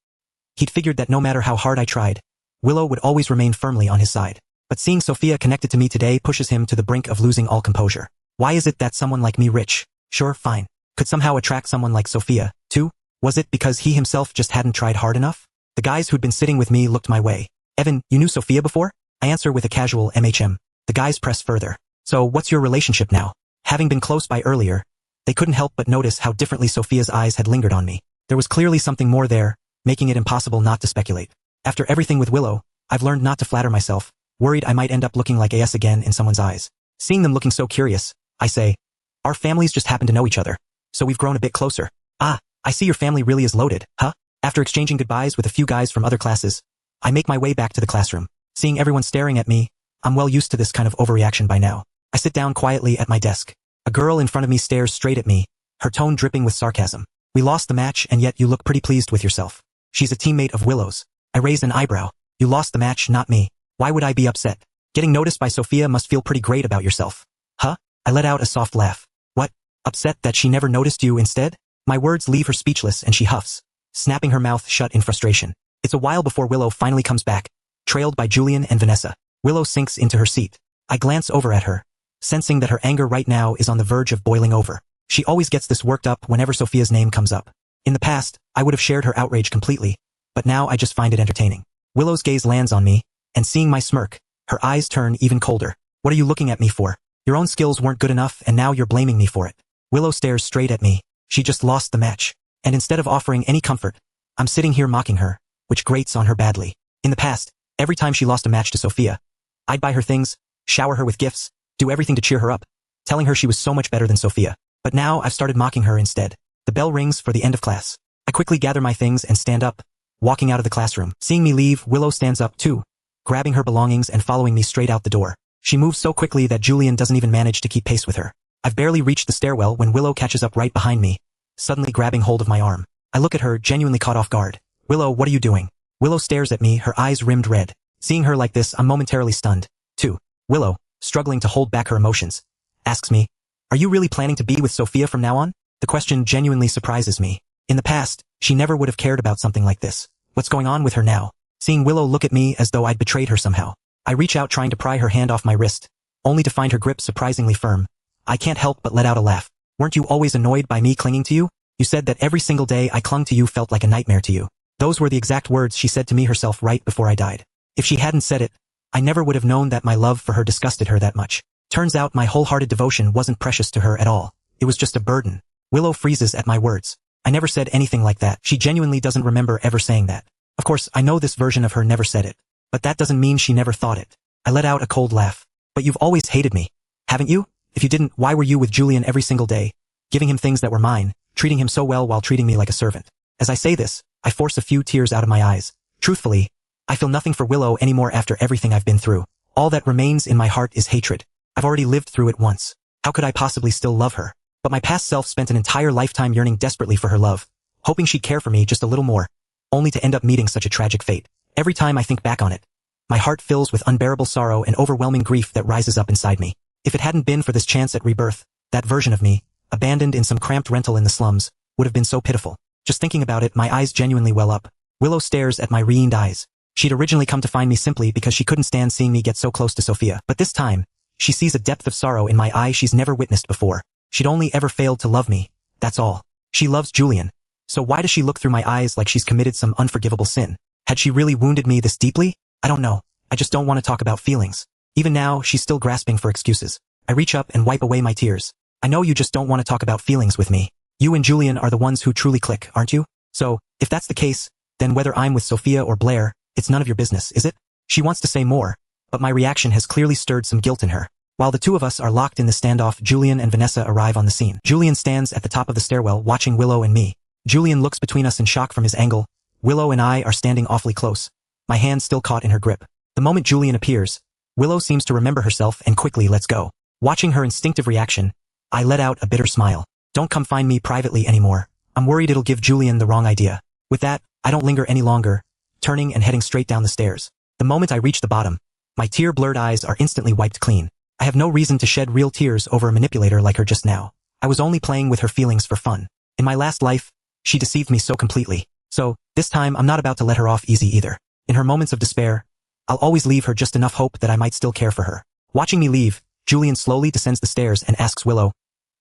He'd figured that no matter how hard I tried, Willow would always remain firmly on his side. But seeing Sophia connected to me today pushes him to the brink of losing all composure. Why is it that someone like me rich, sure, fine, could somehow attract someone like Sophia, too? Was it because he himself just hadn't tried hard enough? The guys who'd been sitting with me looked my way. "Evan, you knew Sophia before?" I answer with a casual MHM. The guys press further. "So what's your relationship now?" Having been close by earlier, they couldn't help but notice how differently Sophia's eyes had lingered on me. There was clearly something more there, making it impossible not to speculate. After everything with Willow, I've learned not to flatter myself, worried I might end up looking like AS again in someone's eyes. Seeing them looking so curious, I say, our families just happen to know each other, so we've grown a bit closer. Ah, I see your family really is loaded, huh? After exchanging goodbyes with a few guys from other classes, I make my way back to the classroom. Seeing everyone staring at me, I'm well used to this kind of overreaction by now. I sit down quietly at my desk. A girl in front of me stares straight at me, her tone dripping with sarcasm. We lost the match and yet you look pretty pleased with yourself. She's a teammate of Willow's. I raise an eyebrow. You lost the match, not me. Why would I be upset? Getting noticed by Sophia must feel pretty great about yourself. Huh? I let out a soft laugh. What? Upset that she never noticed you instead? My words leave her speechless and she huffs, snapping her mouth shut in frustration. It's a while before Willow finally comes back, trailed by Julian and Vanessa. Willow sinks into her seat. I glance over at her, sensing that her anger right now is on the verge of boiling over. She always gets this worked up whenever Sophia's name comes up. In the past, I would have shared her outrage completely, but now I just find it entertaining. Willow's gaze lands on me, and seeing my smirk, her eyes turn even colder. What are you looking at me for? Your own skills weren't good enough and now you're blaming me for it. Willow stares straight at me. She just lost the match. And instead of offering any comfort, I'm sitting here mocking her, which grates on her badly. In the past, every time she lost a match to Sophia, I'd buy her things, shower her with gifts, do everything to cheer her up, telling her she was so much better than Sophia. But now I've started mocking her instead. The bell rings for the end of class. I quickly gather my things and stand up, walking out of the classroom. Seeing me leave, Willow stands up too, grabbing her belongings and following me straight out the door. She moves so quickly that Julian doesn't even manage to keep pace with her. I've barely reached the stairwell when Willow catches up right behind me, suddenly grabbing hold of my arm. I look at her, genuinely caught off guard. Willow, what are you doing? Willow stares at me, her eyes rimmed red. Seeing her like this, I'm momentarily stunned, too. Willow, struggling to hold back her emotions, asks me, are you really planning to be with Sophia from now on? The question genuinely surprises me. In the past, she never would have cared about something like this. What's going on with her now? Seeing Willow look at me as though I'd betrayed her somehow. I reach out trying to pry her hand off my wrist, only to find her grip surprisingly firm. I can't help but let out a laugh. Weren't you always annoyed by me clinging to you? You said that every single day I clung to you felt like a nightmare to you. Those were the exact words she said to me herself right before I died. If she hadn't said it, I never would have known that my love for her disgusted her that much. Turns out my wholehearted devotion wasn't precious to her at all. It was just a burden. Willow freezes at my words. I never said anything like that. She genuinely doesn't remember ever saying that. Of course, I know this version of her never said it. But that doesn't mean she never thought it. I let out a cold laugh. But you've always hated me, haven't you? If you didn't, why were you with Julian every single day, giving him things that were mine, treating him so well while treating me like a servant? As I say this, I force a few tears out of my eyes. Truthfully, I feel nothing for Willow anymore after everything I've been through. All that remains in my heart is hatred. I've already lived through it once. How could I possibly still love her? But my past self spent an entire lifetime yearning desperately for her love, hoping she'd care for me just a little more, only to end up meeting such a tragic fate. Every time I think back on it, my heart fills with unbearable sorrow and overwhelming grief that rises up inside me. If it hadn't been for this chance at rebirth, that version of me, abandoned in some cramped rental in the slums, would have been so pitiful. Just thinking about it, my eyes genuinely well up. Willow stares at my re-aimed eyes. She'd originally come to find me simply because she couldn't stand seeing me get so close to Sophia. But this time, she sees a depth of sorrow in my eye she's never witnessed before. She'd only ever failed to love me, that's all. She loves Julian. So why does she look through my eyes like she's committed some unforgivable sin? Had she really wounded me this deeply? I don't know. I just don't want to talk about feelings. Even now, she's still grasping for excuses. I reach up and wipe away my tears. I know you just don't want to talk about feelings with me. You and Julian are the ones who truly click, aren't you? So, if that's the case, then whether I'm with Sophia or Blair, it's none of your business, is it? She wants to say more, but my reaction has clearly stirred some guilt in her. While the two of us are locked in the standoff, Julian and Vanessa arrive on the scene. Julian stands at the top of the stairwell watching Willow and me. Julian looks between us in shock from his angle. Willow and I are standing awfully close, my hand still caught in her grip. The moment Julian appears, Willow seems to remember herself and quickly lets go. Watching her instinctive reaction, I let out a bitter smile. Don't come find me privately anymore. I'm worried it'll give Julian the wrong idea. With that, I don't linger any longer, turning and heading straight down the stairs. The moment I reach the bottom, my tear-blurred eyes are instantly wiped clean. I have no reason to shed real tears over a manipulator like her just now. I was only playing with her feelings for fun. In my last life, she deceived me so completely. So, this time I'm not about to let her off easy either. In her moments of despair, I'll always leave her just enough hope that I might still care for her. Watching me leave, Julian slowly descends the stairs and asks Willow,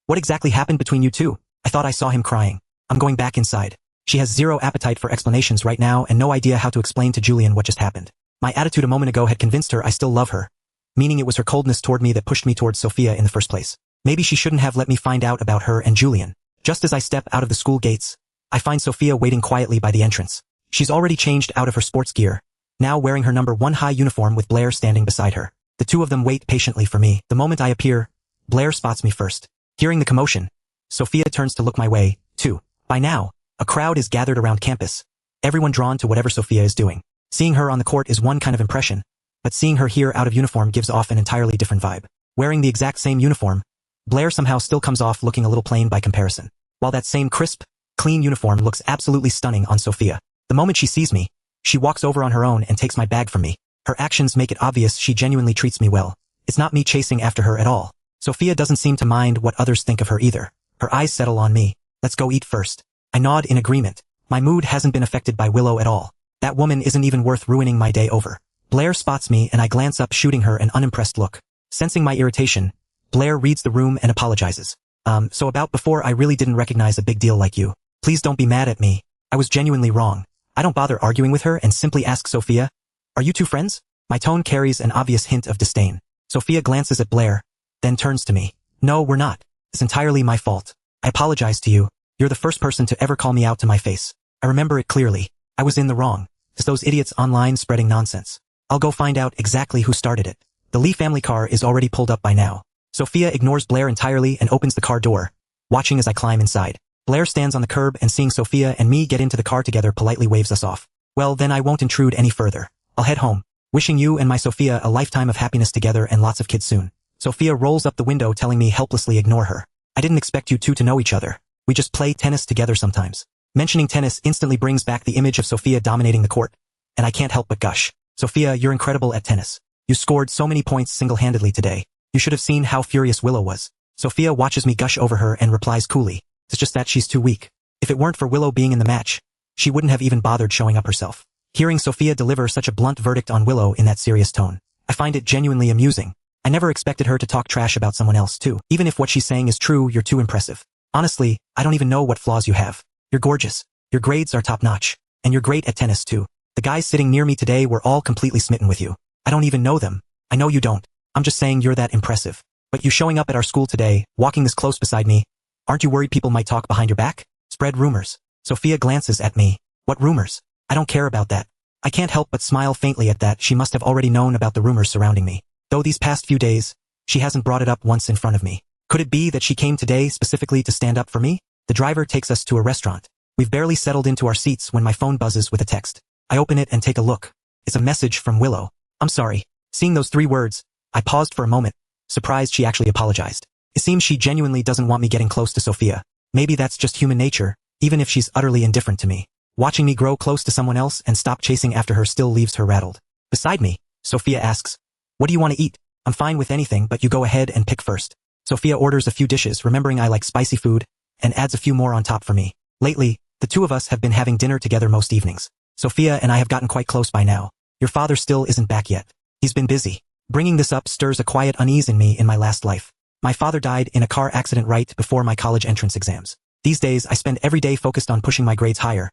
"What exactly happened between you two? I thought I saw him crying." I'm going back inside. She has zero appetite for explanations right now and no idea how to explain to Julian what just happened. My attitude a moment ago had convinced her I still love her, meaning it was her coldness toward me that pushed me towards Sophia in the first place. Maybe she shouldn't have let me find out about her and Julian. Just as I step out of the school gates, I find Sophia waiting quietly by the entrance. She's already changed out of her sports gear, now wearing her number 1 high uniform with Blair standing beside her. The two of them wait patiently for me. The moment I appear, Blair spots me first. Hearing the commotion, Sophia turns to look my way, too. By now, a crowd is gathered around campus, everyone drawn to whatever Sophia is doing. Seeing her on the court is one kind of impression, but seeing her here out of uniform gives off an entirely different vibe. Wearing the exact same uniform, Blair somehow still comes off looking a little plain by comparison, while that same crisp, clean uniform looks absolutely stunning on Sophia. The moment she sees me, she walks over on her own and takes my bag from me. Her actions make it obvious she genuinely treats me well. It's not me chasing after her at all. Sophia doesn't seem to mind what others think of her either. Her eyes settle on me. Let's go eat first. I nod in agreement. My mood hasn't been affected by Willow at all. That woman isn't even worth ruining my day over. Blair spots me and I glance up, shooting her an unimpressed look. Sensing my irritation, Blair reads the room and apologizes. So about before, I really didn't recognize a big deal like you. Please don't be mad at me. I was genuinely wrong. I don't bother arguing with her and simply ask Sophia, are you two friends? My tone carries an obvious hint of disdain. Sophia glances at Blair, then turns to me. No, we're not. It's entirely my fault. I apologize to you. You're the first person to ever call me out to my face. I remember it clearly. I was in the wrong. It's those idiots online spreading nonsense. I'll go find out exactly who started it. The Lee family car is already pulled up by now. Sophia ignores Blair entirely and opens the car door, watching as I climb inside. Blair stands on the curb and seeing Sophia and me get into the car together politely waves us off. Well, then I won't intrude any further. I'll head home. Wishing you and my Sophia a lifetime of happiness together and lots of kids soon. Sophia rolls up the window, telling me helplessly ignore her. I didn't expect you two to know each other. We just play tennis together sometimes. Mentioning tennis instantly brings back the image of Sophia dominating the court, and I can't help but gush. Sophia, you're incredible at tennis. You scored so many points single-handedly today. You should have seen how furious Willow was. Sophia watches me gush over her and replies coolly, it's just that she's too weak. If it weren't for Willow being in the match, she wouldn't have even bothered showing up herself. Hearing Sophia deliver such a blunt verdict on Willow in that serious tone, I find it genuinely amusing. I never expected her to talk trash about someone else too. Even if what she's saying is true, you're too impressive. Honestly, I don't even know what flaws you have. You're gorgeous. Your grades are top-notch. And you're great at tennis too. The guys sitting near me today were all completely smitten with you. I don't even know them. I know you don't. I'm just saying you're that impressive. But you showing up at our school today, walking this close beside me, aren't you worried people might talk behind your back? Spread rumors. Sophia glances at me. What rumors? I don't care about that. I can't help but smile faintly at that. She must have already known about the rumors surrounding me. Though these past few days, she hasn't brought it up once in front of me. Could it be that she came today specifically to stand up for me? The driver takes us to a restaurant. We've barely settled into our seats when my phone buzzes with a text. I open it and take a look. It's a message from Willow. I'm sorry. Seeing those 3 words, I paused for a moment, surprised she actually apologized. It seems she genuinely doesn't want me getting close to Sophia. Maybe that's just human nature, even if she's utterly indifferent to me. Watching me grow close to someone else and stop chasing after her still leaves her rattled. Beside me, Sophia asks, what do you want to eat? I'm fine with anything, but you go ahead and pick first. Sophia orders a few dishes, remembering I like spicy food, and adds a few more on top for me. Lately, the two of us have been having dinner together most evenings. Sophia and I have gotten quite close by now. Your father still isn't back yet. He's been busy. Bringing this up stirs a quiet unease in me in my last life. My father died in a car accident right before my college entrance exams. These days, I spend every day focused on pushing my grades higher,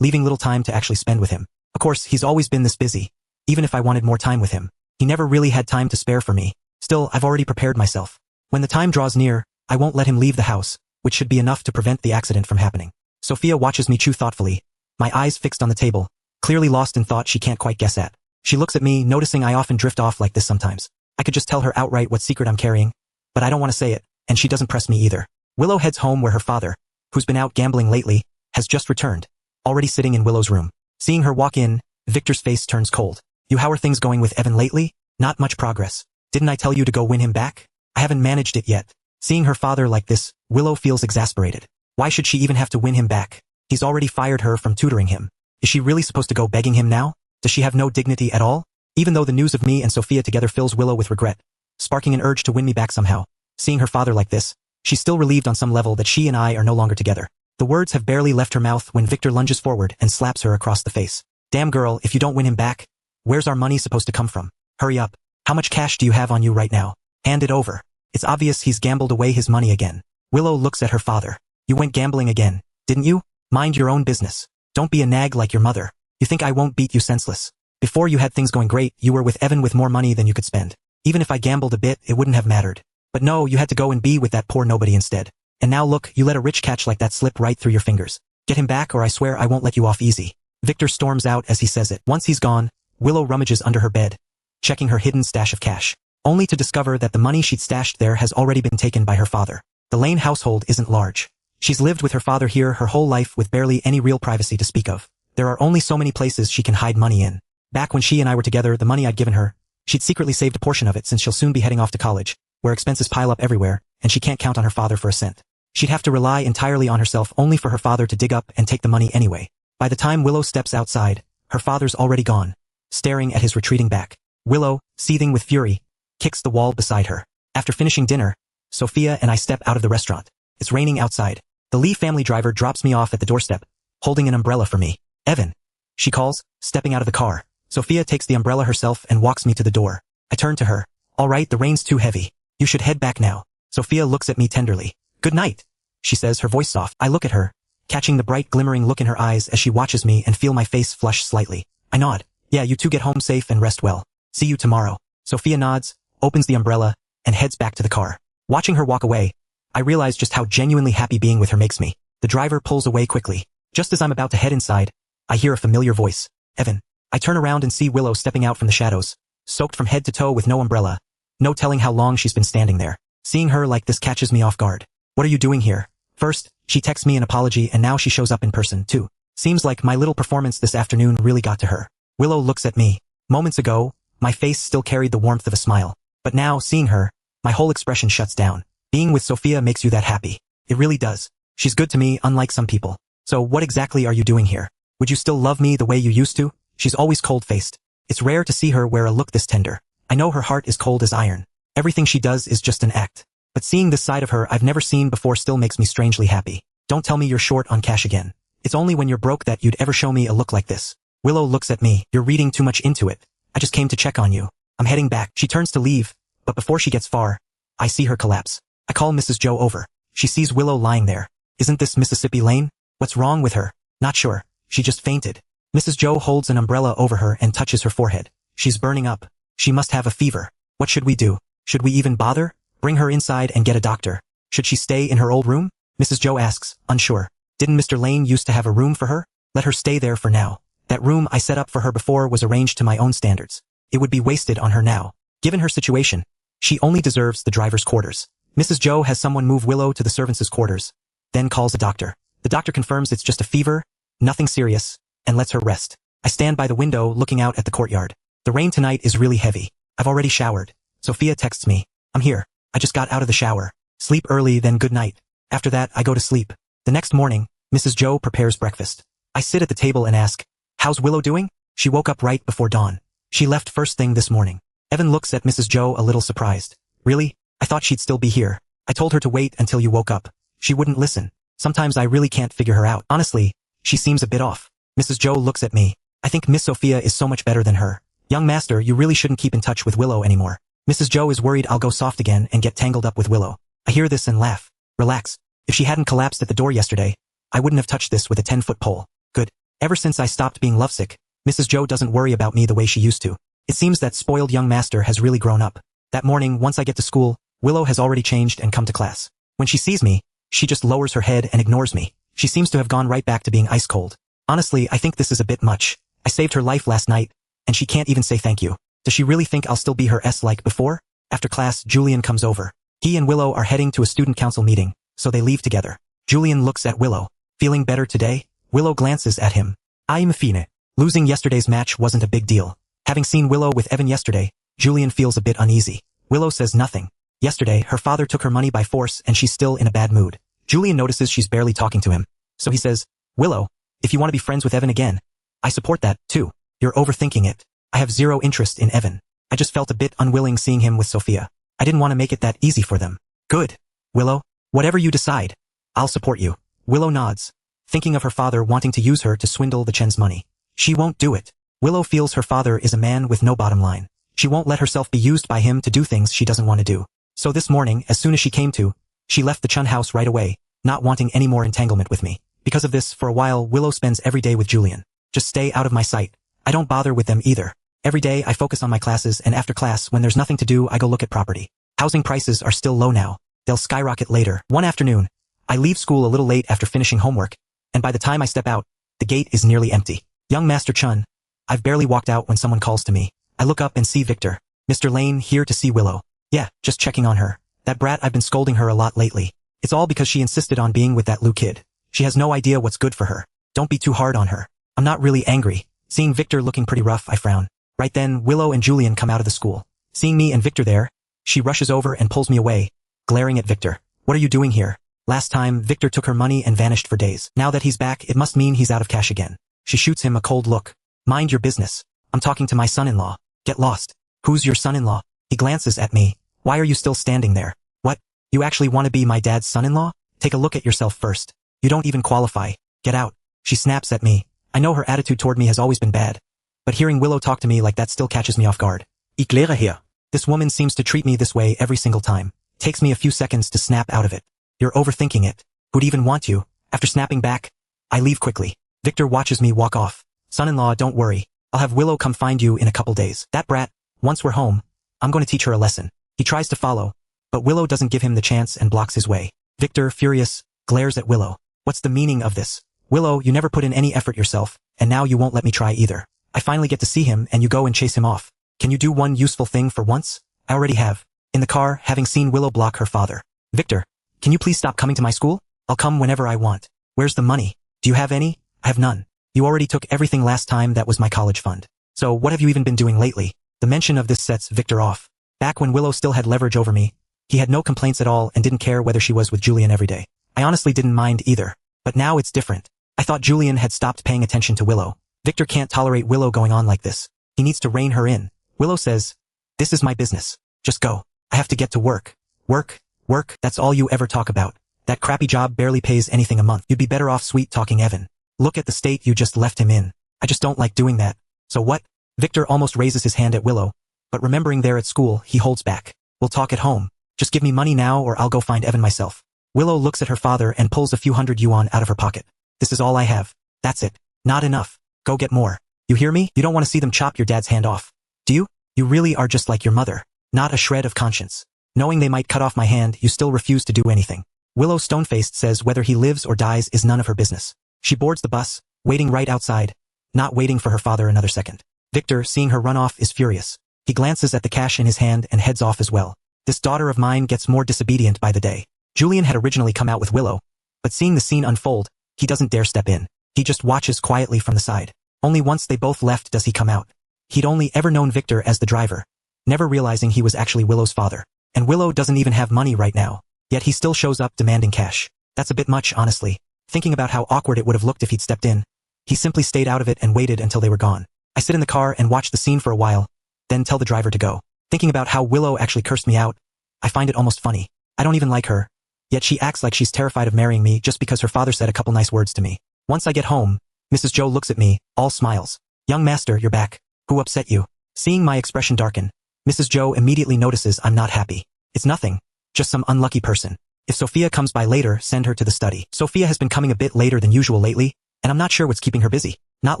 leaving little time to actually spend with him. Of course, he's always been this busy. Even if I wanted more time with him, he never really had time to spare for me. Still, I've already prepared myself. When the time draws near, I won't let him leave the house, which should be enough to prevent the accident from happening. Sophia watches me chew thoughtfully, my eyes fixed on the table, clearly lost in thought she can't quite guess at. She looks at me, noticing I often drift off like this sometimes. I could just tell her outright what secret I'm carrying, but I don't want to say it, and she doesn't press me either. Willow heads home where her father, who's been out gambling lately, has just returned, already sitting in Willow's room. Seeing her walk in, Victor's face turns cold. How are things going with Evan lately? Not much progress. Didn't I tell you to go win him back? I haven't managed it yet. Seeing her father like this, Willow feels exasperated. Why should she even have to win him back? He's already fired her from tutoring him. Is she really supposed to go begging him now? Does she have no dignity at all? Even though the news of me and Sophia together fills Willow with regret, sparking an urge to win me back somehow. Seeing her father like this, she's still relieved on some level that she and I are no longer together. The words have barely left her mouth when Victor lunges forward and slaps her across the face. Damn girl, if you don't win him back, where's our money supposed to come from? Hurry up. How much cash do you have on you right now? Hand it over. It's obvious he's gambled away his money again. Willow looks at her father. You went gambling again, didn't you? Mind your own business. Don't be a nag like your mother. You think I won't beat you senseless? Before you had things going great, you were with Evan with more money than you could spend. Even if I gambled a bit, it wouldn't have mattered. But no, you had to go and be with that poor nobody instead. And now look, you let a rich catch like that slip right through your fingers. Get him back or I swear I won't let you off easy. Victor storms out as he says it. Once he's gone, Willow rummages under her bed, checking her hidden stash of cash, only to discover that the money she'd stashed there has already been taken by her father. The Lane household isn't large. She's lived with her father here her whole life with barely any real privacy to speak of. There are only so many places she can hide money in. Back when she and I were together, the money I'd given her, she'd secretly saved a portion of it since she'll soon be heading off to college, where expenses pile up everywhere, and she can't count on her father for a cent. She'd have to rely entirely on herself only for her father to dig up and take the money anyway. By the time Willow steps outside, her father's already gone, staring at his retreating back. Willow, seething with fury, kicks the wall beside her. After finishing dinner, Sophia and I step out of the restaurant. It's raining outside. The Lee family driver drops me off at the doorstep, holding an umbrella for me. Evan, she calls, stepping out of the car. Sophia takes the umbrella herself and walks me to the door. I turn to her. All right, the rain's too heavy. You should head back now. Sophia looks at me tenderly. Good night, she says, her voice soft. I look at her, catching the bright glimmering look in her eyes as she watches me and feel my face flush slightly. I nod. Yeah, you two get home safe and rest well. See you tomorrow. Sophia nods, opens the umbrella, and heads back to the car. Watching her walk away, I realize just how genuinely happy being with her makes me. The driver pulls away quickly. Just as I'm about to head inside, I hear a familiar voice. Evan. I turn around and see Willow stepping out from the shadows, soaked from head to toe with no umbrella. No telling how long she's been standing there. Seeing her like this catches me off guard. What are you doing here? First, she texts me an apology and now she shows up in person too. Seems like my little performance this afternoon really got to her. Willow looks at me. Moments ago, my face still carried the warmth of a smile. But now, seeing her, my whole expression shuts down. Being with Sophia makes you that happy. It really does. She's good to me, unlike some people. So what exactly are you doing here? Would you still love me the way you used to? She's always cold-faced. It's rare to see her wear a look this tender. I know her heart is cold as iron. Everything she does is just an act. But seeing this side of her I've never seen before still makes me strangely happy. Don't tell me you're short on cash again. It's only when you're broke that you'd ever show me a look like this. Willow looks at me. You're reading too much into it. I just came to check on you. I'm heading back. She turns to leave, but before she gets far, I see her collapse. I call Mrs. Joe over. She sees Willow lying there. Isn't this Mississippi Lane? What's wrong with her? Not sure. She just fainted. Mrs. Joe holds an umbrella over her and touches her forehead. She's burning up. She must have a fever. What should we do? Should we even bother? Bring her inside and get a doctor. Should she stay in her old room? Mrs. Joe asks, unsure. Didn't Mr. Lane used to have a room for her? Let her stay there for now. That room I set up for her before was arranged to my own standards. It would be wasted on her now. Given her situation, she only deserves the driver's quarters. Mrs. Joe has someone move Willow to the servants' quarters, then calls a doctor. The doctor confirms it's just a fever, nothing serious, and lets her rest. I stand by the window looking out at the courtyard. The rain tonight is really heavy. I've already showered. Sophia texts me. I'm here. I just got out of the shower. Sleep early, then good night. After that, I go to sleep. The next morning, Mrs. Joe prepares breakfast. I sit at the table and ask, how's Willow doing? She woke up right before dawn. She left first thing this morning. Evan looks at Mrs. Joe a little surprised. Really? I thought she'd still be here. I told her to wait until you woke up. She wouldn't listen. Sometimes I really can't figure her out. Honestly, she seems a bit off. Mrs. Joe looks at me. I think Miss Sophia is so much better than her. Young master, you really shouldn't keep in touch with Willow anymore. Mrs. Joe is worried I'll go soft again and get tangled up with Willow. I hear this and laugh. Relax. If she hadn't collapsed at the door yesterday, I wouldn't have touched this with a 10-foot pole. Good. Ever since I stopped being lovesick, Mrs. Joe doesn't worry about me the way she used to. It seems that spoiled young master has really grown up. That morning, once I get to school, Willow has already changed and come to class. When she sees me, she just lowers her head and ignores me. She seems to have gone right back to being ice cold. Honestly, I think this is a bit much. I saved her life last night, and she can't even say thank you. Does she really think I'll still be her S like before? After class, Julian comes over. He and Willow are heading to a student council meeting, so they leave together. Julian looks at Willow. Feeling better today? Willow glances at him. I'm fine. Losing yesterday's match wasn't a big deal. Having seen Willow with Evan yesterday, Julian feels a bit uneasy. Willow says nothing. Yesterday, her father took her money by force and she's still in a bad mood. Julian notices she's barely talking to him. So he says, Willow, if you want to be friends with Evan again, I support that, too. You're overthinking it. I have zero interest in Evan. I just felt a bit unwilling seeing him with Sophia. I didn't want to make it that easy for them. Good. Willow, whatever you decide, I'll support you. Willow nods, thinking of her father wanting to use her to swindle the Chen's money. She won't do it. Willow feels her father is a man with no bottom line. She won't let herself be used by him to do things she doesn't want to do. So this morning, as soon as she came to, she left the Chun house right away, not wanting any more entanglement with me. Because of this, for a while, Willow spends every day with Julian. Just stay out of my sight. I don't bother with them either. Every day I focus on my classes and after class when there's nothing to do I go look at property. Housing prices are still low now. They'll skyrocket later. One afternoon, I leave school a little late after finishing homework, and by the time I step out, the gate is nearly empty. Young Master Chun. I've barely walked out when someone calls to me. I look up and see Victor. Mr. Lane here to see Willow. Yeah, just checking on her. That brat, I've been scolding her a lot lately. It's all because she insisted on being with that Lou kid. She has no idea what's good for her. Don't be too hard on her. I'm not really angry. Seeing Victor looking pretty rough, I frown. Right then, Willow and Julian come out of the school. Seeing me and Victor there, she rushes over and pulls me away, glaring at Victor. What are you doing here? Last time, Victor took her money and vanished for days. Now that he's back, it must mean he's out of cash again. She shoots him a cold look. Mind your business. I'm talking to my son-in-law. Get lost. Who's your son-in-law? He glances at me. Why are you still standing there? What? You actually want to be my dad's son-in-law? Take a look at yourself first. You don't even qualify. Get out. She snaps at me. I know her attitude toward me has always been bad, but hearing Willow talk to me like that still catches me off guard. Ik lere hier. This woman seems to treat me this way every single time. Takes me a few seconds to snap out of it. You're overthinking it. Who'd even want you? After snapping back, I leave quickly. Victor watches me walk off. Son-in-law, don't worry. I'll have Willow come find you in a couple days. That brat, once we're home, I'm going to teach her a lesson. He tries to follow, but Willow doesn't give him the chance and blocks his way. Victor, furious, glares at Willow. What's the meaning of this? Willow, you never put in any effort yourself, and now you won't let me try either. I finally get to see him and you go and chase him off. Can you do one useful thing for once? I already have. In the car, having seen Willow block her father. Victor, can you please stop coming to my school? I'll come whenever I want. Where's the money? Do you have any? I have none. You already took everything last time that was my college fund. So what have you even been doing lately? The mention of this sets Victor off. Back when Willow still had leverage over me, he had no complaints at all and didn't care whether she was with Julian every day. I honestly didn't mind either. But now it's different. I thought Julian had stopped paying attention to Willow. Victor can't tolerate Willow going on like this. He needs to rein her in. Willow says, "This is my business. Just go. I have to get to work. Work, that's all you ever talk about. That crappy job barely pays anything a month. You'd be better off sweet-talking Evan. Look at the state you just left him in. I just don't like doing that. So what?" Victor almost raises his hand at Willow, but remembering they're at school, he holds back. "We'll talk at home. Just give me money now or I'll go find Evan myself." Willow looks at her father and pulls a few hundred yuan out of her pocket. "This is all I have. That's it. Not enough. Go get more. You hear me? You don't want to see them chop your dad's hand off. Do you? You really are just like your mother. Not a shred of conscience. Knowing they might cut off my hand, you still refuse to do anything." Willow, stone-faced, says whether he lives or dies is none of her business. She boards the bus, waiting right outside, not waiting for her father another second. Victor, seeing her run off, is furious. He glances at the cash in his hand and heads off as well. This daughter of mine gets more disobedient by the day. Julian had originally come out with Willow, but seeing the scene unfold, he doesn't dare step in. He just watches quietly from the side. Only once they both left does he come out. He'd only ever known Victor as the driver, never realizing he was actually Willow's father. And Willow doesn't even have money right now, yet he still shows up demanding cash. That's a bit much, honestly. Thinking about how awkward it would have looked if he'd stepped in, he simply stayed out of it and waited until they were gone. I sit in the car and watch the scene for a while, then tell the driver to go. Thinking about how Willow actually cursed me out, I find it almost funny. I don't even like her, yet she acts like she's terrified of marrying me just because her father said a couple nice words to me. Once I get home, Mrs. Joe looks at me, all smiles. "Young master, you're back. Who upset you?" Seeing my expression darken, Mrs. Joe immediately notices I'm not happy. "It's nothing. Just some unlucky person. If Sophia comes by later, send her to the study." Sophia has been coming a bit later than usual lately, and I'm not sure what's keeping her busy. Not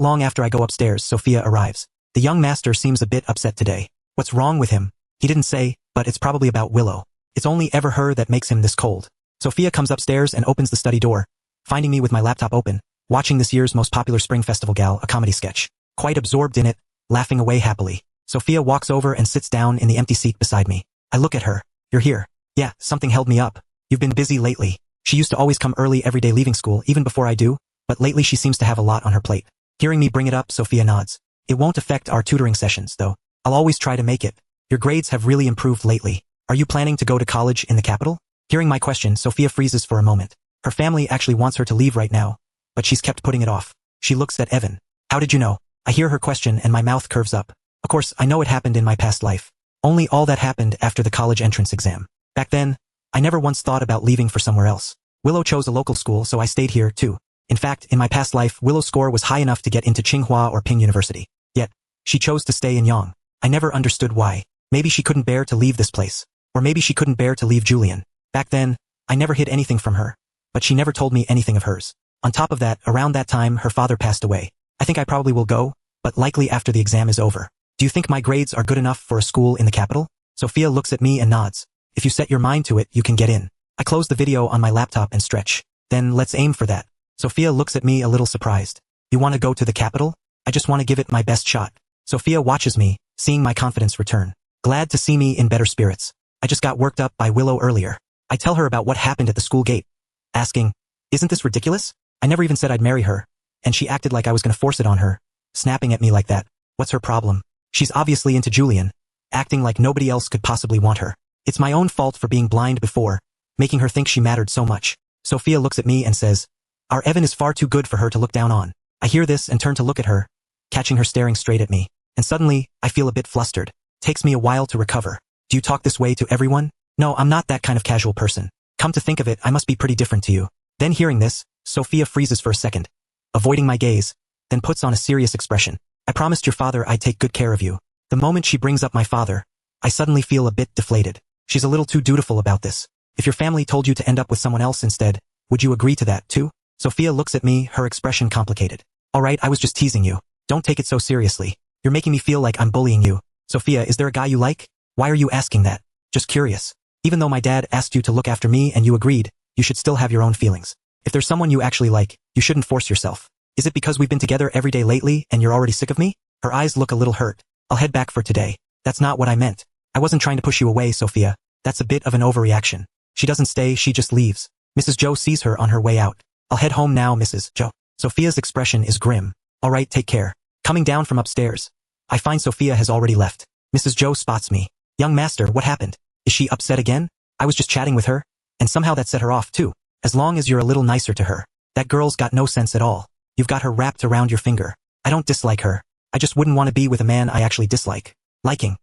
long after I go upstairs, Sophia arrives. The young master seems a bit upset today. What's wrong with him? He didn't say, but it's probably about Willow. It's only ever her that makes him this cold. Sophia comes upstairs and opens the study door, finding me with my laptop open, watching this year's most popular Spring Festival gal, a comedy sketch. Quite absorbed in it, laughing away happily. Sophia walks over and sits down in the empty seat beside me. I look at her. "You're here." "Yeah, something held me up. You've been busy lately." She used to always come early every day leaving school, even before I do, but lately she seems to have a lot on her plate. Hearing me bring it up, Sophia nods. "It won't affect our tutoring sessions, though. I'll always try to make it. Your grades have really improved lately. Are you planning to go to college in the capital?" Hearing my question, Sophia freezes for a moment. Her family actually wants her to leave right now, but she's kept putting it off. She looks at Evan. "How did you know?" I hear her question and my mouth curves up. Of course, I know it happened in my past life. Only all that happened after the college entrance exam. Back then, I never once thought about leaving for somewhere else. Willow chose a local school, so I stayed here too. In fact, in my past life, Willow's score was high enough to get into Tsinghua or Ping University. Yet, she chose to stay in Yong. I never understood why. Maybe she couldn't bear to leave this place. Or maybe she couldn't bear to leave Julian. Back then, I never hid anything from her, but she never told me anything of hers. On top of that, around that time, her father passed away. I think I probably will go, but likely after the exam is over. "Do you think my grades are good enough for a school in the capital?" Sophia looks at me and nods. If you set your mind to it, you can get in. I close the video on my laptop and stretch. Then let's aim for that. Sophia looks at me a little surprised. You want to go to the capital? I just want to give it my best shot. Sophia watches me, seeing my confidence return. Glad to see me in better spirits. I just got worked up by Willow earlier. I tell her about what happened at the school gate, asking, isn't this ridiculous? I never even said I'd marry her, and she acted like I was going to force it on her, snapping at me like that. What's her problem? She's obviously into Julian, acting like nobody else could possibly want her. It's my own fault for being blind before, making her think she mattered so much. Sophia looks at me and says, our Evan is far too good for her to look down on. I hear this and turn to look at her, catching her staring straight at me. And suddenly, I feel a bit flustered. Takes me a while to recover. Do you talk this way to everyone? No, I'm not that kind of casual person. Come to think of it, I must be pretty different to you. Then hearing this, Sophia freezes for a second, avoiding my gaze, then puts on a serious expression. I promised your father I'd take good care of you. The moment she brings up my father, I suddenly feel a bit deflated. She's a little too dutiful about this. If your family told you to end up with someone else instead, would you agree to that too? Sophia looks at me, her expression complicated. Alright, I was just teasing you. Don't take it so seriously. You're making me feel like I'm bullying you. Sophia, is there a guy you like? Why are you asking that? Just curious. Even though my dad asked you to look after me and you agreed, you should still have your own feelings. If there's someone you actually like, you shouldn't force yourself. Is it because we've been together every day lately and you're already sick of me? Her eyes look a little hurt. I'll head back for today. That's not what I meant. I wasn't trying to push you away, Sophia. That's a bit of an overreaction. She doesn't stay, she just leaves. Mrs. Joe sees her on her way out. I'll head home now, Mrs. Joe. Sophia's expression is grim. Alright, take care. Coming down from upstairs, I find Sophia has already left. Mrs. Joe spots me. Young master, what happened? Is she upset again? I was just chatting with her, and somehow that set her off too. As long as you're a little nicer to her. That girl's got no sense at all. You've got her wrapped around your finger. I don't dislike her. I just wouldn't want to be with a man I actually dislike. Liking.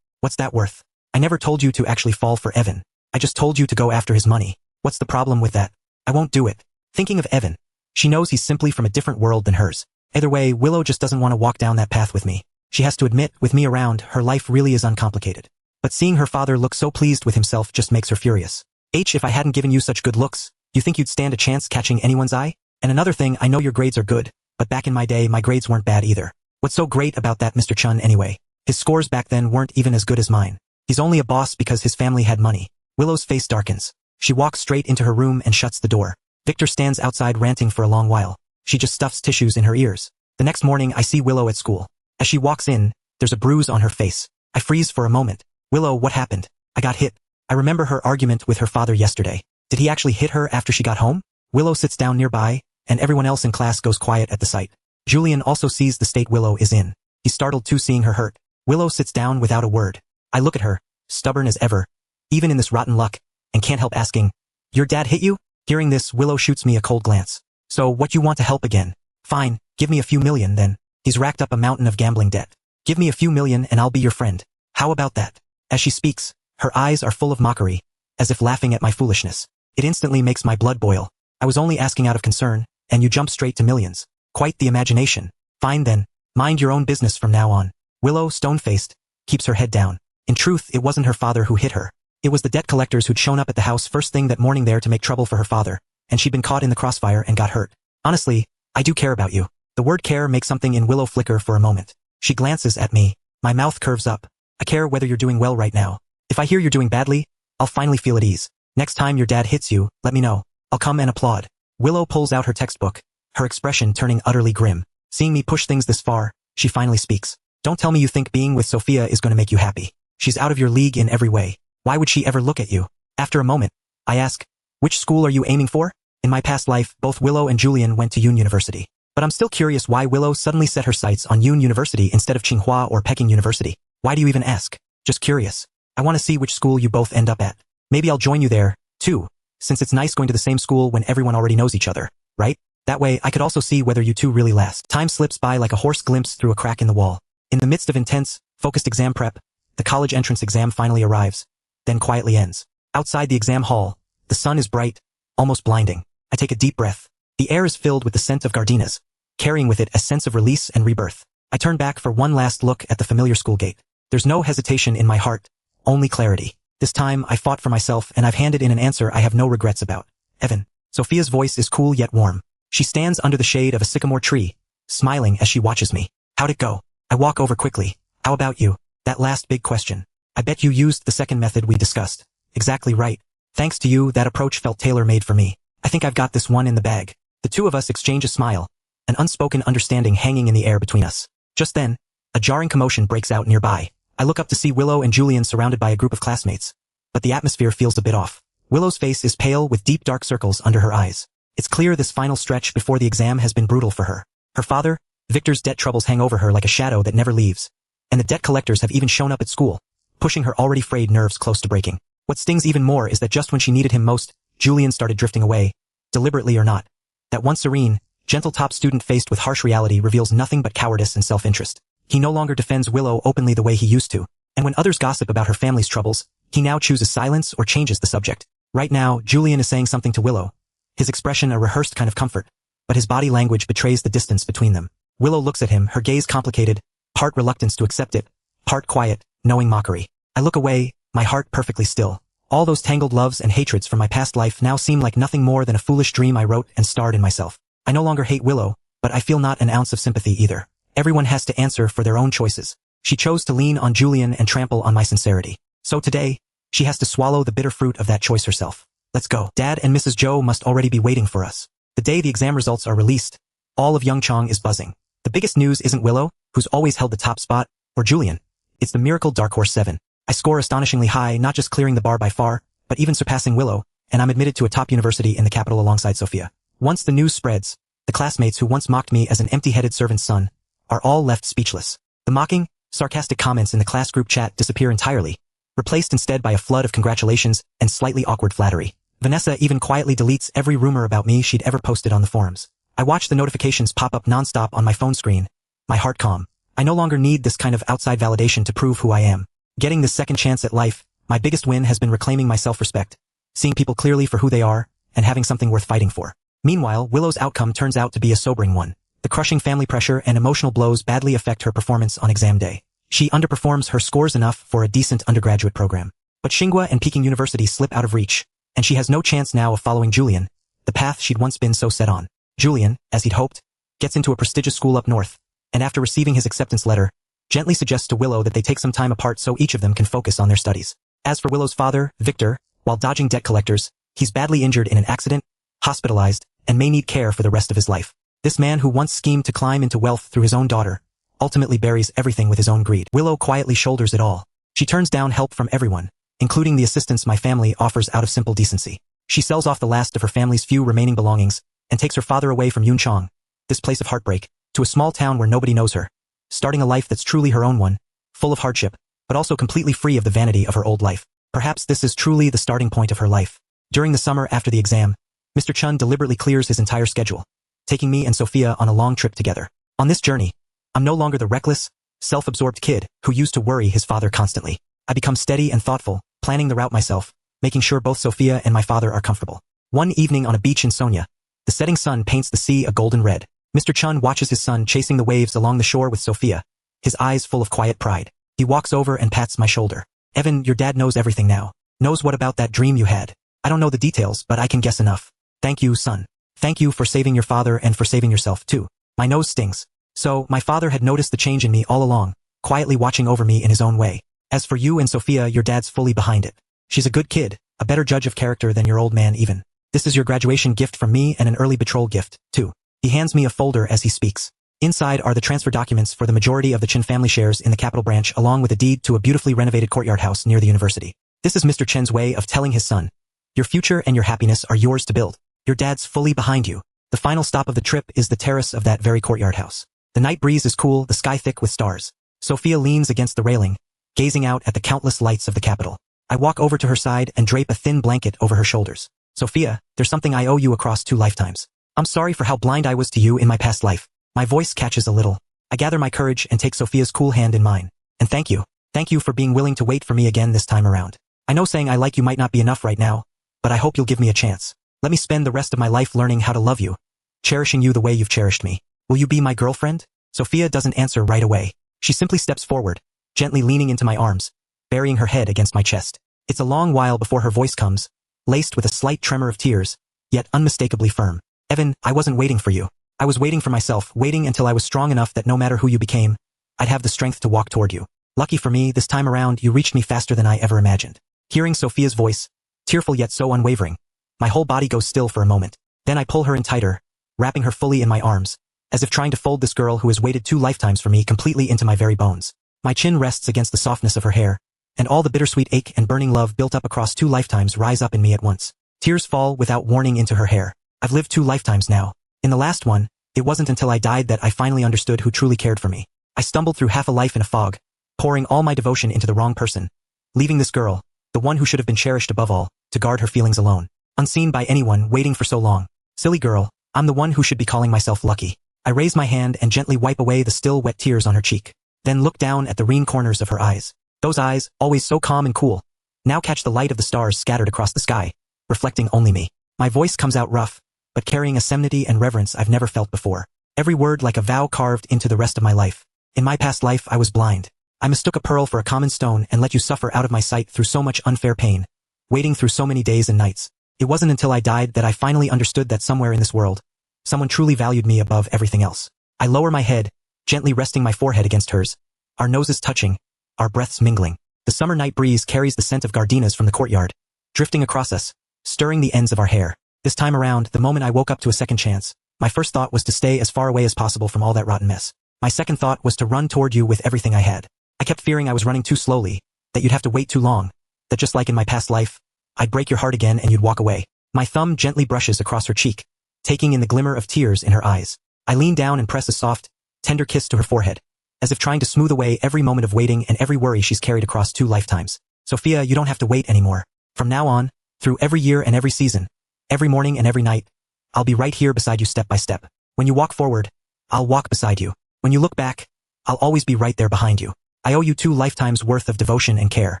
What's that worth? I never told you to actually fall for Evan. I just told you to go after his money. What's the problem with that? I won't do it. Thinking of Evan. She knows he's simply from a different world than hers. Either way, Willow just doesn't want to walk down that path with me. She has to admit, with me around, her life really is uncomplicated. But seeing her father look so pleased with himself just makes her furious. If I hadn't given you such good looks, you think you'd stand a chance catching anyone's eye? And another thing, I know your grades are good, but back in my day my grades weren't bad either. What's so great about that Mr. Chun anyway? His scores back then weren't even as good as mine. He's only a boss because his family had money. Willow's face darkens. She walks straight into her room and shuts the door. Victor stands outside ranting for a long while. She just stuffs tissues in her ears. The next morning I see Willow at school. As she walks in, there's a bruise on her face. I freeze for a moment. Willow, what happened? I got hit. I remember her argument with her father yesterday. Did he actually hit her after she got home? Willow sits down nearby, and everyone else in class goes quiet at the sight. Julian also sees the state Willow is in. He's startled too seeing her hurt. Willow sits down without a word. I look at her, stubborn as ever, even in this rotten luck, and can't help asking, your dad hit you? Hearing this, Willow shoots me a cold glance. So what you want to help again? Fine, give me a few million then. He's racked up a mountain of gambling debt. Give me a few million and I'll be your friend. How about that? As she speaks, her eyes are full of mockery, as if laughing at my foolishness. It instantly makes my blood boil. I was only asking out of concern, and you jump straight to millions. Quite the imagination. Fine then, mind your own business from now on. Willow, stone-faced, keeps her head down. In truth, it wasn't her father who hit her. It was the debt collectors who'd shown up at the house first thing that morning there to make trouble for her father, and she'd been caught in the crossfire and got hurt. Honestly, I do care about you. The word care makes something in Willow flicker for a moment. She glances at me. My mouth curves up. I care whether you're doing well right now. If I hear you're doing badly, I'll finally feel at ease. Next time your dad hits you, let me know. I'll come and applaud. Willow pulls out her textbook, her expression turning utterly grim. Seeing me push things this far, she finally speaks. Don't tell me you think being with Sophia is going to make you happy. She's out of your league in every way. Why would she ever look at you? After a moment, I ask, which school are you aiming for? In my past life, both Willow and Julian went to Yoon University. But I'm still curious why Willow suddenly set her sights on Yoon University instead of Tsinghua or Peking University. Why do you even ask? Just curious. I want to see which school you both end up at. Maybe I'll join you there, too, since it's nice going to the same school when everyone already knows each other, right? That way, I could also see whether you two really last. Time slips by like a horse glimpse through a crack in the wall. In the midst of intense, focused exam prep, the college entrance exam finally arrives, then quietly ends. Outside the exam hall, the sun is bright, almost blinding. I take a deep breath. The air is filled with the scent of gardenias, carrying with it a sense of release and rebirth. I turn back for one last look at the familiar school gate. There's no hesitation in my heart, only clarity. This time, I fought for myself and I've handed in an answer I have no regrets about. Evan. Sophia's voice is cool yet warm. She stands under the shade of a sycamore tree, smiling as she watches me. How'd it go? I walk over quickly. How about you? That last big question. I bet you used the second method we discussed. Exactly right. Thanks to you, that approach felt tailor-made for me. I think I've got this one in the bag. The two of us exchange a smile, an unspoken understanding hanging in the air between us. Just then, a jarring commotion breaks out nearby. I look up to see Willow and Julian surrounded by a group of classmates. But the atmosphere feels a bit off. Willow's face is pale with deep dark circles under her eyes. It's clear this final stretch before the exam has been brutal for her. Her father, Victor's debt troubles hang over her like a shadow that never leaves. And the debt collectors have even shown up at school, pushing her already frayed nerves close to breaking. What stings even more is that just when she needed him most, Julian started drifting away, deliberately or not. That once serene, gentle top student faced with harsh reality reveals nothing but cowardice and self-interest. He no longer defends Willow openly the way he used to, and when others gossip about her family's troubles, he now chooses silence or changes the subject. Right now, Julian is saying something to Willow, his expression a rehearsed kind of comfort, but his body language betrays the distance between them. Willow looks at him, her gaze complicated, part reluctance to accept it, part quiet, knowing mockery. I look away, my heart perfectly still. All those tangled loves and hatreds from my past life now seem like nothing more than a foolish dream I wrote and starred in myself. I no longer hate Willow, but I feel not an ounce of sympathy either. Everyone has to answer for their own choices. She chose to lean on Julian and trample on my sincerity. So today, she has to swallow the bitter fruit of that choice herself. Let's go. Dad and Mrs. Joe must already be waiting for us. The day the exam results are released, all of Yeongchang is buzzing. The biggest news isn't Willow, who's always held the top spot, or Julian. It's the miracle Dark Horse 7. I score astonishingly high, not just clearing the bar by far, but even surpassing Willow, and I'm admitted to a top university in the capital alongside Sophia. Once the news spreads, the classmates who once mocked me as an empty-headed servant's son are all left speechless. The mocking, sarcastic comments in the class group chat disappear entirely, replaced instead by a flood of congratulations and slightly awkward flattery. Vanessa even quietly deletes every rumor about me she'd ever posted on the forums. I watch the notifications pop up nonstop on my phone screen, my heart calm. I no longer need this kind of outside validation to prove who I am. Getting this second chance at life, my biggest win has been reclaiming my self-respect, seeing people clearly for who they are, and having something worth fighting for. Meanwhile, Willow's outcome turns out to be a sobering one. The crushing family pressure and emotional blows badly affect her performance on exam day. She underperforms her scores enough for a decent undergraduate program. But Tsinghua and Peking University slip out of reach, and she has no chance now of following Julian, the path she'd once been so set on. Julian, as he'd hoped, gets into a prestigious school up north, and after receiving his acceptance letter, gently suggests to Willow that they take some time apart so each of them can focus on their studies. As for Willow's father, Victor, while dodging debt collectors, he's badly injured in an accident, hospitalized, and may need care for the rest of his life. This man who once schemed to climb into wealth through his own daughter, ultimately buries everything with his own greed. Willow quietly shoulders it all. She turns down help from everyone, including the assistance my family offers out of simple decency. She sells off the last of her family's few remaining belongings, and takes her father away from Yeongchang, this place of heartbreak, to a small town where nobody knows her, starting a life that's truly her own one, full of hardship, but also completely free of the vanity of her old life. Perhaps this is truly the starting point of her life. During the summer after the exam, Mr. Chun deliberately clears his entire schedule, taking me and Sophia on a long trip together. On this journey, I'm no longer the reckless, self-absorbed kid who used to worry his father constantly. I become steady and thoughtful, planning the route myself, making sure both Sophia and my father are comfortable. One evening on a beach in Sonia, the setting sun paints the sea a golden red. Mr. Chun watches his son chasing the waves along the shore with Sophia, his eyes full of quiet pride. He walks over and pats my shoulder. Evan, your dad knows everything now. Knows what about that dream you had. I don't know the details, but I can guess enough. Thank you, son. Thank you for saving your father and for saving yourself, too. My nose stings. So, my father had noticed the change in me all along, quietly watching over me in his own way. As for you and Sophia, your dad's fully behind it. She's a good kid, a better judge of character than your old man even. This is your graduation gift from me and an early betrothal gift, too. He hands me a folder as he speaks. Inside are the transfer documents for the majority of the Chen family shares in the capital branch along with a deed to a beautifully renovated courtyard house near the university. This is Mr. Chen's way of telling his son, your future and your happiness are yours to build. Your dad's fully behind you. The final stop of the trip is the terrace of that very courtyard house. The night breeze is cool, the sky thick with stars. Sophia leans against the railing, gazing out at the countless lights of the capital. I walk over to her side and drape a thin blanket over her shoulders. Sophia, there's something I owe you across 2 lifetimes. I'm sorry for how blind I was to you in my past life. My voice catches a little. I gather my courage and take Sophia's cool hand in mine. And thank you. Thank you for being willing to wait for me again this time around. I know saying I like you might not be enough right now, but I hope you'll give me a chance. Let me spend the rest of my life learning how to love you, cherishing you the way you've cherished me. Will you be my girlfriend? Sophia doesn't answer right away. She simply steps forward, gently leaning into my arms, burying her head against my chest. It's a long while before her voice comes, laced with a slight tremor of tears, yet unmistakably firm. Evan, I wasn't waiting for you. I was waiting for myself, waiting until I was strong enough that no matter who you became, I'd have the strength to walk toward you. Lucky for me, this time around you reached me faster than I ever imagined. Hearing Sophia's voice, tearful yet so unwavering, my whole body goes still for a moment. Then I pull her in tighter, wrapping her fully in my arms, as if trying to fold this girl who has waited 2 lifetimes for me completely into my very bones. My chin rests against the softness of her hair, and all the bittersweet ache and burning love built up across 2 lifetimes rise up in me at once. Tears fall without warning into her hair. I've lived 2 lifetimes now. In the last one, it wasn't until I died that I finally understood who truly cared for me. I stumbled through half a life in a fog, pouring all my devotion into the wrong person, leaving this girl, the one who should have been cherished above all, to guard her feelings alone, unseen by anyone, waiting for so long. Silly girl, I'm the one who should be calling myself lucky. I raise my hand and gently wipe away the still wet tears on her cheek, then look down at the green corners of her eyes. Those eyes, always so calm and cool, now catch the light of the stars scattered across the sky, reflecting only me. My voice comes out rough, but carrying a solemnity and reverence I've never felt before. Every word like a vow carved into the rest of my life. In my past life I was blind. I mistook a pearl for a common stone and let you suffer out of my sight through so much unfair pain, waiting through so many days and nights. It wasn't until I died that I finally understood that somewhere in this world, someone truly valued me above everything else. I lower my head, gently resting my forehead against hers, our noses touching, our breaths mingling. The summer night breeze carries the scent of gardenias from the courtyard, drifting across us, stirring the ends of our hair. This time around, the moment I woke up to a second chance, my first thought was to stay as far away as possible from all that rotten mess. My second thought was to run toward you with everything I had. I kept fearing I was running too slowly, that you'd have to wait too long, that just like in my past life, I'd break your heart again and you'd walk away. My thumb gently brushes across her cheek, taking in the glimmer of tears in her eyes. I lean down and press a soft, tender kiss to her forehead, as if trying to smooth away every moment of waiting and every worry she's carried across 2 lifetimes. Sophia, you don't have to wait anymore. From now on, through every year and every season, every morning and every night, I'll be right here beside you step by step. When you walk forward, I'll walk beside you. When you look back, I'll always be right there behind you. I owe you 2 lifetimes worth of devotion and care.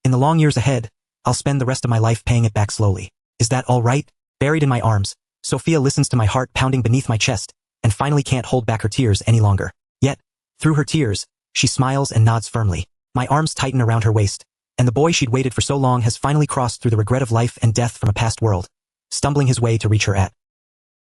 In the long years ahead, I'll spend the rest of my life paying it back slowly. Is that all right? Buried in my arms, Sophia listens to my heart pounding beneath my chest, and finally can't hold back her tears any longer. Yet, through her tears, she smiles and nods firmly. My arms tighten around her waist, and the boy she'd waited for so long has finally crossed through the regret of life and death from a past world, stumbling his way to reach her at